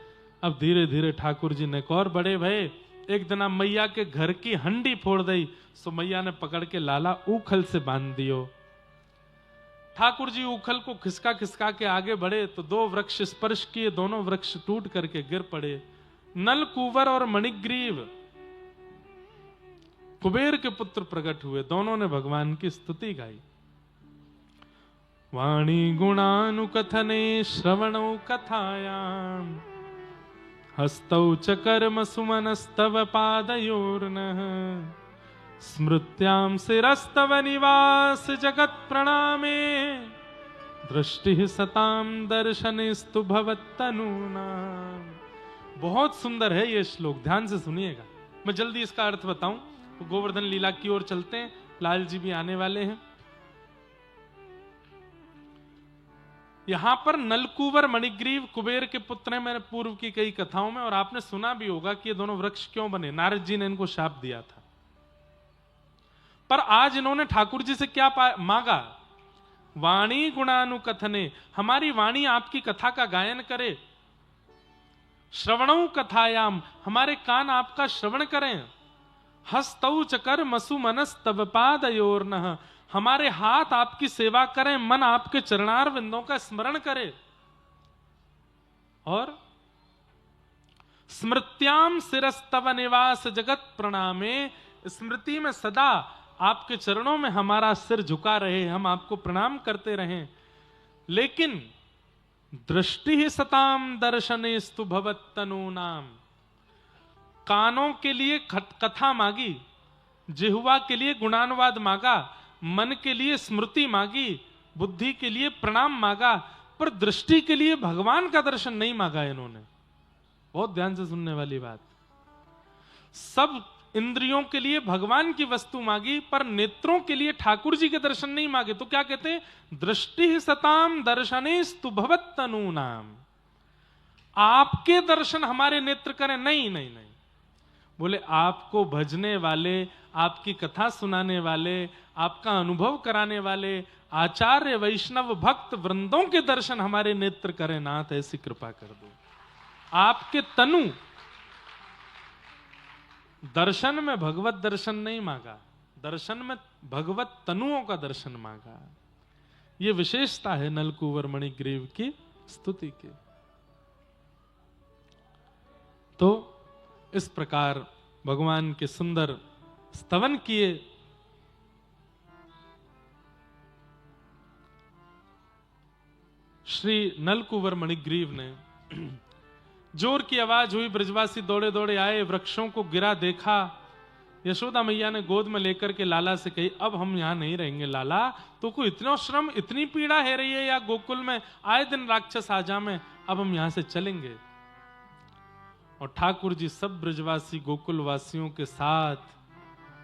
अब धीरे धीरे ठाकुर जी ने और बड़े भय। एक दिन मैया के घर की हंडी फोड़ दी, सो मैया ने पकड़ के लाला उखल से बांध दियो। ठाकुर जी उखल को खिसका खिसका के आगे बढ़े तो दो वृक्ष स्पर्श किए, दोनों वृक्ष टूट करके गिर पड़े। नल कुंवर और मणिग्रीव कुबेर के पुत्र प्रकट हुए, दोनों ने भगवान की स्तुति गाई। वाणी गुणानुकथने श्रवणौ कथायाम हस्तौ च कर्म सुमनस्तव पादयोर्नः स्मृत्याम शिरस्तव निवास जगत प्रणामे दृष्टि सताम दर्शनेस्तु भवत्तनूनाम। बहुत सुंदर है ये श्लोक, ध्यान से सुनिएगा। मैं जल्दी इसका अर्थ बताऊं तो गोवर्धन लीला की ओर चलते हैं, लाल जी भी आने वाले हैं। यहां पर नलकुवर मणिग्रीव कुबेर के पुत्र हैं, मैंने पूर्व की कई कथाओं में, और आपने सुना भी होगा कि ये दोनों वृक्ष क्यों बने। नारद जी ने इनको शाप दिया था, पर आज इन्होंने ठाकुर जी से क्या मांगा? वाणी गुणानुकथने, हमारी वाणी आपकी कथा का गायन करे। श्रवणौ कथायाम, हमारे कान आपका श्रवण करें। हस्तौ च कर्मसु मनस्तव पादयोर्नः, हमारे हाथ आपकी सेवा करें, मन आपके चरणार बिंदों का स्मरण करे। और स्मृत्याम शिरस्तव निवास जगत प्रणामे, स्मृति में सदा आपके चरणों में हमारा सिर झुका रहे, हम आपको प्रणाम करते रहें। लेकिन दृष्टि ही सताम दर्शनेस्तु भवत्तनूनाम, कानों के लिए कथा मांगी, जिह्वा के लिए गुणानुवाद मांगा, मन के लिए स्मृति मांगी, बुद्धि के लिए प्रणाम मांगा, पर दृष्टि के लिए भगवान का दर्शन नहीं मांगा इन्होंने। बहुत ध्यान से सुनने वाली बात। सब इंद्रियों के लिए भगवान की वस्तु मांगी, पर नेत्रों के लिए ठाकुर जी के दर्शन नहीं मांगे। तो क्या कहते हैं? दृष्टि सताम दर्शनेस्तु भवत्तनूनाम, आपके दर्शन हमारे नेत्र करें। नहीं नहीं नहीं, बोले आपको भजने वाले, आपकी कथा सुनाने वाले, आपका अनुभव कराने वाले आचार्य वैष्णव भक्त वृंदों के दर्शन हमारे नेत्र करें नाथ, ऐसी कृपा कर दो। आपके तनु दर्शन में भगवत दर्शन नहीं मांगा, दर्शन में भगवत तनुओं का दर्शन मांगा। यह विशेषता है नलकुवर मणिग्रीव की स्तुति की। तो इस प्रकार भगवान के सुंदर स्तवन किए। श्री नलकुवर मणिग्रीव ने जोर की आवाज हुई, ब्रजवासी दौड़े दौड़े आए, वृक्षों को गिरा देखा, यशोदा मैया ने गोद में लेकर के लाला से कही, अब हम यहाँ नहीं रहेंगे लाला, तो कोई इतना श्रम इतनी पीड़ा है रही है या गोकुल में आए दिन राक्षस आ जामे, अब हम यहाँ से चलेंगे। और ठाकुर जी सब ब्रजवासी गोकुल वासियों के साथ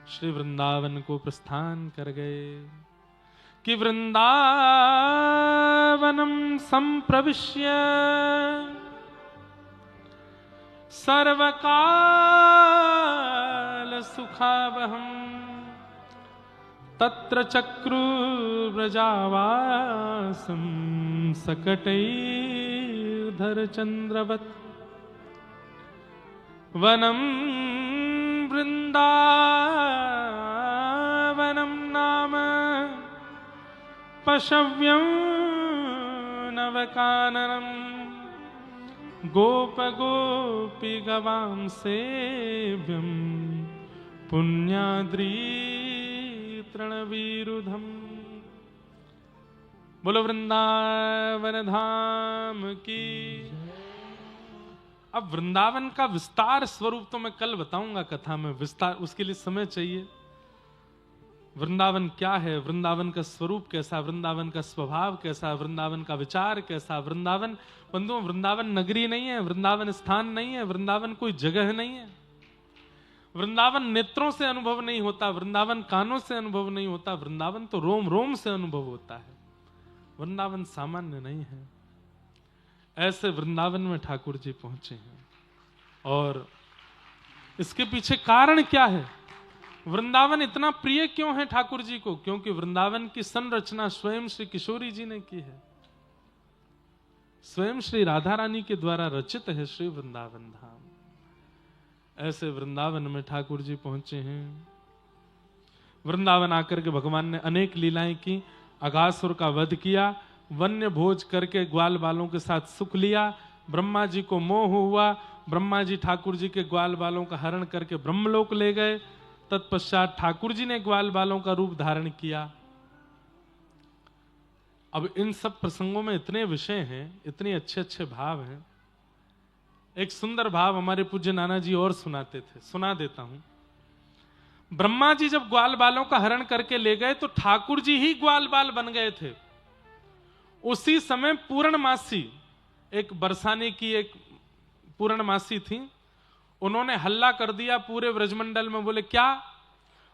श्री वृंदावन को प्रस्थान कर गए कि वृंदावनम संप्रविश्य सर्वकाल सुखावहम तत्र चक्रु व्रजावासम सकटैर्धर चंद्रवत् वनम वृंदावनम नाम पशव्यं नवकाननम गोप गोपी गवां सेव्यं पुण्याद्री तृणवीरुधम। बोलो वृंदावन धाम की। अब वृंदावन का विस्तार स्वरूप तो मैं कल बताऊंगा कथा में, विस्तार उसके लिए समय चाहिए। वृंदावन क्या है, वृंदावन का स्वरूप कैसा, वृंदावन का स्वभाव कैसा, वृंदावन का विचार कैसा। वृंदावन बंधुओं, वृंदावन नगरी नहीं है, वृंदावन स्थान नहीं है, वृंदावन कोई जगह नहीं है। वृंदावन नेत्रों से अनुभव नहीं होता, वृंदावन कानों से अनुभव नहीं होता, वृंदावन तो रोम रोम से अनुभव होता है। वृंदावन सामान्य नहीं है। ऐसे वृंदावन में ठाकुर जी पहुंचे हैं और इसके पीछे कारण क्या है? वृंदावन इतना प्रिय क्यों है ठाकुर जी को? क्योंकि वृंदावन की संरचना स्वयं श्री किशोरी जी ने की है, स्वयं श्री राधा रानी के द्वारा रचित है श्री वृंदावन धाम। ऐसे वृंदावन में ठाकुर जी पहुंचे हैं। वृंदावन आकर के भगवान ने अनेक लीलाएं की। अघासुर का वध किया, वन्य भोज करके ग्वाल बालों के साथ सुख लिया। ब्रह्मा जी को मोह हुआ, ब्रह्मा जी ठाकुर जी के ग्वाल बालों का हरण करके ब्रह्मलोक ले गए। तत्पश्चात ठाकुर जी ने ग्वाल बालों का रूप धारण किया। अब इन सब प्रसंगों में इतने विषय हैं, इतने अच्छे अच्छे भाव हैं। एक सुंदर भाव हमारे पूज्य नाना जी और सुनाते थे, सुना देता हूं। ब्रह्मा जी जब ग्वाल बालों का हरण करके ले गए तो ठाकुर जी ही ग्वाल बाल बन गए थे। उसी समय पूर्णमासी, एक बरसाने की एक पूर्णमासी थी, उन्होंने हल्ला कर दिया पूरे ब्रजमंडल में। बोले क्या?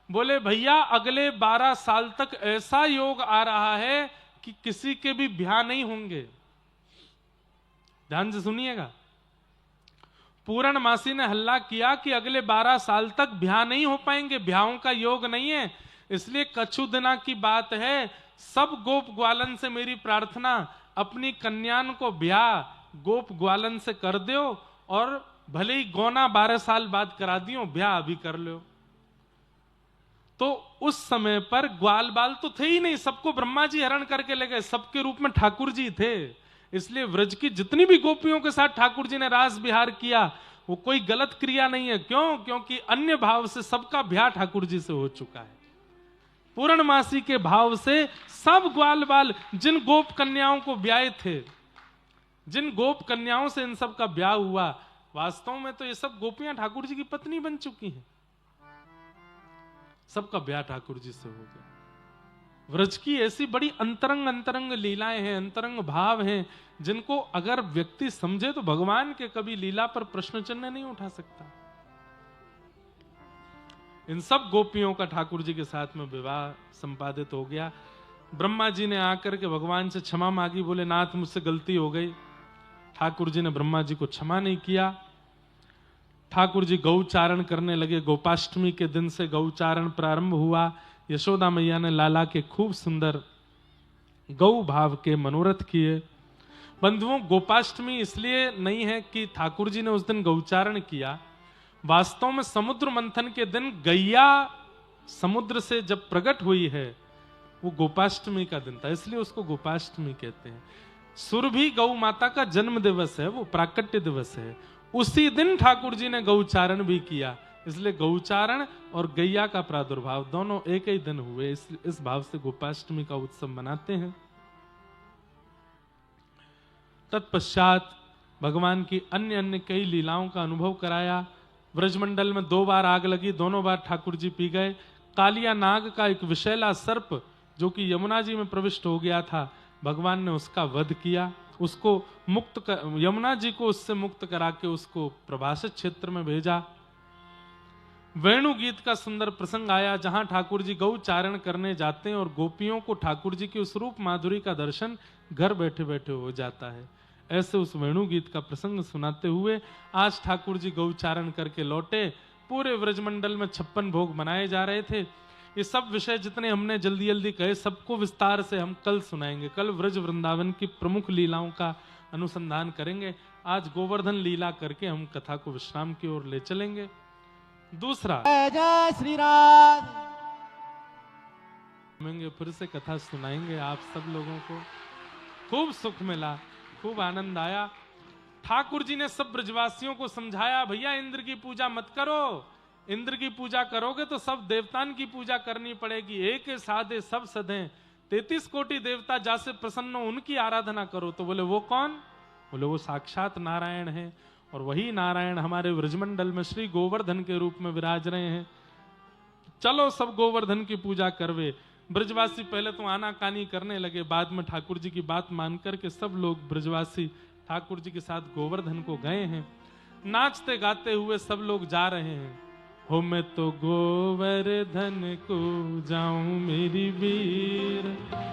बोले भैया अगले 12 साल तक ऐसा योग आ रहा है कि किसी के भी ब्याह नहीं होंगे। ध्यान से सुनिएगा। पूर्णमासी ने हल्ला किया कि अगले 12 साल तक ब्याह नहीं हो पाएंगे, ब्याहों का योग नहीं है। इसलिए कछु दिना की बात है, सब गोप ग्वालन से मेरी प्रार्थना, अपनी कन्यान को ब्याह गोप ग्वालन से कर दो और भले ही गौना 12 साल बाद करा दियो, ब्याह अभी कर लो। तो उस समय पर ग्वाल बाल तो थे ही नहीं, सबको ब्रह्मा जी हरण करके ले गए, सबके रूप में ठाकुर जी थे। इसलिए व्रज की जितनी भी गोपियों के साथ ठाकुर जी ने रास विहार किया वो कोई गलत क्रिया नहीं है। क्यों? क्योंकि अन्य भाव से सबका ब्याह ठाकुर जी से हो चुका है। पूर्णमासी के भाव से सब ग्वाल बाल जिन गोप कन्याओं को ब्याहे थे, जिन गोप कन्याओं से इन सब का ब्याह हुआ, वास्तव में तो ये सब गोपियां ठाकुर जी की पत्नी बन चुकी हैं। सबका ब्याह ठाकुर जी से हो गया। व्रज की ऐसी बड़ी अंतरंग अंतरंग लीलाएं हैं, अंतरंग भाव हैं, जिनको अगर व्यक्ति समझे तो भगवान के कभी लीला पर प्रश्न चिन्ह नहीं उठा सकता। इन सब गोपियों का ठाकुर जी के साथ में विवाह संपादित हो गया। ब्रह्मा जी ने आकर के भगवान से क्षमा मांगी, बोले नाथ मुझसे गलती हो गई। ठाकुर जी ने ब्रह्मा जी को क्षमा नहीं किया। ठाकुर जी गौचारण करने लगे। गोपाष्टमी के दिन से गौचारण प्रारंभ हुआ। यशोदा मैया ने लाला के खूब सुंदर गौ भाव के मनोरथ किए। बंधुओं, गोपाष्टमी इसलिए नहीं है कि ठाकुर जी ने उस दिन गौचारण किया। वास्तव में समुद्र मंथन के दिन गैया समुद्र से जब प्रकट हुई है वो गोपाष्टमी का दिन था, इसलिए उसको गोपाष्टमी कहते हैं। सुरभि गौ माता का जन्म दिवस है, वो प्राकट्य दिवस है। उसी दिन ठाकुर जी ने गौचारण भी किया, इसलिए गौचारण और गैया का प्रादुर्भाव दोनों एक ही दिन हुए। इस भाव से गोपाष्टमी का उत्सव मनाते हैं। तत्पश्चात भगवान की अन्य अन्य कई लीलाओं का अनुभव कराया। ब्रजमंडल में 2 बार आग लगी, दोनों बार ठाकुर जी पी गए। कालिया नाग का एक विषैला सर्प जो कि यमुना जी में प्रविष्ट हो गया था, भगवान ने उसका वध किया, उसको यमुना जी को उससे मुक्त करा के उसको प्रभाषित क्षेत्र में भेजा। वेणु गीत का सुंदर प्रसंग आया जहां ठाकुर जी गौ चारण करने जाते हैं और गोपियों को ठाकुर जी की उस रूप माधुरी का दर्शन घर बैठे बैठे हो जाता है। ऐसे उस वेणु गीत का प्रसंग सुनाते हुए आज ठाकुर जी गौचारण करके लौटे। पूरे व्रजमंडल में 56 भोग मनाए जा रहे थे। ये सब विषय जितने हमने जल्दी जल्दी कहे सबको विस्तार से हम कल सुनाएंगे। कल व्रज वृंदावन की प्रमुख लीलाओं का अनुसंधान करेंगे। आज गोवर्धन लीला करके हम कथा को विश्राम की ओर ले चलेंगे। दूसरा, जय श्री राम। फिर से कथा सुनाएंगे आप सब लोगों को। खूब सुख मिला, खूब आनंद आया। ठाकुर जी ने सब ब्रजवासियों को समझाया, भैया इंद्र की पूजा मत करो, इंद्र की पूजा करोगे तो सब देवतान की पूजा करनी पड़ेगी। एक साधे सब सधे, 33 कोटि देवता जासे प्रसन्न हो उनकी आराधना करो। तो बोले वो कौन? बोले वो साक्षात नारायण है, और वही नारायण हमारे व्रजमंडल में श्री गोवर्धन के रूप में विराज रहे हैं। चलो सब गोवर्धन की पूजा करवे। ब्रजवासी पहले तो आनाकानी करने लगे, बाद में ठाकुर जी की बात मान करके सब लोग ब्रजवासी ठाकुर जी के साथ गोवर्धन को गए हैं। नाचते गाते हुए सब लोग जा रहे हैं। हो मैं तो गोवर्धन को जाऊं मेरी वीर,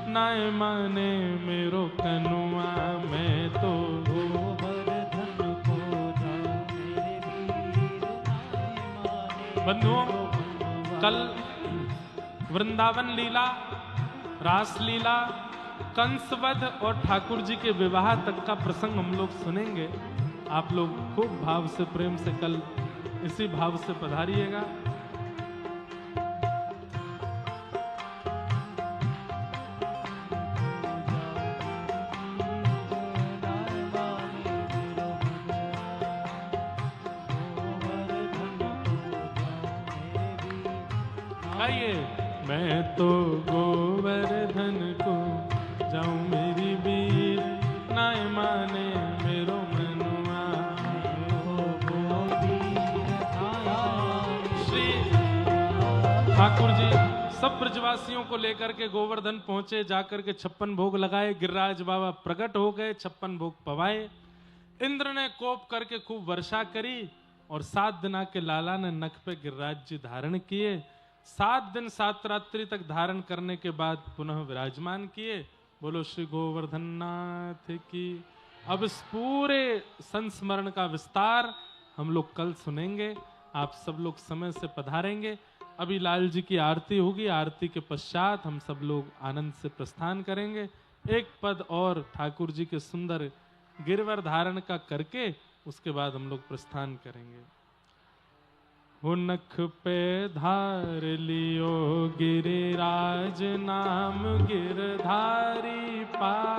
नाय माने मेरो कनुआ, मैं तो गोवर्धन को जाऊं मेरी वीर, बंधुओं, कल वृंदावन लीला, रास लीला, कंसवध और ठाकुर जी के विवाह तक का प्रसंग हम लोग सुनेंगे। आप लोग खूब भाव से, प्रेम से कल इसी भाव से पधारिएगा। आइए, मैं तो गोवर्धन को जाऊं मेरी वीर, नाय माने मेरो मनुआ। श्री ठाकुर जी सब ब्रजवासियों को लेकर के गोवर्धन पहुंचे, जाकर के 56 भोग लगाए। गिरिराज बाबा प्रकट हो गए, 56 भोग पवाए। इंद्र ने कोप करके खूब वर्षा करी और 7 दिना के लाला ने नख पे गिरिराज जी धारण किए। 7 दिन 7 रात्रि तक धारण करने के बाद पुनः विराजमान किए। बोलो श्री गोवर्धन नाथ की। अब इस पूरे संस्मरण का विस्तार हम लोग कल सुनेंगे। आप सब लोग समय से पधारेंगे। अभी लाल जी की आरती होगी, आरती के पश्चात हम सब लोग आनंद से प्रस्थान करेंगे। एक पद और ठाकुर जी के सुंदर गिरवर धारण का करके उसके बाद हम लोग प्रस्थान करेंगे। हो नख पे धार लियो गिरिराज नाम गिरधारी पा